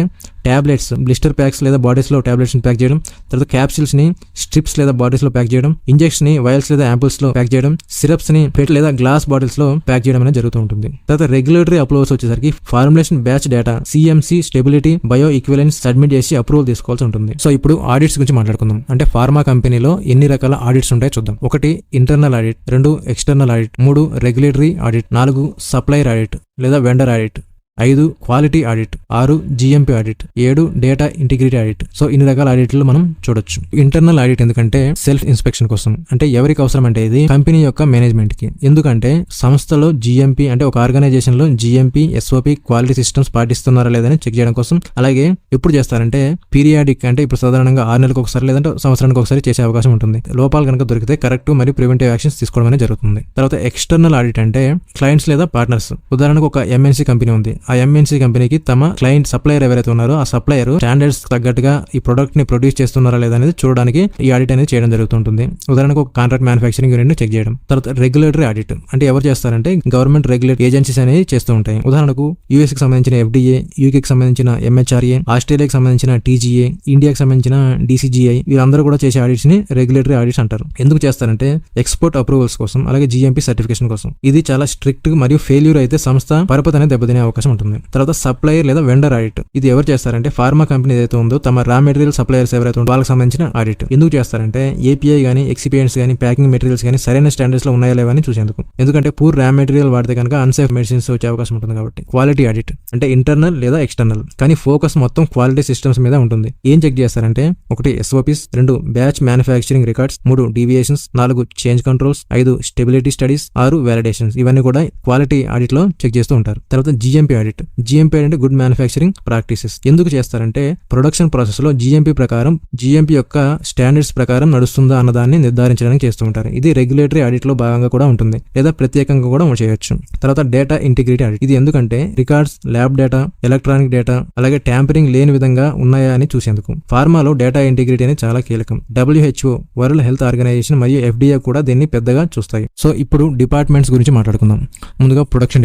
టాబ్లెట్స్ బ్లిస్టర్ ప్యాక్స్ లేదా బాడీస్ లో టాబ్లెట్స్ ని ప్యాక్ చేయడం, తర్వాత క్యాప్సిల్స్ ని స్ట్రిప్స్ లేదా బాటిల్స్ లో ప్యాక్ చేయడం, ఇంజెక్షన్ ని వైల్స్ లేదా యాంపుల్స్ లో ప్యాక్ చేయడం, సిరప్స్ ని పెట్ లేదా గ్లాస్ బాటిల్స్ లో ప్యాక్ చేయడం అనేది జరుగుతూ ఉంటుంది. తర్వాత రెగ్యులేటరీ అప్రూవల్స్ వచ్చేసరికి formulation batch data, CMC, stability, bio equivalence submit చేసి అప్రూవల్ తీసుకోవాల్సి ఉంటుంది. సో ఇప్పుడు ఆడిట్స్ గురించి మాట్లాడుకుందాం. అంటే ఫార్మా కంపెనీలో ఎన్ని రకాల ఆడిట్స్ ఉంటాయో చూద్దాం. 1 internal audit, 2 external audit, 3 regulatory audit, 4 supplier audit లేదా vendor audit, 5 quality audit, 6 GMP audit, 7 data integrity audit. So ఇన్ని రకాల ఆడిట్లు మనం చూడొచ్చు. ఇంటర్నల్ ఆడిట్ ఎందుకంటే సెల్ఫ్ ఇన్స్పెక్షన్ కోసం. అంటే ఎవరికి అవసరం అంటే ఇది కంపెనీ యొక్క మేనేజ్మెంట్ కి. ఎందుకంటే సంస్థలో జిఎంపీ అంటే ఒక ఆర్గనైజేషన్ లో జిఎంపీ, ఎస్ఓపి, క్వాలిటీ సిస్టమ్స్ పాటిస్తున్నారా లేదని చెక్ చేయడం కోసం. అలాగే ఎప్పుడు చేస్తారంటే పీరియాడిక్, అంటే ఇప్పుడు సాధారణంగా 6 నెలలకు ఒకసారి లేదంటే సంవత్సరానికి ఒకసారి చేసే అవకాశం ఉంటుంది. లోపాలు కనుక దొరికితే కరెక్ట్ మరియు ప్రివెంటివ్ యాక్షన్స్ తీసుకోవడం అనేది జరుగుతుంది. తర్వాత ఎక్స్టర్నల్ ఆడిట్ అంటే క్లయింట్స్ లేదా పార్ట్నర్స్. ఉదాహరణకు ఒక ఎంఎన్సీ కంపెనీ ఉంది. ఆ ఎంఎన్సీ కంపెనీకి తమ క్లయింట్ సప్లయర్ ఎవరైతే ఉన్నారో ఆ సప్లయర్ స్టాండర్డ్స్ తగ్గట్టుగా ఈ ప్రొడక్ట్ ని ప్రొడ్యూస్ చేస్తున్నారా లేదా అనేది చూడడానికి ఈ ఆడిట్ అనేది చేయడం జరుగుతుంటుంది. ఉదాహరణకు ఒక కాంట్రాక్ట్ మ్యానుఫ్యాక్చరింగ్ యూనిట్ ని చెక్ చేయడం. తర్వాత రెగ్యులేటరీ ఆడిట్ అంటే ఎవరు చేస్తారంటే గవర్నమెంట్ రెగ్యులేట్ ఏజెన్సీస్ అనేవి చేస్తూ ఉంటాయి. ఉదాహరణకు యూఎస్ కి సంబంధించిన ఎఫ్డిఏ, యూకేకి సంబంధించిన ఎంహెచ్ఆర్ఏ, ఆస్ట్రేలియాకి సంబంధించిన టీజీఏ, ఇండియాకి సంబంధించిన డీసీజీఐ, వీరందరూ కూడా చేసే ఆడిట్స్ ని రెగ్యులేటరీ ఆడిట్స్ అంటారు. ఎందుకు చేస్తారంటే ఎక్స్పోర్ట్ అప్రూవల్స్ కోసం, అలాగే జిఎంపీ సర్టిఫికేషన్ కోసం. ఇది చాలా స్ట్రిక్ట్ మరియు ఫెయిల్యూర్ అయితే సంస్థ పరపతి అనేది దెబ్బతినే అవకాశం ఉంటుంది. తర్వాత సప్లయర్ లేదా వెండర్ ఆడిట్. ఇది ఎవరు చేస్తారంటే ఫార్మా కంపెనీ ఏదైతే ఉందో తమ రా మెటీరియల్ సప్లయర్స్ ఎవరైతే ఉందో వాళ్ళకి సంబంధించిన ఆడిట్. ఎందుకు చేస్తారంటే ఏపీఐ గానీ, ఎక్సిపియంట్స్ గానీ, ప్యాకింగ్ మెటీరియల్స్ గానీ సరైన స్టాండర్డ్స్ లో ఉన్నాయా లేవని చూసేందుకు. ఎందుకంటే పూర్ రా మెటీరియల్ వాడితే కనుక అన్సేఫ్ మెడిసిన్స్ వచ్చే అవకాశం ఉంటుంది కాబట్టి. క్వాలిటీ ఆడిట్ అంటే ఇంటర్నల్ లేదా ఎక్స్టర్నల్, కానీ ఫోకస్ మొత్తం క్వాలిటీ సిస్టమ్స్ మీద ఉంటుంది. ఏం చెక్ చేస్తారంటే 1 SOPs, 2 batch manufacturing records, 3 deviations, 4 change controls, 5 stability studies, 6 వాలిడేషన్స్. ఇవన్నీ కూడా క్వాలిటీ ఆడిట్ లో చెక్ చేస్తూ ఉంటారు. తర్వాత జిఎంపీ ఆడిట్. జిఎంపీ అంటే గుడ్ మ్యానుఫ్యాక్చరింగ్ ప్రాక్టీసెస్. ఎందుకు చేస్తారంటే ప్రొడక్షన్ ప్రాసెస్ లో జిఎంపీ యొక్క స్టాండర్డ్స్ ప్రకారం నడుస్తుందా అన్నదాన్ని నిర్ధారించడానికి చేస్తూ ఉంటారు. ఇది రెగ్యులేటరీ ఆడిట్ లో భాగంగా కూడా ఉంటుంది లేదా ప్రత్యేకంగా కూడా చేయొచ్చు. తర్వాత డేటా ఇంటిగ్రిటీ ఆడిట్. ఇది ఎందుకంటే records, lab data, electronic data అలాగే ట్యాంపరింగ్ లేని విధంగా ఉన్నాయా అని చూసేందుకు. ఫార్మాలో డేటా ఇంటిగ్రిటీ అనేది చాలా కీలకం. WHO, వరల్డ్ హెల్త్ ఆర్గనైజేషన్ మరియు FDA కూడా దీన్ని పెద్దగా చూస్తాయి. సో ఇప్పుడు డిపార్ట్మెంట్స్ గురించి మాట్లాడుకుందాం. ముందుగా ప్రొడక్షన్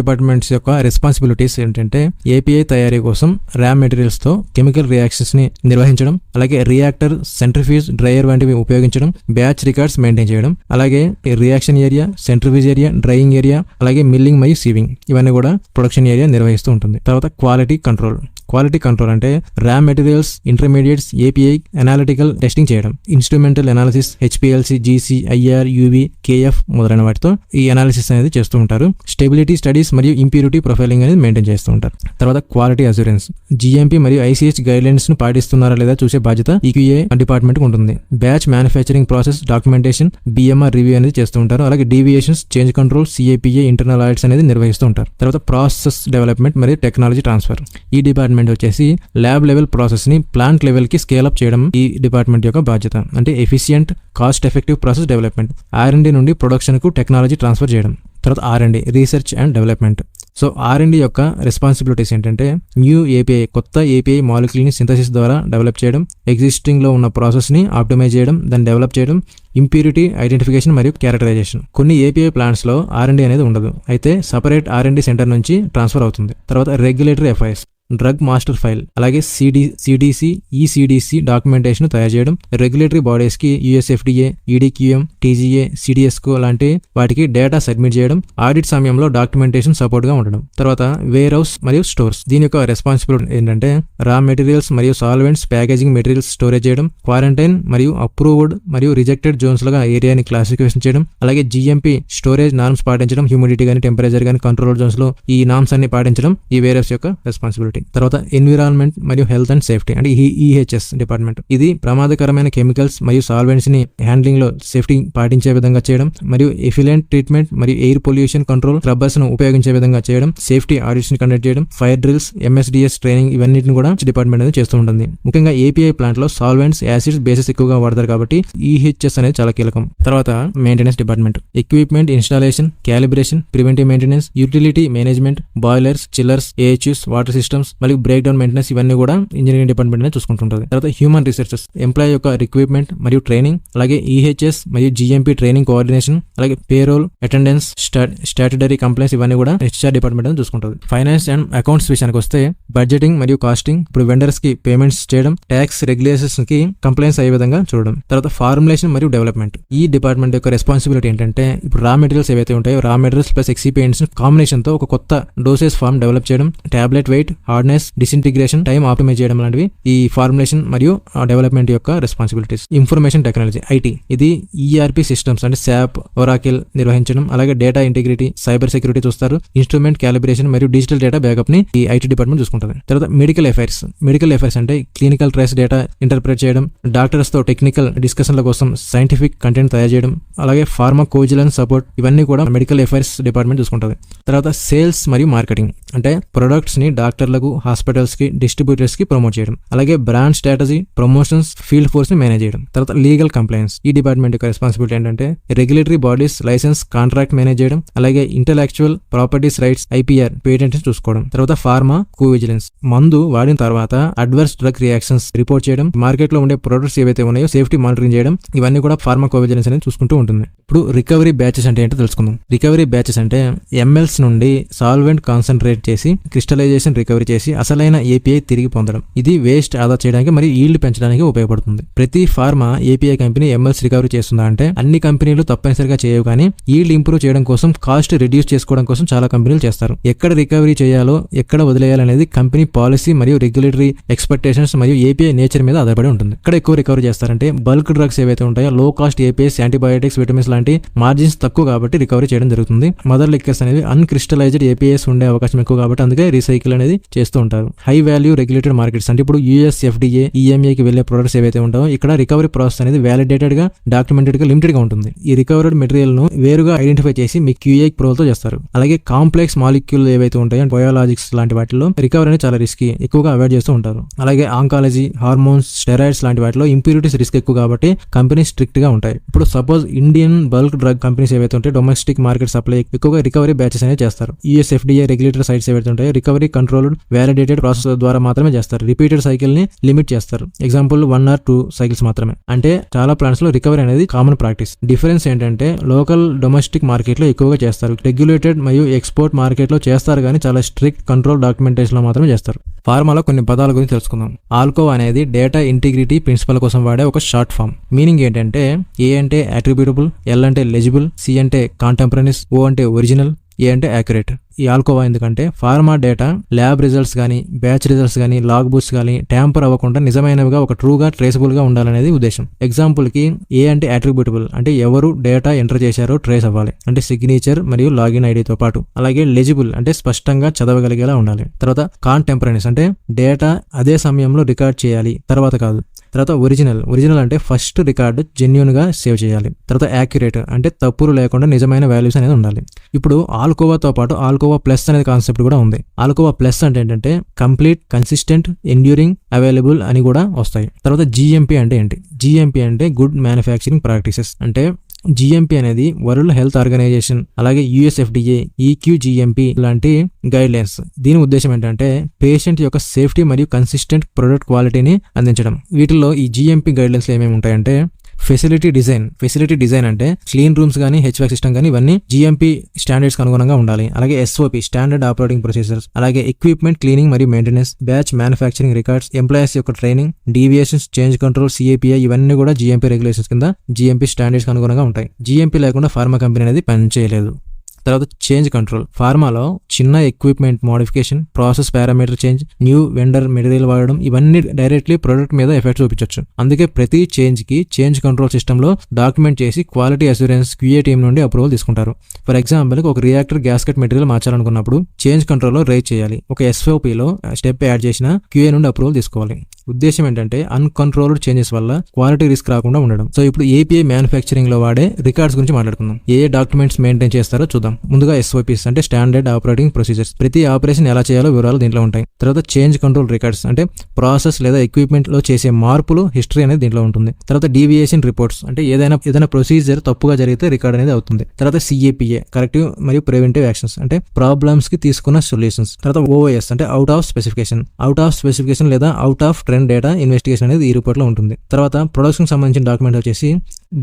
డిపార్ట్మెంట్స్ యొక్క రెస్పాన్సిబిలిటీస్ ఏంటంటే ఏపీఐ తయారీ కోసం రా మెటీరియల్స్ తో కెమికల్ రియాక్షన్స్ ని నిర్వహించడం, అలాగే రియాక్టర్, సెంట్రిఫ్యూజ్, డ్రైయర్ వంటివి ఉపయోగించడం, బ్యాచ్ రికార్డ్స్ మెయింటైన్ చేయడం, అలాగే reaction area, centrifuge area, drying area, అలాగే మిల్లింగ్ మరియు సీవింగ్ ఇవన్నీ కూడా ప్రొడక్షన్ ఏరియా నిర్వహిస్తూ ఉంటుంది. తర్వాత క్వాలిటీ కంట్రోల్ అంటే raw materials, intermediates, API analytical testing చేయడం, instrumental analysis, HPLC, GC, IR, UV, KF మొదలైన వాటితో ఈ అనాలిసిస్ అనేది చేస్తూ ఉంటారు. స్టెబిలిటీ స్టడీస్ మరియు ఇంప్యూరిటీ ప్రొఫైలింగ్ అనేది మెయింటైన్ చేస్తూ ఉంటారు. తర్వాత క్వాలిటీ అష్యూరెన్స్, GMP మరియు ICH గైడ్లైన్స్ ను పాటిస్తున్నారా లేదా చూసే బాధ్యత EQA డిపార్ట్మెంట్ కు ఉంటుంది. Batch manufacturing process documentation, BMR review అనేది చేస్తూ ఉంటారు. అలాగే deviations, change control, CAPA internal audits అనేది నిర్వహిస్తూ ఉంటారు. తర్వాత ప్రాసెస్ డెవలప్మెంట్ మరియు టెక్నాలజీ ట్రాన్స్ఫర్. ఈ డిపార్ట్మెంట్ వచ్చేసి ల్యాబ్ లెవెల్ ప్రాసెస్ ని ప్లాంట్ లెవెల్ కి స్కేల్ అప్ చేయడం ఈ డిపార్ట్మెంట్ యొక్క బాధ్యత. అంటే efficient, cost effective process development. R&D నుండి ప్రొడక్షన్ కు టెక్నాలజీ ట్రాన్స్ఫర్ చేయడం. తర్వాత R&D, research and development. So R&D యొక్క రెస్పాన్సిబిలిటీస్ ఏంటంటే న్యూ ఏపీఐ, కొత్త ఏపీఐ మాలిక్యూల్ ని సింథసిస్ ద్వారా డెవలప్ చేయడం, ఎగ్జిస్టింగ్ లో ఉన్న ప్రాసెస్ ని ఆప్టిమైజ్ చేయడం, దాన్ని డెవలప్ చేయడం, ఇంప్యూరిటీ ఐడెంటిఫికేషన్ మరియు క్యారెక్టరైజేషన్. కొన్ని ఏపీఐ ప్లాంట్స్ లో R&D అనేది ఉండదు, అయితే సపరేట్ R&D సెంటర్ నుంచి ట్రాన్స్ఫర్ అవుతుంది. తర్వాత regulatory affairs, drug master file, అలాగే CDC, ECDC డాక్యుమెంటేషన్ తయారు చేయడం, రెగ్యులేటరీ బాడీస్ కి US FDA, EDQM, TGA, CDSCO లాంటి వాటికి డేటా సబ్మిట్ చేయడం, ఆడిట్ సమయంలో డాక్యుమెంటేషన్ సపోర్ట్ గా ఉండడం. తర్వాత వేర్ హౌస్ మరియు స్టోర్స్. దీని యొక్క రెస్పాన్సిబిలిటీ ఏంటంటే రా మెటీరియల్స్ మరియు సాల్వెంట్స్, ప్యాకేజింగ్ మెటీరియల్స్ స్టోరేజ్ చేయడం, క్వారంటైన్ మరియు అప్రూవ్డ్ మరియు రిజెక్టెడ్ జోన్స్ లుగా ఏరియాని క్లాసిఫికేషన్ చేయడం, అలాగే GMP స్టోరేజ్ నార్మ్స్ పాటించడం, హ్యూమిడిటీ గానీ టెంపరేచర్ గానీ కంట్రోల్ జోన్స్ లో ఈ నార్మ్స్ అన్ని పాటించడం ఈ వేర్ హౌస్ యొక్క రెస్పాన్సిబిలిటీ. తర్వాత ఎన్విరాన్మెంట్ మరియు హెల్త్ అండ్ సేఫ్టీ అంటే EHS డిపార్ట్మెంట్. ఇది ప్రమాదకరమైన కెమికల్స్ మరియు సాల్వెంట్స్ ని హ్యాండ్లింగ్ లో సేఫ్టీ పాటించే విధంగా చేయడం, మరియు ఎఫిలెంట్ ట్రీట్మెంట్ మరియు ఎయిర్ పొల్యూషన్ కంట్రోల్ స్క్రబ్బర్స్ ను ఉపయోగించే విధంగా చేయడం, సేఫ్టీ ఆడిట్స్ ని కండక్ట్ చేయడం, ఫైర్ డ్రిల్స్, MSDS ట్రైనింగ్ ఇవన్నిటిని కూడా డిపార్ట్మెంట్ అనేది చేస్తూ ఉంటుంది. ముఖ్యంగా ఏపీఐ ప్లాంట్ లో సాల్వెంట్స్, యాసిడ్స్, బేసెస్ ఎక్కువగా వాడతారు కాబట్టి EHS అనేది చాలా కీలకం. తర్వాత maintenance department, equipment installation, calibration, preventive maintenance, utility management, boilers, chillers, AHUs, water systems మరియు బ్రేక్ డౌన్ మెయింటెనెన్స్ ఇవన్నీ కూడా ఇంజనీరింగ్ డిపార్ట్మెంట్ అనేది చూసుకుంటుంటుంది. తర్వాత హ్యూమన్ రిసోర్సెస్, ఎంప్లాయీ యొక్క రిక్రూట్మెంట్ మరియు ట్రైనింగ్, అలాగే EHS మరియు GMP ట్రైనింగ్ కోఆర్డినేషన్, అలాగే పేరోల్, అటెండెన్స్, స్టాట్యుటరీ కంప్లైంట్స్ ఇవన్నీ కూడా HR డిపార్ట్మెంట్ అనేది చూసుకుంటుంది. ఫైనాన్స్ అండ్ అకౌంట్స్ విషయానికి వస్తే బడ్జెటింగ్ మరియు కాస్టింగ్, ఇప్పుడు వెండర్స్ కి పేమెంట్స్ చేయడం, ట్యాక్స్ రెగ్యులేషన్స్ కి కంప్లైంట్స్ అయ్యే విధంగా చూడడం. తర్వాత ఫార్ములేషన్ మరియు డెవలప్మెంట్. ఈ డిపార్ట్మెంట్ యొక్క రెస్పాన్సిబిలిటీ ఏంటంటే ఇప్పుడు రా మెటీరియల్స్ ఏవైతే ఉంటాయో రా మెటీరియల్స్ ప్లస్ ఎక్సిపియంట్స్ కాంబినేషన్ తో ఒక కొత్త డోసేజ్ ఫార్మ్ డెవలప్ చేయడం, tablet weight, hardness, disintegration, time optimise చేయడం లాంటివి ఈ ఫార్ములేషన్ మరియు డెవలప్మెంట్ యొక్క రెస్పాన్సిబిలిటీస్. Information technology, IT. ఇది ERP సిస్టమ్స్ అంటే SAP, Oracle నిర్వహించడం, అలాగే డేటా ఇంటిగ్రిటీ, సైబర్ సెక్యూరిటీ చూస్తారు, ఇన్స్ట్రుమెంట్ క్యాలిబ్రేషన్ మరియు డిజిటల్ డేటా బ్యాకప్ ని ఈ IT డిపార్ట్మెంట్ చూసుకుంటుంది. తర్వాత మెడికల్ అఫైర్స్ అంటే క్లినికల్ ట్రయల్స్ డేటా ఇంటర్ప్రెట్ చేయడం, డాక్టర్స్ తో టెక్నికల్ డిస్కషన్ల కోసం సైంటిఫిక్ కంటెంట్ తయారు చేయడం, అలాగే ఫార్మాకోవిజిలెన్స్ సపోర్ట్ ఇవన్నీ కూడా మెడికల్ అఫైర్స్ డిపార్ట్మెంట్ చూసుకుంటుంది. తర్వాత సేల్స్ మరియు మార్కెటింగ్ అంటే ప్రొడక్ట్స్ ని డాక్టర్లకు, హాస్పిటల్స్ కి, డిస్ట్రిబ్యూటర్స్ కి ప్రమోట్ చేయడం, అలాగే brand strategy, promotions, field force ని మేనేజ్ చేయడం. తర్వాత లీగల్ కంప్లైంట్స్. ఈ డిపార్ట్మెంట్ యొక్క రెస్పాన్సిబిలిటీ ఏంటంటే regulatory bodies licence, contract manage చేయడం, అలాగే intellectual properties rights, IPR patents చూసుకోవడం. తర్వాత ఫార్మా కోవిజిలెన్స్, మందు వాడిన తర్వాత అడ్వర్స్ డ్రగ్ రియాక్షన్స్ రిపోర్ట్ చేయడం, మార్కెట్ లో ఉండే ప్రొడక్ట్స్ ఏవైతే ఉన్నాయో సేఫ్టీ మానిటరింగ్ చేయడం, ఇవన్నీ కూడా ఫార్మా కోవిజిలెన్స్ అనేది చూసుకుంటూ ఉంటుంది. ఇప్పుడు రికవరీ బ్యాచెస్ అంటే ఏంటో తెలుసుకుందాం. రికవరీ బ్యాచెస్ అంటే MLs నుండి సాల్వెంట్ కాన్సన్ట్రేట్ చేసి క్రిస్టలైజేషన్ రికవరీ చేసి అసలైన ఏపీఐ తిరిగి పొందడం. ఇది వేస్ట్ ఆదా చేయడానికి మరియు ఈల్డ్ పెంచడానికి ఉపయోగపడుతుంది. ప్రతి pharma API company MLs recovery చేస్తుందా అంటే అన్ని కంపెనీలు తప్పనిసరిగా చేయవు, కానీ ఈల్డ్ ఇంప్రూవ్ చేయడం కోసం, కాస్ట్ రిడ్యూస్ చేసుకోవడం కోసం చాలా కంపెనీలు చేస్తారు. ఎక్కడ రికవరీ చేయాలో, ఎక్కడ వదిలేయాలనేది కంపెనీ పాలసీ మరియు రెగ్యులేటరీ ఎక్స్పెక్టేషన్స్ మరియు ఏపీఐ నేచర్ మీద ఆధారపడి ఉంటుంది. ఇక్కడ ఎక్కువ రికవరీ చేస్తారంటే బల్క్ డ్రగ్స్ ఏవైతే ఉంటాయో, లో కాస్ట్ APIs, యాంటీబయాటిక్స్, విటమిన్స్ లాంటి మార్జిన్స్ తక్కువ కాబట్టి రికవరీ చేయడం జరుగుతుంది. మదర్ లిక్కర్స్ అనేవి అన్క్రిస్టలైజ్డ్ APIs ఉండే అవకాశం ఎక్కువ కాబట్టి అందుకే రీసైకిల్ అనేది చేస్తూ ఉంటారు. హై వాల్యూ రెగ్యులేటెడ్ మార్కెట్స్ అంటే ఇప్పుడు యూఎస్ FDA, EMA కి వెళ్లే ప్రొడక్ట్స్ ఏవైతే ఉంటాయో ఇక్కడ రికవరీ ప్రాసెస్ అనేది వ్యాలిడేటెడ్ గా, డాక్యుమెంటెడ్ గా, లిమిటెడ్ గా ఉంటుంది. ఈ రికవర్డ్ మెటీరియల్ ను వేరుగా ఐడెంటిఫై చేసి మీ QA అప్రూవల్ తో చేస్తారు. అలాగే కాంప్లెక్స్ మాలిక్యూల్ ఏవైతే ఉంటాయో బయోలాజిక్స్ లాంటి వాటిలో రికవరీ అనేది చాలా రిస్కీ, ఎక్కువగా అవాయిడ్ చేస్తూ ఉంటారు. అలాగే ఆంకాలజీ, హార్మోన్స్, స్టెరాయిడ్స్ లాంటి వాటిలో ఇంప్యూరిటీస్ రిస్క్ ఎక్కువ కాబట్టి కంపెనీస్ స్ట్రిక్ట్ గా ఉంటాయి. ఇప్పుడు suppose Indian bulk drug companies ఏవైతే ఉంటాయో డొమెస్టిక్ మార్కెట్ సప్లై ఎక్కువగా రికవరీ బ్యాచెస్ అనేది చేస్తారు. యూఎస్ FDA రెగ్యులేటరీ సైట్స్ ఏవైతే ఉంటాయో రికవరీ కంట్రోల్డ్ వ్యాలిడేటెడ్ ప్రాసెస్ ద్వారా మాత్రమే చేస్తారు. రిపీటెడ్ సైకిల్ ని లిమిట్ చేస్తారు. ఎగ్జాంపుల్ 1 or 2 సైకిల్స్ మాత్రమే. అంటే చాలా ప్లాంట్స్ లో రికవరీ అనేది కామన్ ప్రాక్టీస్. డిఫరెన్స్ ఏంటంటే లోకల్ డొమెస్టిక్ మార్కెట్ లో ఎక్కువగా చేస్తారు. రెగ్యులేటెడ్ మరియు ఎక్స్పోర్ట్ మార్కెట్ లో చేస్తారు కానీ చాలా స్ట్రిక్ట్ కంట్రోల్ డాక్యుమెంటేషన్ లో మాత్రమే చేస్తారు. ఫార్మాలో కొన్ని పదాల గురించి తెలుసుకుందాం. ఆల్కోవా అనేది డేటా ఇంటిగ్రిటీ ప్రిన్సిపల్ కోసం వాడే ఒక షార్ట్ ఫామ్. మీనింగ్ ఏంటంటే A అంటే అట్రిబ్యూటబుల్, L అంటే లెజిబుల్, C అంటే కాంటెంపరరీస్, O అంటే ఒరిజినల్, A అంటే యాక్యురేట్. ఈ ఆల్కోవా ఎందుకంటే ఫార్మా డేటా ల్యాబ్ రిజల్ట్స్ కానీ, బ్యాచ్ రిజల్ట్స్ కానీ, లాగ్ బుక్స్ కానీ ట్యాంపర్ అవ్వకుండా నిజమైనవిగా ఒక ట్రూగా ట్రేసబుల్ గా ఉండాలనేది ఉద్దేశం. ఎగ్జాంపుల్ కి A అంటే అట్రిబ్యూటబుల్ అంటే ఎవరు డేటా ఎంటర్ చేశారో ట్రేస్ అవ్వాలి, అంటే సిగ్నేచర్ మరియు లాగిన్ ఐడితో పాటు. అలాగే లెజిబుల్ అంటే స్పష్టంగా చదవగలిగేలా ఉండాలి. తర్వాత కాంటెంపరరీస్ అంటే డేటా అదే సమయంలో రికార్డ్ చేయాలి, తర్వాత కాదు. తర్వాత ఒరిజినల్ అంటే ఫస్ట్ రికార్డు జెన్యూన్ గా సేవ్ చేయాలి. తర్వాత యాక్యురేట్ అంటే తప్పులు లేకుండా నిజమైన వాల్యూస్ అనేది ఉండాలి. ఇప్పుడు ఆల్కోవాతో పాటు ఆల్కోవా ప్లస్ అనేది కాన్సెప్ట్ కూడా ఉంది. ఆల్కోవా ప్లస్ అంటే ఏంటంటే కంప్లీట్, కన్సిస్టెంట్, ఎండ్యూరింగ్, అవైలబుల్ అని కూడా వస్తాయి. తర్వాత GMP అంటే ఏంటి? GMP అంటే గుడ్ మ్యానుఫ్యాక్చరింగ్ ప్రాక్టీసెస్. అంటే GMP అనేది వరల్డ్ హెల్త్ ఆర్గనైజేషన్, అలాగే US FDA, EQGMP లాంటి గైడ్ లైన్స్. దీని ఉద్దేశం ఏంటంటే పేషెంట్ యొక్క సేఫ్టీ మరియు కన్సిస్టెంట్ ప్రొడక్ట్ క్వాలిటీని అందించడం. వీటిల్లో ఈ GMP గైడ్ లైన్స్ ఏమేమి ఉంటాయంటే ఫెసిలిటీ డిజైన్ అంటే క్లీన్ రూమ్స్ కానీ, HVAC సిస్టమ్ కానీ ఇవన్నీ GMP స్టాండర్డ్స్ అనుగుణంగా ఉండాలి. అలాగే SOP స్టాండర్డ్ ఆపరేటింగ్ ప్రొసీజర్స్, అలాగే ఎక్విప్మెంట్ క్లీనింగ్ మరియు maintenance, batch manufacturing records, employees యొక్క training, deviations, change control, CAPI ఇవన్నీ కూడా GMP రెగ్యులేషన్స్ కింద GMP స్టాండర్డ్స్ అనుగుణంగా ఉంటాయి. GMP లేకుండా ఫార్మా కంపెనీ అనేది పనిచేయలేదు. తర్వాత చేంజ్ కంట్రోల్. ఫార్మాలో చిన్న equipment modification, process parameter change, new vendor material వాడడం ఇవన్నీ డైరెక్ట్లీ ప్రొడక్ట్ మీద ఎఫెక్ట్ చూపించవచ్చు. అందుకే ప్రతి చేంజ్ కి చేంజ్ కంట్రోల్ సిస్టమ్ లో డాక్యుమెంట్ చేసి క్వాలిటీ అష్యూరెన్స్ QA టీమ్ నుండి అప్రూవల్ తీసుకుంటారు. ఫర్ ఎగ్జాంపుల్ ఒక రియాక్టర్ గ్యాస్కెట్ మెటీరియల్ మార్చాలనుకున్నప్పుడు చేంజ్ కంట్రోల్ లో రైజ్ చేయాలి. ఒక SOP లో స్టెప్ యాడ్ చేసిన QA నుండి అప్రూవల్ తీసుకోవాలి. ఉద్దేశం ఏంటంటే అన్కంట్రోల్డ్ చేంజెస్ వల్ల క్వాలిటీ రిస్క్ రాకుండా ఉండడం. సో ఇప్పుడు API మ్యానుఫ్యాక్చరింగ్ లో వాడే రికార్డ్స్ గురించి మాట్లాడుకుందాం. ఏ డాక్యుమెంట్స్ మెయింటైన్ చేస్తారో చూద్దాం. ముందుగా SOPs అంటే స్టాండర్డ్ ఆపరేటింగ్ ప్రొసీజర్స్. ప్రతి ఆపరేషన్ ఎలా చేయాలో వివరాలు దీంట్లో ఉంటాయి. తర్వాత చేంజ్ కంట్రోల్ రికార్డ్స్ అంటే ప్రాసెస్ లేదా ఎక్విప్మెంట్ లో చేసే మార్పులు హిస్టరీ అనేది దీంట్లో ఉంటుంది. తర్వాత డీవియేషన్ రిపోర్ట్స్ అంటే ఏదైనా ప్రొసీజర్ తప్పుగా జరిగితే రికార్డ్ అనేది అవుతుంది. తర్వాత CAPA కరెక్టివ్ మరియు ప్రివెంటివ్ యాక్షన్స్ అంటే ప్రాబ్లమ్స్ కి తీసుకున్న సొల్యూషన్స్. తర్వాత OOS అంటే అవుట్ ఆఫ్ స్పెసిఫికేషన్ లేదా out of trend data investigation అనేది ఈ రిపోర్ట్ లో ఉంటుంది. తర్వాత ప్రొడక్షన్ సంబంధించిన డాక్యుమెంట్ వచ్చేసి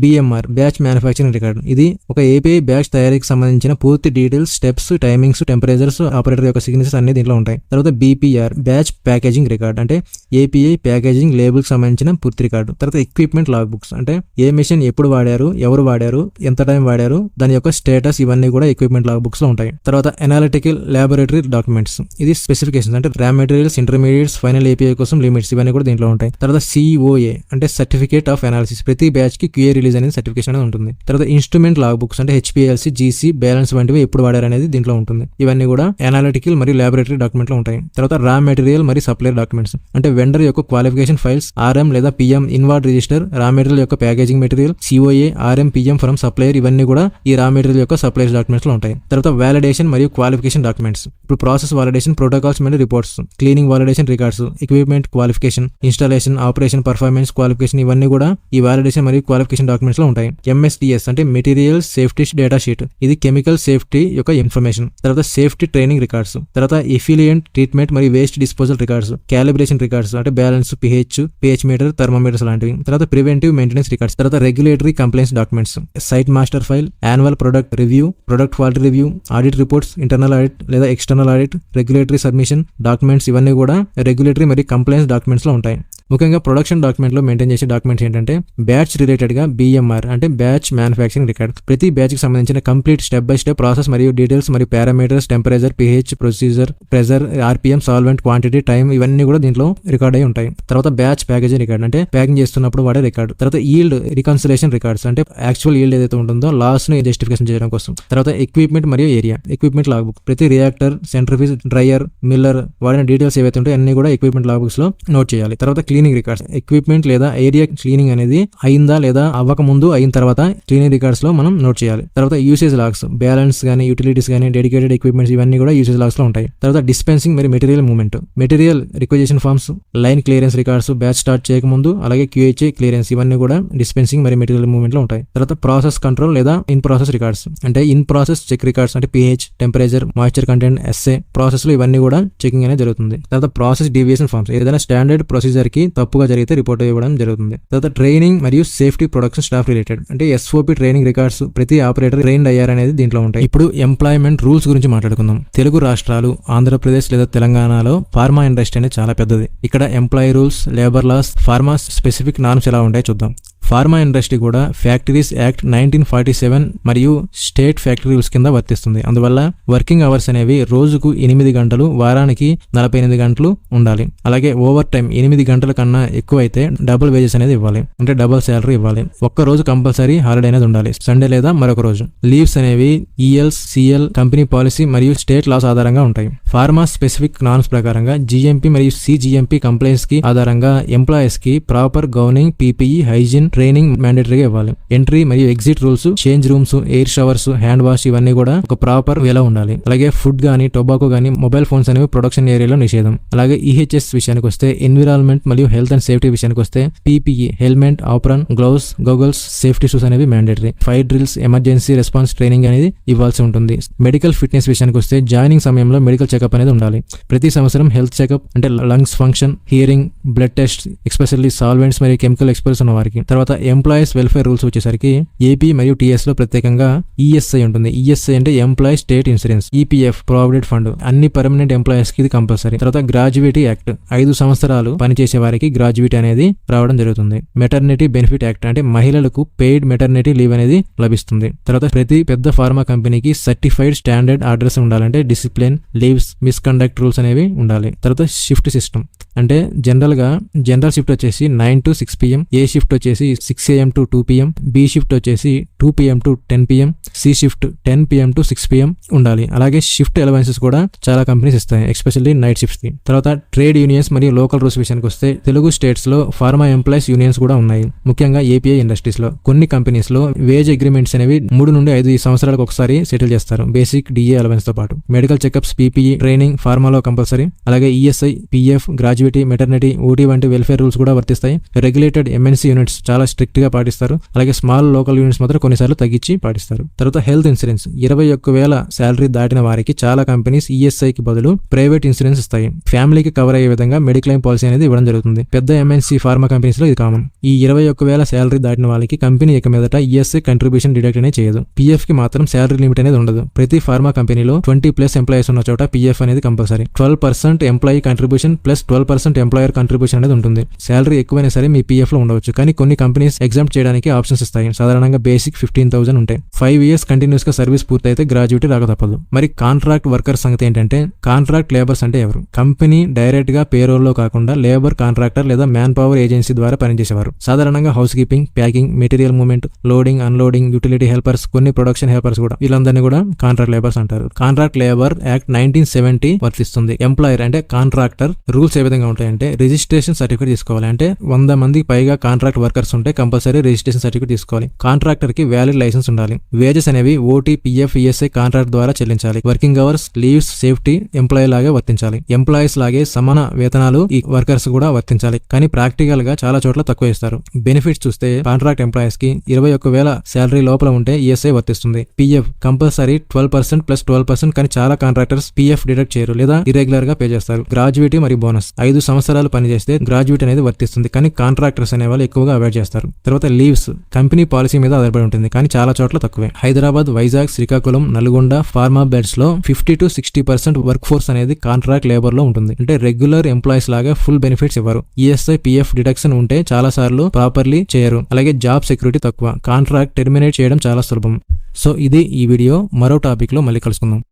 BMR బ్యాచ్ మ్యానుఫ్యాక్చరింగ్ రికార్డ్. ఇది ఒక API బ్యాచ్ తయారీకి సంబంధించిన పూర్తి details, steps, timings, temperatures, operator యొక్క సిగ్నేచర్స్ అన్ని దీంట్లో ఉంటాయి. తర్వాత BPR బ్యాచ్ ప్యాకేజింగ్ రికార్డ్ అంటే API ప్యాకేజింగ్ లేబుల్ సంబంధించిన పూర్తి రికార్డు. తర్వాత ఎక్విప్మెంట్ లాగ్ బుక్స్ అంటే ఏ మెషిన్ ఎప్పుడు వాడారు, ఎవరు వాడారు, ఎంత టైం వాడారు, దాని యొక్క స్టేటస్ ఇవన్నీ కూడా ఎక్విప్మెంట్ లాగ్ బుక్స్ లో ఉంటాయి. తర్వాత అనాలిటికల్ ల్యాబొరేటరీ డాక్యుమెంట్స్. ఇది స్పెసిఫికేషన్స్ అంటే raw materials, intermediates, final API కోసం లిమిట్స్ ఇవన్నీ కూడా దీంట్లో ఉంటాయి. తర్వాత COA అంటే సర్టిఫికేట్ ఆఫ్ అనాలిసిస్. ప్రతి బ్యాచ్ కి QA రిలీజ్ అనేది సర్టిఫికేషన్ అనేది ఉంటుంది. తర్వాత ఇన్స్ట్రుమెంట్ లాగ్ బుక్స్ అంటే HPLC, GC, బ్యాలెన్స్ వంటివి ఎప్పుడు వాడారు అనేది దీంట్లో ఉంటుంది. ఇవన్నీ కూడా అనాలిటికల్ మరియు ల్యాబొరేటరీ డాక్యుమెంట్ లో ఉంటాయి. తర్వాత రా మెటీరియల్ మరియు సప్లైర్ డాక్యుమెంట్స్ అంటే వెండర్ యొక్క క్వాలిఫికేషన్ ఫైల్స్, RM లేదా PM inward register, raw material యొక్క packaging material, COA, RM, PM from supplier ఇవన్నీ కూడా ఈ రా మెటీరియల్ యొక్క సప్లైర్ డాక్యుమెంట్స్ లో ఉంటాయి. తర్వాత వాలిడేషన్ మరియు క్వాలిఫికేషన్ డాక్యుమెంట్స్. ఇప్పుడు ప్రాసెస్ వాలిడేషన్, ప్రోటోకాల్స్ మరియు reports, cleaning validation records, equipment qualification, installation, operation performance qualification ఇవన్నీ కూడా ఈ వాలిడేషన్ మరియు క్వాలిఫికేషన్ డాక్యుమెంట్స్ లో ఉంటాయి. MSDS అంటే మెటీరియల్ సేఫ్టీ డేటా షీట్. ఇది కెమికల్ సేఫ్టీ యొక్క ఇన్ఫర్మేషన్. తర్వాత సేఫ్టీ ట్రైనింగ్ రికార్డ్స్. తర్వాత ఎఫిలియంట్ ట్రీట్మెంట్ మరియు waste disposal records, calibration records అంటే బ్యాలెన్స్, pH మీటర్, థర్మోమీటర్స్ లాంటివి. తర్వాత ప్రివెంటివ్ మెయింటెనెన్స్ రికార్డ్స్. తర్వాత regulatory complaints documents, site master file, annual product review, product quality review, audit reports, internal audit లేదా external audit, regulatory submission documents ఇవన్నీ కూడా రెగ్యులేటరీ మరియు కంప్లైన్స్ డాక్యుమెంట్స్ డాక్యుమెంట్స్ లో ఉంటాయి. ముఖ్యంగా ప్రొడక్షన్ డాక్యుమెంట్ లో మెయింటైన్ చేసే డాక్యుమెంట్స్ ఏంటంటే బ్యాచ్ రిలేటెడ్ గా BMR అంటే బ్యాచ్ మ్యానుఫ్యాక్చరింగ్ రికార్డ్. ప్రతి బ్యాచ్ కి సంబంధించిన complete step by step process మరియు డీటెయిల్స్ మరియు parameters, temperature, pH, procedure, pressure, RPM, solvent, quantity, time ఇవన్నీ కూడా దీంట్లో రికార్డ్ అయి ఉంటాయి. తర్వాత బ్యాచ్ ప్యాకేజింగ్ రికార్డ్ అంటే ప్యాకింగ్ చేస్తున్నప్పుడు వాడే రికార్డు. తర్వాత ఈల్డ్ రికన్సిలేషన్ రికార్డ్స్ అంటే యాక్చువల్ ఈల్డ్ ఏదైతే ఉంటుందో లాస్ ని జస్టిఫికేషన్ చేయడం కోసం. తర్వాత ఎక్విప్మెంట్ మరియు ఏరియా, ఎక్విప్మెంట్ లాగ్ బుక్ ప్రతి రియాక్టర్, సెంట్రిఫ్యూజ్, డ్రైయర్, మిల్లర్ వాడిన డీటెయిల్స్ ఏవైతే ఉంటాయో అన్ని కూడా ఎక్విప్మెంట్ లాగ్ బుక్స్ లో నోట్ చేయాలి. తర్వాత క్లీనింగ్ రికార్డ్స్, ఎక్విప్మెంట్ లేదా ఏరియా క్లీనింగ్ అనేది అయిందా లేదా అవ్వక ముందు అయిన తర్వాత క్లీనింగ్ రికార్డ్స్ లో మనం నోట్ చేయాలి. తర్వాత యూసేజ్ లాగ్స్, బ్యాలెన్స్ గానీ, యూటిలిటీస్ గానీ, డెడికేటెడ్ ఎక్విప్మెంట్స్ ఇవన్నీ కూడా యూసేజ్ లాగ్స్ లో ఉంటాయి. తర్వాత డిస్పెన్సింగ్ మరియు material movement, material requisition forms, line clearance records batch start చేయకముందు, అలాగే QHA క్లియరెన్స్ ఇవన్నీ కూడా డిస్పెన్సింగ్ మరియు మెటీరియల్ మూవ్మెంట్ లో ఉంటాయి. తర్వాత ప్రాసెస్ కంట్రోల్ లేదా ఇన్ ప్రాసెస్ రికార్డ్స్ అంటే ఇన్ ప్రాసెస్ చెక్ రికార్డ్స్ అంటే pH, temperature, moisture content, SA process లో ఇవన్నీ కూడా చెకింగ్ అనేది జరుగుతుంది. తర్వాత ప్రాసెస్ డీవియేషన్ ఫార్మ్స్, ఏదైనా స్టాండర్డ్ ప్రొసీజర్ కి తప్పుగా జరిగితే రిపోర్ట్ ఇవ్వడం జరుగుతుంది. తర్వాత ట్రైనింగ్ మరియు సేఫ్టీ ప్రొడక్షన్ స్టాఫ్ రిలేటెడ్ అంటే SOP ట్రైనింగ్ రికార్డ్స్, ప్రతి ఆపరేటర్ ట్రైన్డ్ అయ్యారనేది దీంట్లో ఉంటాయి. ఇప్పుడు ఎంప్లాయ్మెంట్ రూల్స్ గురించి మాట్లాడుకుందాం. తెలుగు రాష్ట్రాలు, ఆంధ్రప్రదేశ్ లేదా తెలంగాణలో ఫార్మా ఇండస్ట్రీ అనేది చాలా పెద్దది. ఇక్కడ employee rules, labour laws, pharma specific norms ఎలా ఉంటాయో చూద్దాం. ఫార్మా ఇండస్ట్రీ కూడా ఫ్యాక్టరీస్ యాక్ట్ 1947 మరియు స్టేట్ ఫ్యాక్టరీ రూల్స్ కింద వర్తిస్తుంది. అందువల్ల వర్కింగ్ అవర్స్ అనేవి రోజుకు 8 గంటలు, వారానికి 48 గంటలు ఉండాలి. అలాగే ఓవర్ టైం 8 గంటల కన్నా ఎక్కువ అయితే డబుల్ వేజెస్ అనేది ఇవ్వాలి, అంటే డబుల్ శాలరీ ఇవ్వాలి. ఒక్క రోజు కంపల్సరీ హాలిడే అనేది ఉండాలి, సండే లేదా మరొక రోజు. లీవ్స్ అనేవి ELs, CL కంపెనీ పాలసీ మరియు స్టేట్ లాస్ ఆధారంగా ఉంటాయి. ఫార్మా స్పెసిఫిక్ నార్మ్స్ ప్రకారంగా GMP మరియు CGMP కంప్లైంట్స్ కి ఆధారంగా ఎంప్లాయీస్ కి proper governing, PPE, hygiene training మ్యాండేటరీగా ఇవ్వాలి. ఎంట్రీ మరియు exit rules, change rooms, air showers, hand wash ఇవన్నీ కూడా ఒక ప్రాపర్ వేలో ఉండాలి. అలాగే ఫుడ్ గానీ, టొబాకో గానీ, మొబైల్ ఫోన్స్ అనేవి ప్రొడక్షన్ ఏరియాలో నిషేధం. అలాగే EHS విషయానికి వస్తే, ఎన్విరాన్మెంట్ మరియు హెల్త్ అండ్ సేఫ్టీ విషయానికి వస్తే PPE helmet, apron, gloves, goggles, safety shoes అనేవి mandatory. Fire drills, emergency response training అనేది ఇవ్వాల్సి ఉంటుంది. మెడికల్ ఫిట్నెస్ విషయానికి వస్తే జాయినింగ్ సమయంలో మెడికల్ చెకప్ అనేది ఉండాలి. ప్రతి సంవత్సరం హెల్త్ చెకప్ అంటే lungs function, hearing, blood test, especially solvents మరియు కెమికల్ ఎక్స్పోజర్స్ ఉన్న వారికి. తర్వాత ఎంప్లాయీస్ వెల్ఫేర్ రూల్స్ వచ్చేసరికి AP మరియు TS లో ప్రత్యేకంగా ESI ఉంటుంది. ESI అంటే employee state insurance, EPF provident fund అన్ని పర్మనెంట్ ఎంప్లాయీస్ కి ఇది కంపల్సరీ. తర్వాత గ్రాడ్యుయేటీ యాక్ట్ 5 సంవత్సరాలు పనిచేసే వారికి గ్రాడ్యుయేటీ అనేది రావడం జరుగుతుంది. మెటర్నిటీ బెనిఫిట్ యాక్ట్ అంటే మహిళలకు పెయిడ్ మెటర్నిటీ లీవ్ అనేది లభిస్తుంది. తర్వాత ప్రతి పెద్ద ఫార్మా కంపెనీకి సర్టిఫైడ్ స్టాండర్డ్ ఆర్డర్స్ ఉండాలంటే డిసిప్లిన్, లీవ్స్, మిస్కండక్ట్ రూల్స్ అనేవి ఉండాలి. తర్వాత షిఫ్ట్ సిస్టమ్ అంటే జనరల్ షిఫ్ట్ వచ్చేసి 9 to 6 PM, ఏ షిఫ్ట్ వచ్చేసి 6 AM to 2 PM, B shift వచ్చేసి 2 PM to 10 PM, C shift 10 PM to 6 PM ఉండాలి. అలాగే షిఫ్ట్ అలవెన్సెస్ కూడా చాలా కంపెనీస్ ఇస్తాయి, ఎస్పెషల్లీ నైట్ షిఫ్ట్స్ కి. తర్వాత ట్రేడ్ యూనియన్స్ మరియు లోకల్ రూల్స్ విషయానికి వస్తే తెలుగు స్టేట్స్ లో ఫార్మా ఎంప్లాయీస్ యూనియన్స్ కూడా ఉన్నాయి. ముఖ్యంగా API ఇండస్ట్రీస్ లో కొన్ని కంపెనీస్ లో వేజ్ అగ్రిమెంట్స్ అనేవి 3 నుండి 5 సంవత్సరాలకు ఒకసారి సెటిల్ చేస్తారు, బేసిక్ DA అలవెన్స్ తో పాటు. మెడికల్ చెకప్స్, PPE ట్రైనింగ్ ఫార్మాలో కంపల్సరీ. అలాగే ESI, PF, gratuity, maternity, OT వంటి వెల్ఫేర్ రూల్స్ కూడా వర్తిస్తాయి. రెగ్యులేటెడ్ MNC యూనిట్స్ చాలా స్ట్రిక్ట్ గా పాటిస్తారు. అలాగే స్మాల్ లోకల్ యూనిట్స్ మాత్రం కొన్నిసార్లు తగ్గించి పాటిస్తారు. తర్వాత హెల్త్ ఇన్సూరెన్స్ 21,000 శాలరీ దాటిన వారికి చాలా కంపెనీస్ ESI కి బదులు ప్రైవేట్ ఇన్సూరెన్స్ ఇస్తాయి. ఫ్యామిలీకి కవర్ అయ్యే విధంగా మెడిక్లెయిమ్ పాలసీ అనేది ఇవ్వడం జరుగుతుంది. పెద్ద MNC ఫార్మా కంపెనీస్ లో ఇది కామన్. ఈ 21,000 శాలరీ దాటిన వాళ్ళకి కంపెనీ ఇక మీదట ESI కంట్రిబ్యూషన్ డిడక్ట్ అనేది చేయదు. PF కి మాత్రం శాలరీ లిమిట్ అనేది ఉండదు. ప్రతి ఫార్మా కంపెనీలో 20+ ఎంప్లాయీస్ ఉన్న చోట PF అనేది compulsory. 12% employee contribution plus 12% employer contribution అనేది ఉంటుంది. శాలరీ ఎక్కువైనా సరే మీ PF లో ఉండవచ్చు, కానీ కొన్ని కంపెనీస్ ఎగ్జామ్ట్ చేయడానికి ఆప్షన్స్ ఇస్తాయి. సాధారణంగా బేసిక్ 15,000 ఉంటాయి. 5 years కంటిన్యూస్ గా సర్వీస్ పూర్తయితే గ్రాడ్యుయేటీ రాక తప్పదు. మరి కాంట్రాక్ట్ వర్కర్ సంగతి ఏంటంటే, కాంట్రాక్ట్ లేబర్స్ అంటే ఎవరు? కంపెనీ డైరెక్ట్ గా పేరోల్ లో కాకుండా లేబర్ కాంట్రాక్టర్ లేదా మ్యాన్ పవర్ ఏజెన్సీ ద్వారా పనిచేసేవారు. సాధారణంగా house keeping, packing, material movement, loading, unloading, utility helpers, కొన్ని ప్రొడక్షన్ హెల్పర్స్ కూడా, వీళ్ళందరినీ కూడా కాంట్రాక్ట్ లేబర్స్ అంటారు. కాంట్రాక్ట్ లేబర్ యాక్ట్ 1970 వర్తిస్తుంది. ఎంప్లాయర్ అంటే కాంట్రాక్టర్ రూల్స్ ఏ విధంగా ఉంటాయంటే, రిజిస్ట్రేషన్ సర్టిఫికేట్ తీసుకోవాలి. అంటే 100 మందికి పైగా కాంట్రాక్ట్ వర్కర్స్ ఉంటే కంపల్సరీ రిజిస్ట్రేషన్ సర్టిఫికేట్ తీసుకోవాలి. కాంట్రాక్టర్ కి వ్యాలిడ్ లైసెన్స్ ఉండాలి. వేజెస్ అనేవి OT, PF, ESI కాంట్రాక్ట్ ద్వారా చెల్లించాలి. Working hours, leaves, safety employee లాగే వర్తించాలి. ఎంప్లాయీస్ లాగే సమాన వేతనాలు ఈ వర్కర్స్ కూడా వర్తించాలి. కానీ ప్రాక్టికల్ గా చాలా చోట్ల తక్కువ ఇస్తారు. బెనిఫిట్స్ చూస్తే కాంట్రాక్ట్ ఎంప్లాయీస్ కి 21,000 శాలరీ లోపల ఉంటే ESI వర్తిస్తుంది. PF కంపల్సరీ 12% ప్లస్ 12%, కానీ చాలా కాంట్రాక్టర్స్ PF డిడక్ట్ చేయరు లేదా ఇరెగ్యులర్ గా పే చేస్తారు. గ్రాడ్యుయేటీ మరియు బోనస్ 5 సంవత్సరాలు పనిచేస్తే గ్రాడ్యుయేట్ అనేది వర్తిస్తుంది, కానీ కాంట్రాక్టర్స్ అనే వాళ్ళు ఎక్కువగా అవాయిడ్ చేస్తారు. తర్వాత లీవ్స్ కంపెనీ పాలసీ మీద ఆధారపడి ఉంటుంది, కానీ చాలా చోట్ల తక్కువే. తక్కువే. హైదరాబాద్, వైజాగ్, శ్రీకాకుళం, నల్గొండ ఫార్మా బెడ్స్ లో 50 to 60% వర్క్ ఫోర్స్ అనేది కాంట్రాక్ట్ లేబర్ లో ఉంటుంది. అంటే రెగ్యులర్ ఎంప్లాయీస్ లాగా ఫుల్ బెనిఫిట్స్ ఇవ్వరు. ఈఎస్ఐ, పిఎఫ్ డిడక్షన్ ఉంటే చాలా సార్లు ప్రాపర్లీ చేయరు. అలాగే జాబ్ సెక్యూరిటీ తక్కువ. కాంట్రాక్ట్ టెర్మినేట్ చేయడం చాలా సులభం. సో ఇది ఈ వీడియో. మరో టాపిక్ లో మళ్ళీ కలుసుకుందాం.